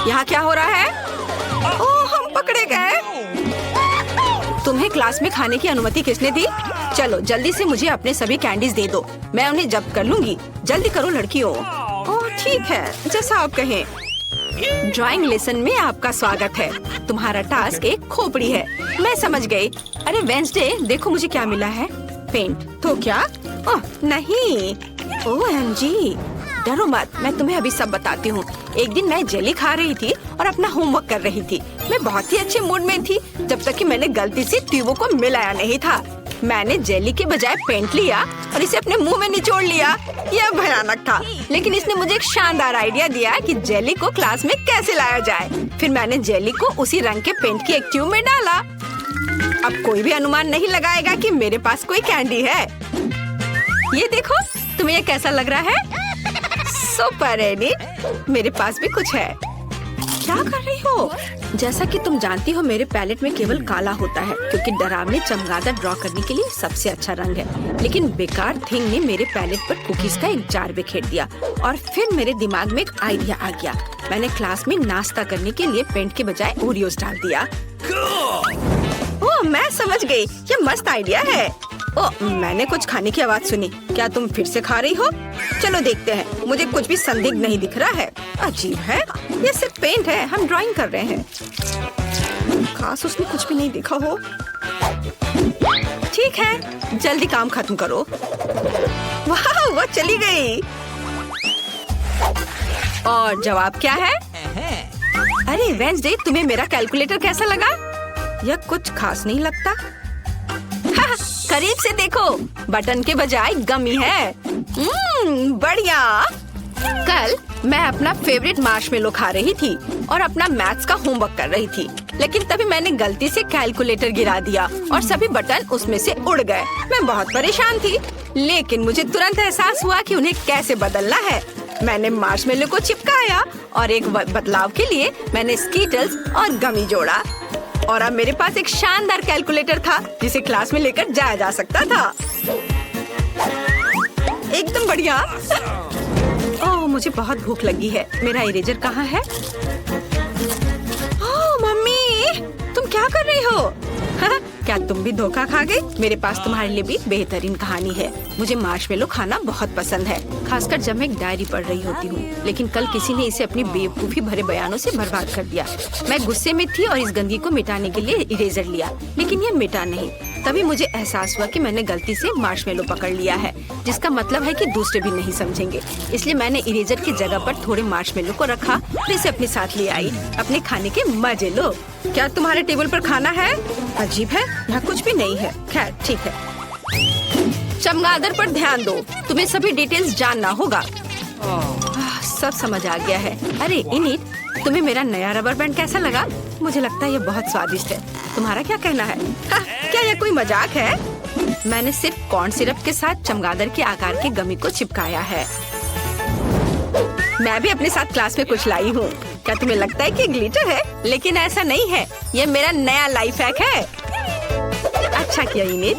यहाँ क्या हो रहा है? ओह हम पकड़े गए। तुम्हें क्लास में खाने की अनुमति किसने दी? चलो जल्दी से मुझे अपने सभी कैंडीज दे दो, मैं उन्हें जब्त कर लूंगी। जल्दी करो लड़कियों। ओह ठीक है, जैसा आप कहें। ड्राइंग लेसन में आपका स्वागत है। तुम्हारा टास्क एक खोपड़ी है। मैं समझ गई। अरे वेंसडे देखो मुझे क्या मिला है। पेंट। तो क्या? ओह नहीं। OMG, डरो मत, मैं तुम्हें अभी सब बताती हूँ। एक दिन मैं जेली खा रही थी और अपना होमवर्क कर रही थी। मैं बहुत ही अच्छे मूड में थी जब तक कि मैंने गलती से ट्यूबों को मिलाया नहीं था। मैंने जेली के बजाय पेंट लिया और इसे अपने मुंह में निचोड़ लिया। यह भयानक था, लेकिन इसने मुझे एक शानदार आइडिया दिया कि जेली को क्लास में कैसे लाया जाए। फिर मैंने जेली को उसी रंग के पेंट की एक ट्यूब में डाला। अब कोई भी अनुमान नहीं लगाएगा कि मेरे पास कोई कैंडी है। ये देखो, तुम्हें ये कैसा लग रहा है? सुपर एनी, मेरे पास भी कुछ है। क्या कर रही हो? जैसा कि तुम जानती हो मेरे पैलेट में केवल काला होता है, क्योंकि डरावने चमगादड़ ड्रॉ करने के लिए सबसे अच्छा रंग है। लेकिन बेकार थिंग ने मेरे पैलेट पर कुकीज का एक जार बिखेर दिया और फिर मेरे दिमाग में एक आइडिया आ गया। मैंने क्लास में नाश्ता करने के लिए पेंट के बजाय ओरियोस डाल दिया। ओह मैं समझ गई, ये मस्त आइडिया है। ओह मैंने कुछ खाने की आवाज सुनी। क्या तुम फिर से खा रही हो? चलो देखते हैं। मुझे कुछ भी संदिग्ध नहीं दिख रहा है। अजीब है, ये सिर्फ पेंट है, हम ड्राइंग कर रहे हैं। खास उसने कुछ भी नहीं देखा हो। ठीक है, जल्दी काम खत्म करो। वाह वो चली गई। और जवाब क्या है? अरे वेंसडे, तुम्हें मेरा कैलकुलेटर कैसा लगा? यह कुछ खास नहीं लगता। करीब से देखो, बटन के बजाय गमी है। बढ़िया। कल मैं अपना फेवरेट मार्शमेलो खा रही थी और अपना मैथ्स का होमवर्क कर रही थी, लेकिन तभी मैंने गलती से कैलकुलेटर गिरा दिया और सभी बटन उसमें से उड़ गए। मैं बहुत परेशान थी, लेकिन मुझे तुरंत एहसास हुआ कि उन्हें कैसे बदलना है। मैंने मार्शमेलो को चिपकाया और एक बदलाव के लिए मैंने स्कीटल्स और गमी जोड़ा और अब मेरे पास एक शानदार कैलकुलेटर था जिसे क्लास में लेकर जाया जा सकता था। एकदम बढ़िया। ओह मुझे बहुत भूख लगी है। मेरा इरेजर कहाँ है? ओह मम्मी, तुम क्या कर रही हो? क्या तुम भी धोखा खा गई? मेरे पास तुम्हारे लिए भी बेहतरीन कहानी है। मुझे मार्शमेलो खाना बहुत पसंद है, खासकर जब मैं एक डायरी पढ़ रही होती हूँ। लेकिन कल किसी ने इसे अपनी बेवकूफी भरे बयानों से बर्बाद कर दिया। मैं गुस्से में थी और इस गंदगी को मिटाने के लिए इरेजर लिया, लेकिन ये मिटा नहीं। तभी मुझे एहसास हुआ कि मैंने गलती से मार्शमेलो पकड़ लिया है, जिसका मतलब है कि दूसरे भी नहीं समझेंगे। इसलिए मैंने इरेजर की जगह पर थोड़े मार्शमेलो को रखा और इसे अपने साथ ले आई। अपने खाने के मजे लो। क्या तुम्हारे टेबल पर खाना है? अजीब है, यहाँ कुछ भी नहीं है। खैर ठीक है। चमगादड़ पर ध्यान दो, तुम्हें सभी डिटेल्स जानना होगा। सब समझ आ गया है। अरे इनिट, तुम्हें मेरा नया रबर बैंड कैसा लगा? मुझे लगता है ये बहुत स्वादिष्ट है। तुम्हारा क्या कहना है? क्या यह कोई मजाक है? मैंने सिर्फ कॉर्न सिरप के साथ चमगादड़ के आकार के गमी को चिपकाया है। मैं भी अपने साथ क्लास में कुछ लाई हूँ। क्या तुम्हें लगता है कि ग्लिटर है? लेकिन ऐसा नहीं है, ये मेरा नया लाइफ हैक है। अच्छा किया इनिट,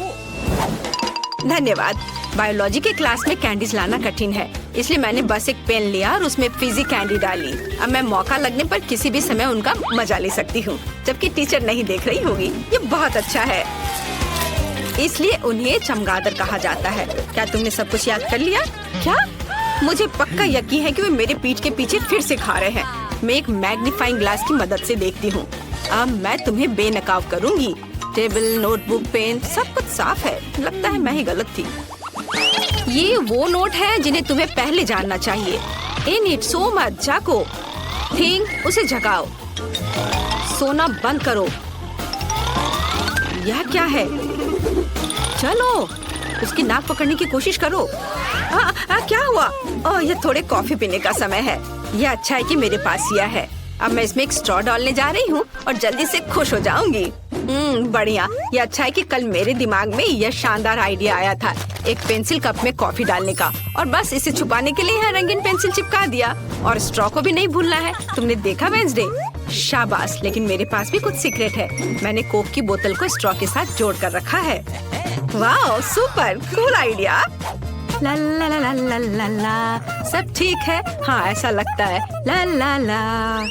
धन्यवाद। बायोलॉजी के क्लास में कैंडीज लाना कठिन है, इसलिए मैंने बस एक पेन लिया और उसमें फिजी कैंडी डाली। अब मैं मौका लगने पर किसी भी समय उनका मजा ले सकती हूँ, जबकि टीचर नहीं देख रही होगी। ये बहुत अच्छा है, इसलिए उन्हें चमगादड़ कहा जाता है। क्या तुमने सब कुछ याद कर लिया? क्या? मुझे पक्का यकीन है कि वे मेरे पीठ के पीछे फिर से खा रहे हैं। मैं एक मैग्नीफाइंग ग्लास की मदद से देखती हूँ। अब मैं तुम्हें बेनकाब करूँगी। टेबल, नोटबुक, पेन, सब कुछ साफ है। लगता है मैं ही गलत थी। ये वो नोट है जिन्हें तुम्हें पहले जानना चाहिए। इनिट, सो मत, जागो। थिंक, उसे जगाओ। सोना बंद करो। यह क्या है? चलो, उसकी नाक पकड़ने की कोशिश करो। क्या हुआ? यह थोड़े कॉफी पीने का समय है। यह अच्छा है कि मेरे पास यह है। अब मैं इसमें एक स्ट्रॉ डालने जा रही हूँ और जल्दी से खुश हो जाऊंगी। बढ़िया। ये अच्छा है कि कल मेरे दिमाग में यह शानदार आइडिया आया था, एक पेंसिल कप में कॉफी डालने का, और बस इसे छुपाने के लिए यहाँ रंगीन पेंसिल चिपका दिया। और स्ट्रॉ को भी नहीं भूलना है। तुमने देखा वेंसडे? शाबाश। लेकिन मेरे पास भी कुछ सीक्रेट है। मैंने कोक की बोतल को स्ट्रॉ के साथ जोड़ कर रखा है। वाह, सुपर कूल आइडिया। ला ला ला ला ला ला ला। सब ठीक है? हाँ, ऐसा लगता है। ला ला ला।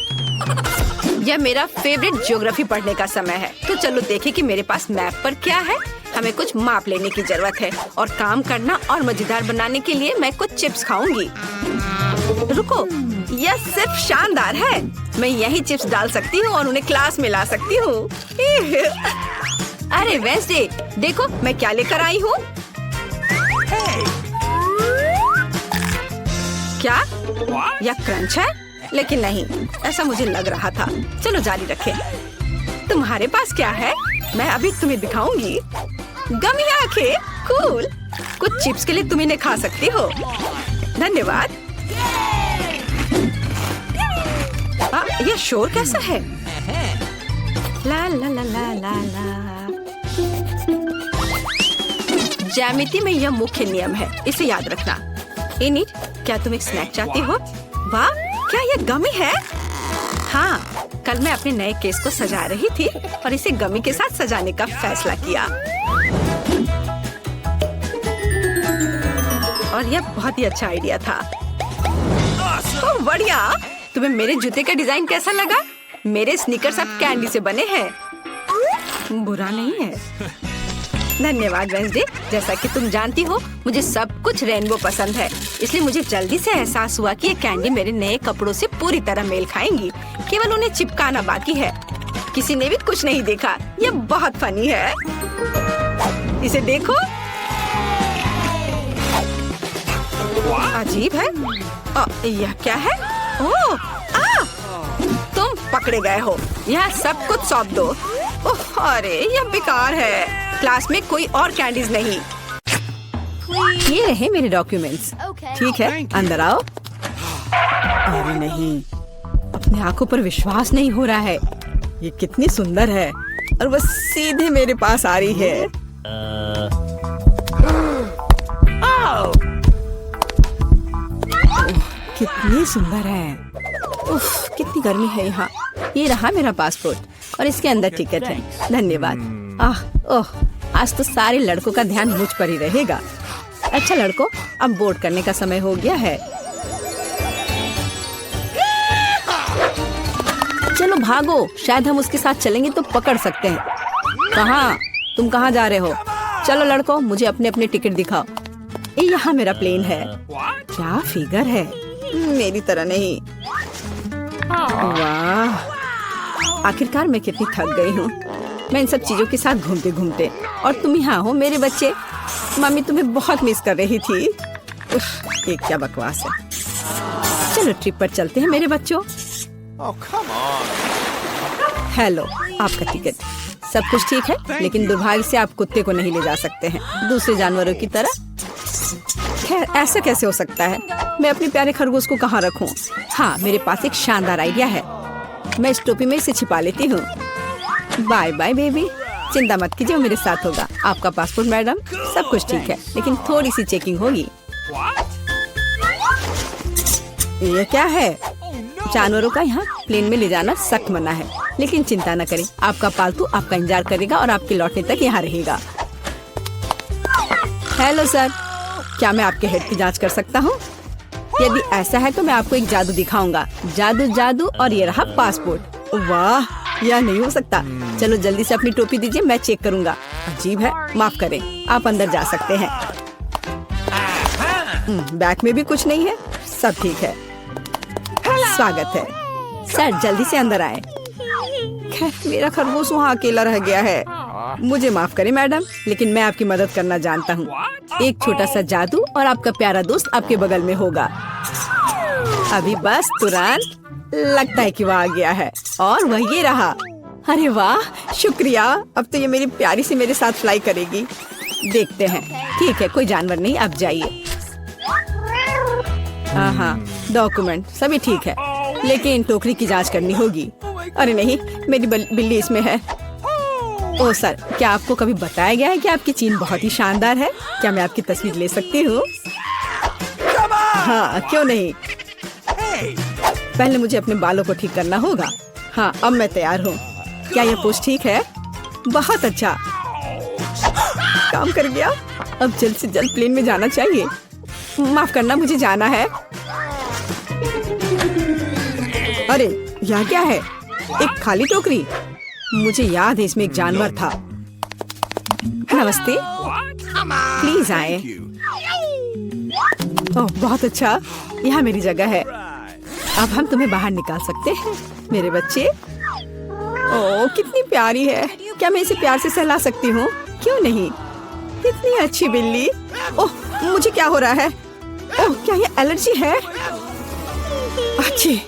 यह मेरा फेवरेट ज्योग्राफी पढ़ने का समय है। तो चलो देखें कि मेरे पास मैप पर क्या है। हमें कुछ माप लेने की जरूरत है और काम करना और मजेदार बनाने के लिए मैं कुछ चिप्स खाऊंगी। रुको, यह सिर्फ शानदार है। मैं यही चिप्स डाल सकती हूँ और उन्हें क्लास में ला सकती हूँ। अरे वेंसडे, देखो मैं क्या लेकर आई हूँ। क्या यह क्रंच है? लेकिन नहीं, ऐसा मुझे लग रहा था। चलो जारी रखें। तुम्हारे पास क्या है? मैं अभी तुम्हें दिखाऊंगी। गमी आंखें, कूल। कुछ चिप्स के लिए तुम इन्हें खा सकती हो। धन्यवाद। यह शोर कैसा है? ला ला ला ला ला ला। ज्यामिति में यह मुख्य नियम है, इसे याद रखना। इनिट, क्या तुम एक स्नैक चाहती हो? वाह, क्या यह गमी है? हाँ, कल मैं अपने नए केस को सजा रही थी और इसे गमी के साथ सजाने का फैसला किया। और यह बहुत ही अच्छा आइडिया था। ओह बढ़िया। तुम्हें मेरे जूते का डिजाइन कैसा लगा? मेरे स्नीकर्स अब कैंडी से बने हैं। बुरा नहीं है। धन्यवाद वेंसडे। जैसा कि तुम जानती हो, मुझे सब कुछ रेनबो पसंद है, इसलिए मुझे जल्दी से एहसास हुआ कि ये कैंडी मेरे नए कपड़ों से पूरी तरह मेल खाएंगी। केवल उन्हें चिपकाना बाकी है। किसी ने भी कुछ नहीं देखा। ये बहुत फनी है। इसे देखो। अजीब है। यह क्या है? ओह, तुम पकड़े गए हो। यहाँ सब कुछ सौंप दो। ओह, अरे यह बेकार है। क्लास में कोई और कैंडीज नहीं। ये रहे मेरे डॉक्यूमेंट्स। ठीक है, अंदर आओ। अरे नहीं, अपने आंखों पर विश्वास नहीं हो रहा है। ये कितनी सुंदर है और बस सीधे मेरे पास आ रही है। कितनी सुंदर है। उफ, कितनी गर्मी है यहाँ। ये रहा मेरा पासपोर्ट और इसके अंदर टिकट है। धन्यवाद। ओह, आज तो सारे लड़कों का ध्यान मुझ पर ही रहेगा। अच्छा लड़कों, अब बोर्ड करने का समय हो गया है। चलो भागो, शायद हम उसके साथ चलेंगे तो पकड़ सकते हैं। कहाँ? तुम कहाँ जा रहे हो? चलो लड़कों, मुझे अपने अपने टिकट दिखाओ। यहाँ मेरा प्लेन है। क्या फिगर है, मेरी तरह नहीं। वाह, आखिरकार मैं कितनी थक गई हूँ। मैं इन सब चीजों के साथ घूमते घूमते, और तुम यहाँ हो मेरे बच्चे। मम्मी तुम्हें बहुत मिस कर रही थी। ये क्या बकवास है। चलो ट्रिप पर चलते हैं मेरे बच्चों। हेलो, आपका टिकट। सब कुछ ठीक है, लेकिन दुर्भाग्य से आप कुत्ते को नहीं ले जा सकते हैं, दूसरे जानवरों की तरह। खैर, ऐसा कैसे हो सकता है? मैं अपने प्यारे खरगोश को कहाँ रखूं? हाँ, मेरे पास एक शानदार आइडिया है। मैं इस टोपी में इसे छिपा लेती हूँ। बाय बाय बेबी, चिंता मत कीजिए, मेरे साथ होगा। आपका पासपोर्ट मैडम। सब कुछ ठीक है, लेकिन थोड़ी सी चेकिंग होगी। ये क्या है? जानवरों का यहाँ प्लेन में ले जाना सख्त मना है, लेकिन चिंता न करें, आपका पालतू आपका इंतजार करेगा और आपके लौटने तक यहाँ रहेगा। हेलो सर, क्या मैं आपके हेड की जांच कर सकता हूँ? यदि ऐसा है तो मैं आपको एक जादू दिखाऊंगा। जादू जादू, और ये रहा पासपोर्ट। वाह, यह नहीं हो सकता। चलो जल्दी से अपनी टोपी दीजिए, मैं चेक करूंगा। अजीब है, माफ करें, आप अंदर जा सकते हैं। बैग में भी कुछ नहीं है, सब ठीक है। स्वागत है सर, जल्दी से अंदर आए। खैर, मेरा खरगोश वहाँ अकेला रह गया है। मुझे माफ करें मैडम, लेकिन मैं आपकी मदद करना जानता हूँ। एक छोटा सा जादू और आपका प्यारा दोस्त आपके बगल में होगा। अभी बस तुरंत। लगता है कि वह आ गया है, और वह ये रहा। अरे वाह, शुक्रिया। अब तो ये मेरी प्यारी सी मेरे साथ फ्लाई करेगी। देखते हैं। ठीक है, कोई जानवर नहीं, अब जाइए। हाँ, डॉक्यूमेंट सभी ठीक है। लेकिन टोकरी की जांच करनी होगी। अरे नहीं, मेरी बिल्ली इसमें है। ओह सर, क्या आपको कभी बताया गया है कि आपकी चीन बहुत ही शानदार है? क्या मैं आपकी तस्वीर ले सकती हूँ? हाँ, क्यों नहीं। पहले मुझे अपने बालों को ठीक करना होगा। हाँ, अब मैं तैयार हूँ। क्या यह पोस्ट ठीक है? बहुत अच्छा, काम कर गया। अब जल्द से जल्द प्लेन में जाना चाहिए। माफ करना, मुझे जाना है। अरे यह क्या है? एक खाली टोकरी। मुझे याद है इसमें एक जानवर था। नमस्ते, प्लीज आए। ओह बहुत अच्छा, यहाँ मेरी जगह है। अब हम तुम्हें बाहर निकाल सकते हैं मेरे बच्चे। ओह कितनी प्यारी है। क्या मैं इसे प्यार से सहला सकती हूँ? क्यों नहीं। कितनी अच्छी बिल्ली। ओह मुझे क्या हो रहा है? ओह क्या ये एलर्जी है? अच्छी।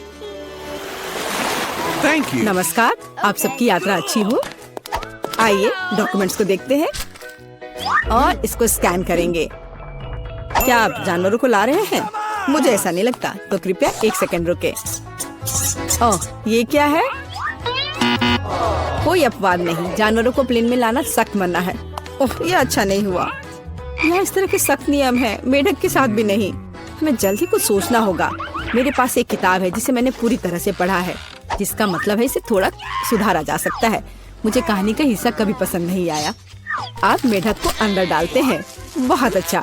Thank you. नमस्कार, आप सबकी यात्रा अच्छी हो। आइए डॉक्यूमेंट्स को देखते हैं और इसको स्कैन करेंगे। क्या आप जानवरों को ला रहे हैं? मुझे ऐसा नहीं लगता, तो कृपया 1 सेकंड रुके। ओह ये क्या है? कोई अपवाद नहीं, जानवरों को प्लेन में लाना सख्त मना है। ओह ये अच्छा नहीं हुआ। यह इस तरह के सख्त नियम है, मेढक के साथ भी नहीं। हमें जल्द ही कुछ सोचना होगा। मेरे पास एक किताब है जिसे मैंने पूरी तरह से पढ़ा है, जिसका मतलब है इसे थोड़ा सुधारा जा सकता है। मुझे कहानी का हिस्सा कभी पसंद नहीं आया। आप मेढक को अंदर डालते हैं। बहुत अच्छा।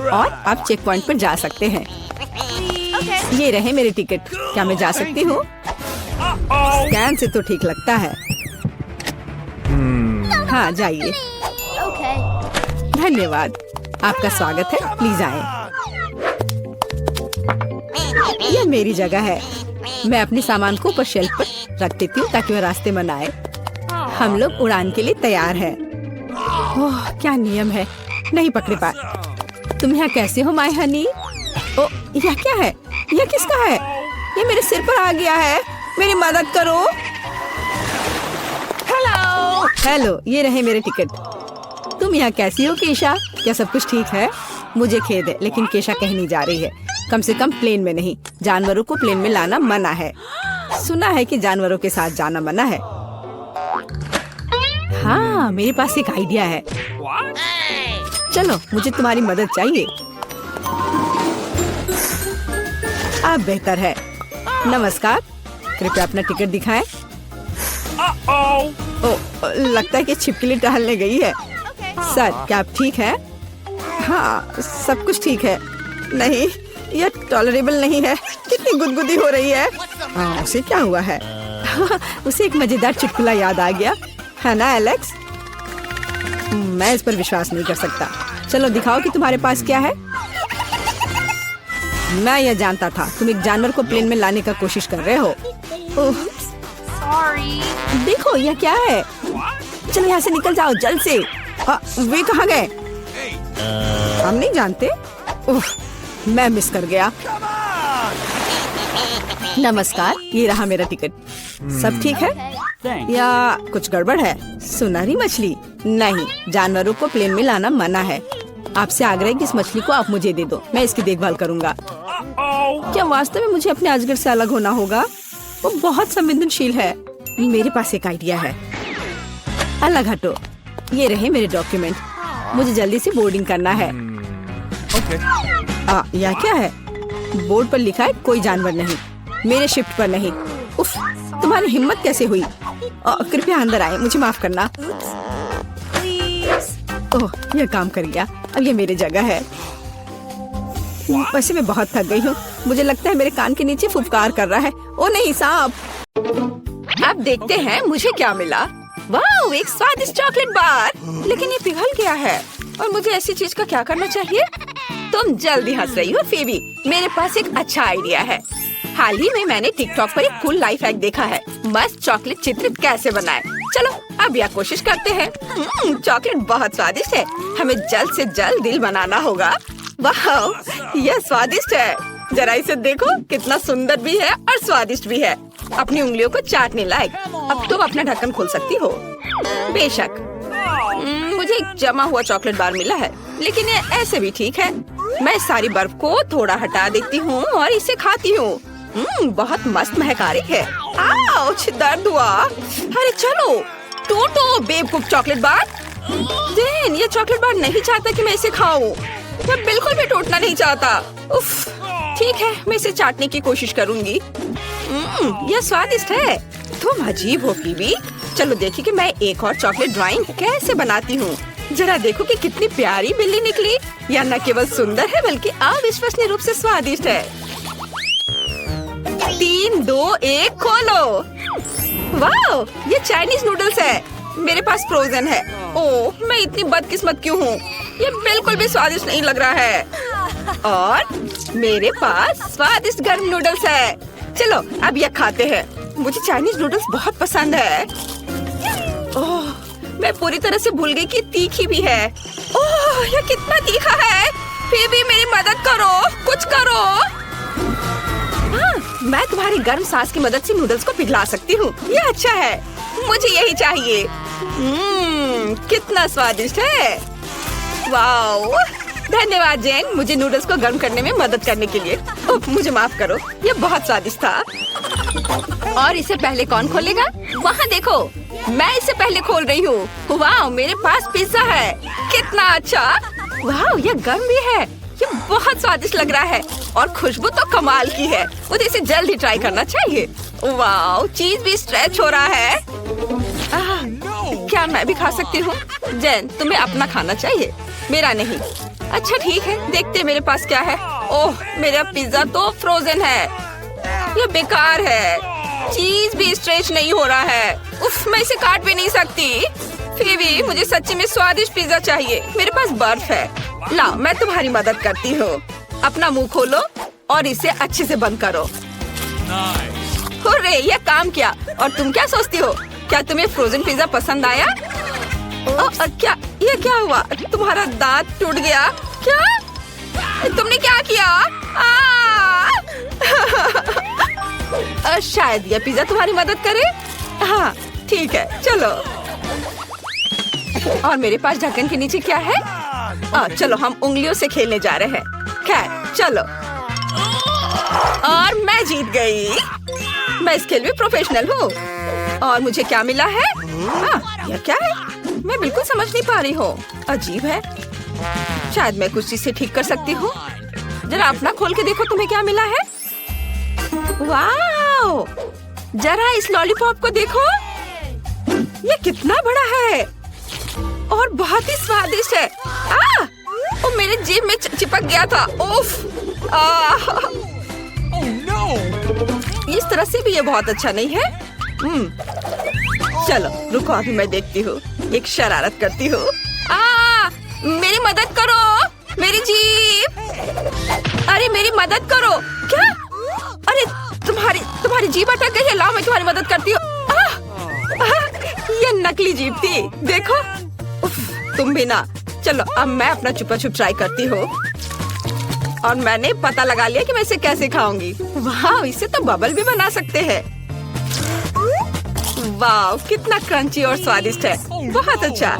और आप चेक पॉइंट पर जा सकते हैं। ये रहे मेरे टिकट। क्या मैं जा सकती हूँ? स्कैन से तो ठीक लगता है। हाँ जाइए। धन्यवाद, आपका स्वागत है। प्लीज आए। यह मेरी जगह है। मैं अपने सामान को ऊपर शेल्फ पर रख देती हूँ ताकि वह रास्ते में न आए। हम लोग उड़ान के लिए तैयार हैं। ओह क्या नियम है, नहीं पकड़े पा। तुम यहाँ कैसे हो माय हनी? ओ यह क्या है? यह किसका है? ये मेरे सिर पर आ गया है। मेरी मदद करो। हेलो हेलो, ये रहे मेरे टिकट। तुम यहाँ कैसी हो केशा? क्या सब कुछ ठीक है? मुझे खेद है, लेकिन केशा कहीं नहीं जा रही है। कम से कम प्लेन में नहीं। जानवरों को प्लेन में लाना मना है। सुना है कि जानवरों के साथ जाना मना है। हाँ मेरे पास एक आइडिया है। चलो मुझे तुम्हारी मदद चाहिए। आप बेहतर है। नमस्कार, कृपया अपना टिकट दिखाएं। ओ लगता है कि छिपकली टहलने गई है। सर क्या आप ठीक है? हाँ सब कुछ ठीक है। नहीं यह टॉलरेबल नहीं है। कितनी गुदगुदी हो रही है। उसे क्या हुआ है? उसे एक मजेदार चुटकुला याद आ गया है ना एलेक्स? मैं इस पर विश्वास नहीं कर सकता। चलो दिखाओ कि तुम्हारे पास क्या है। मैं यह जानता था, तुम एक जानवर को प्लेन में लाने का कोशिश कर रहे हो। ओह देखो यह क्या है। चलो यहाँ से निकल जाओ जल्द से। वे कहाँ गए? हम नहीं जानते। ओह मैं मिस कर गया। नमस्कार, ये रहा मेरा टिकट। सब ठीक है या कुछ गड़बड़ है? सुनहरी मछली नहीं, जानवरों को प्लेन में लाना मना है। आपसे आग्रह है कि इस मछली को आप मुझे दे दो, मैं इसकी देखभाल करूंगा। क्या वास्तव में मुझे अपने अजगर से अलग होना होगा? वो बहुत संवेदनशील है। मेरे पास एक आइडिया है। अलग हटो। ये रहे मेरे डॉक्यूमेंट। मुझे जल्दी से बोर्डिंग करना है। यह क्या है? बोर्ड पर लिखा है कोई जानवर नहीं, मेरे शिफ्ट पर नहीं। उफ, तुम्हारी हिम्मत कैसे हुई? कृपया अंदर आए, मुझे माफ करना। ओह यह काम कर गया। अब ये मेरी जगह है। वैसे मैं बहुत थक गई हूँ। मुझे लगता है मेरे कान के नीचे फुफकार कर रहा है। ओ नहीं सांप। अब देखते हैं मुझे क्या मिला। वाह एक स्वादिष्ट चॉकलेट बार। लेकिन ये पिघल गया है और मुझे ऐसी चीज का क्या करना चाहिए? तुम जल्दी हंस रही हो फेबी। मेरे पास एक अच्छा आइडिया है। हाल ही में मैंने टिकटॉक पर एक कूल लाइफ हैक देखा है। मस्त चॉकलेट चित्रित कैसे बनाए। चलो अब यह कोशिश करते हैं। चॉकलेट बहुत स्वादिष्ट है। हमें जल्द से जल्द दिल बनाना होगा। वाह यह स्वादिष्ट है। जरा इसे देखो, कितना सुंदर भी है और स्वादिष्ट भी है। अपनी उंगलियों को चाटने लायक। अब तुम अपना ढक्कन खोल सकती हो। बेशक। मुझे एक जमा हुआ चॉकलेट बार मिला है। लेकिन ये ऐसे भी ठीक है। मैं सारी बर्फ को थोड़ा हटा देती हूँ और इसे खाती हूँ। बहुत मस्त महक आ रही है। आउच, दर्द हुआ। अरे चलो टूटो बेवकूफ चॉकलेट बार। जेन, ये चॉकलेट बार नहीं चाहता कि मैं इसे खाऊं। मैं बिल्कुल भी टूटना नहीं चाहता। उफ, ठीक है, मैं इसे चाटने की कोशिश करूंगी। यह स्वादिष्ट है। तुम अजीब हो फीबी। चलो देखिए कि मैं एक और चॉकलेट ड्राइंग कैसे बनाती हूँ। जरा देखो कि कितनी प्यारी बिल्ली निकली। यह न केवल सुंदर है बल्कि अविश्वसनीय रूप से स्वादिष्ट है। 3, 2, 1 खोलो। वाह, ये चाइनीज नूडल्स है। मेरे पास फ्रोजन है। ओह, मैं इतनी बदकिस्मत क्यों हूँ। ये बिल्कुल भी स्वादिष्ट नहीं लग रहा है। और मेरे पास स्वादिष्ट गर्म नूडल्स है। चलो अब ये खाते हैं। मुझे चाइनीज नूडल्स बहुत पसंद है। ओह, मैं पूरी तरह से भूल गई कि तीखी भी है। ओह, ये कितना तीखा है। फिर भी मेरी मदद करो, कुछ करो। हाँ, मैं तुम्हारी गर्म सांस की मदद से नूडल्स को पिघला सकती हूँ। ये अच्छा है, मुझे यही चाहिए। कितना स्वादिष्ट है। वाओ, धन्यवाद जेन, मुझे नूडल्स को गर्म करने में मदद करने के लिए। ओह, मुझे माफ करो, ये बहुत स्वादिष्ट था। और इसे पहले कौन खोलेगा? वहाँ देखो, मैं इसे पहले खोल रही हूँ। वाह, मेरे पास पिज्जा है। कितना अच्छा। वाह, ये गर्म भी है। ये बहुत स्वादिष्ट लग रहा है और खुशबू तो कमाल की है। मुझे इसे जल्द ही ट्राई करना चाहिए। वाह, चीज भी स्ट्रेच हो रहा है। क्या मैं भी खा सकती हूँ? जेन, तुम्हें अपना खाना चाहिए, मेरा नहीं। अच्छा ठीक है, देखते हैं मेरे पास क्या है। ओह, मेरा पिज्जा तो फ्रोजन है। ये बेकार है। चीज भी स्ट्रेच नहीं हो रहा है। उफ, मैं इसे काट भी नहीं सकती। फिर भी मुझे सच्ची में स्वादिष्ट पिज्जा चाहिए। मेरे पास बर्फ है। लाओ, मैं तुम्हारी मदद करती हूँ। अपना मुंह खोलो और इसे अच्छे से बंद करो। हुर्रे, ये काम किया। और तुम क्या सोचती हो? क्या तुम्हें फ्रोजन पिज्जा पसंद आया? क्या ये क्या हुआ? तुम्हारा दांत टूट गया क्या? तुमने क्या किया? शायद यह पिज्जा तुम्हारी मदद करे। हाँ ठीक है, चलो। और मेरे पास ढक्कन के नीचे क्या है? चलो हम उंगलियों से खेलने जा रहे हैं। खैर चलो। और मैं जीत गई। मैं इस खेल में प्रोफेशनल हूँ। और मुझे क्या मिला है? यह क्या है? मैं बिल्कुल समझ नहीं पा रही हूँ। अजीब है। शायद मैं कुछ चीज से ठीक कर सकती हूँ। जरा अपना खोल के देखो, तुम्हें क्या मिला है? वाओ! जरा इस लॉलीपॉप को देखो। ये कितना बड़ा है और बहुत ही स्वादिष्ट है। वो मेरे जीभ में चिपक गया था। उफ! इस तरह से भी ये बहुत अच्छा नहीं है। चलो रुको, अभी मैं देखती हूँ। एक शरारत करती हूँ। मेरी मदद करो, मेरी जीभ। अरे मेरी मदद करो। क्या? अरे तुम्हारी जीभ अटक गई है। लाओ मैं तुम्हारी मदद करती हूँ। ये नकली जीभ थी, देखो। उफ, तुम भी ना। चलो अब मैं अपना छुपा छुप ट्राई करती हूँ। और मैंने पता लगा लिया कि मैं इसे कैसे खाऊंगी। वाह, इसे तो बबल भी बना सकते हैं। वाह, कितना क्रंची और स्वादिष्ट है। बहुत अच्छा।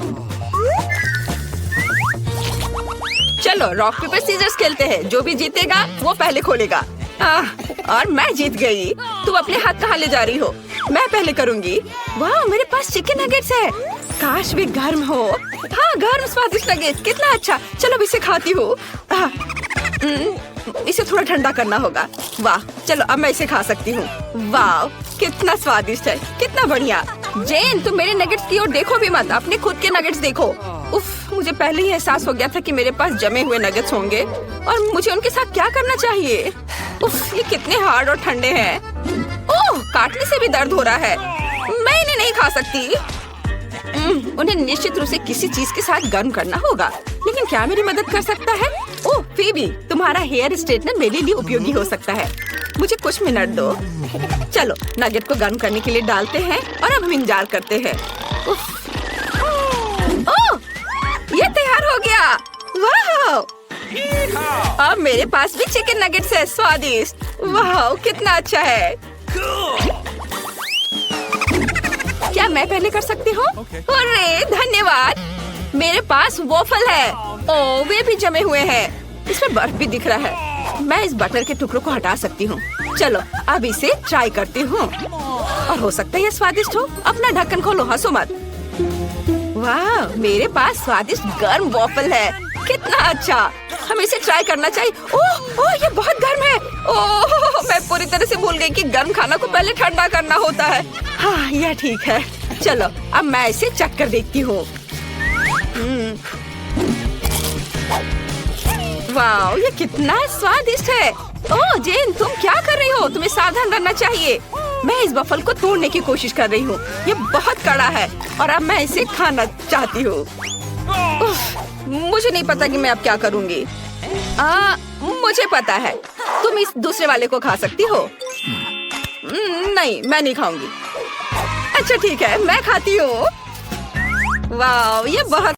चलो रॉक पेपर सीजर्स खेलते हैं। जो भी जीतेगा वो पहले खोलेगा। और मैं जीत गई। तुम अपने हाथ कहाँ ले जा रही हो? मैं पहले करूंगी। वाह, मेरे पास चिकन नगेट्स है। काश वे गर्म हो। हाँ, गर्म स्वादिष्ट नगेट्स, कितना अच्छा। चलो इसे खाती हूँ। इसे थोड़ा ठंडा करना होगा। वाह, चलो अब मैं इसे खा सकती हूँ। वाह, कितना स्वादिष्ट है, कितना बढ़िया। जेन, तुम मेरे नगेट्स की ओर देखो भी मत, अपने खुद के नगेट्स देखो। उफ, मुझे पहले ही एहसास हो गया था कि मेरे पास जमे हुए नगेट्स होंगे और मुझे उनके साथ क्या करना चाहिए। उफ, ये कितने हार्ड और ठंडे हैं। ओह, काटने से भी दर्द हो रहा है। मैं इन्हें नहीं खा सकती। उन्हें निश्चित रूप से किसी चीज के साथ गर्म करना होगा। लेकिन क्या मेरी मदद कर सकता है? ओह फीबी, तुम्हारा हेयर स्ट्रेटनर मेरे लिए उपयोगी हो सकता है। मुझे कुछ मिनट दो। चलो नगेट को गर्म करने के लिए डालते हैं और अब हम इंतजार करते हैं। ओह, ये तैयार हो गया। वाह, अब मेरे पास भी चिकन नगेट्स है, स्वादिष्ट। वाह, कितना अच्छा है। क्या मैं पहले कर सकती हूँ? अरे धन्यवाद। मेरे पास वॉफल है। ओ, वे भी जमे हुए हैं। इसमें बर्फ भी दिख रहा है। मैं इस बटर के टुकड़ों को हटा सकती हूँ। चलो अब इसे ट्राई करती हूँ और हो सकता है ये स्वादिष्ट हो। अपना ढक्कन खोलो, हंसो मत। वाह, मेरे पास स्वादिष्ट गर्म वॉफल है। कितना अच्छा, हमें इसे ट्राई करना चाहिए। ओह ओह, ये बहुत गर्म है। ओह, मैं पूरी तरह से भूल गई कि गर्म खाना को पहले ठंडा करना होता है। हाँ, यह ठीक है। चलो अब मैं इसे चख कर देखती हूँ। वाह, ये कितना स्वादिष्ट है। ओह जेन, तुम क्या कर रही हो? तुम्हें सावधान रहना चाहिए। मैं इस वॉफल को तोड़ने की कोशिश कर रही हूँ। ये बहुत कड़ा है और अब मैं इसे खाना चाहती हूँ। मुझे नहीं पता कि मैं अब क्या करूँगी। मुझे पता है, तुम इस दूसरे वाले को खा सकती हो। नहीं, मैं नहीं खाऊंगी। अच्छा ठीक है, मैं खाती हूँ। वाह, ये बहुत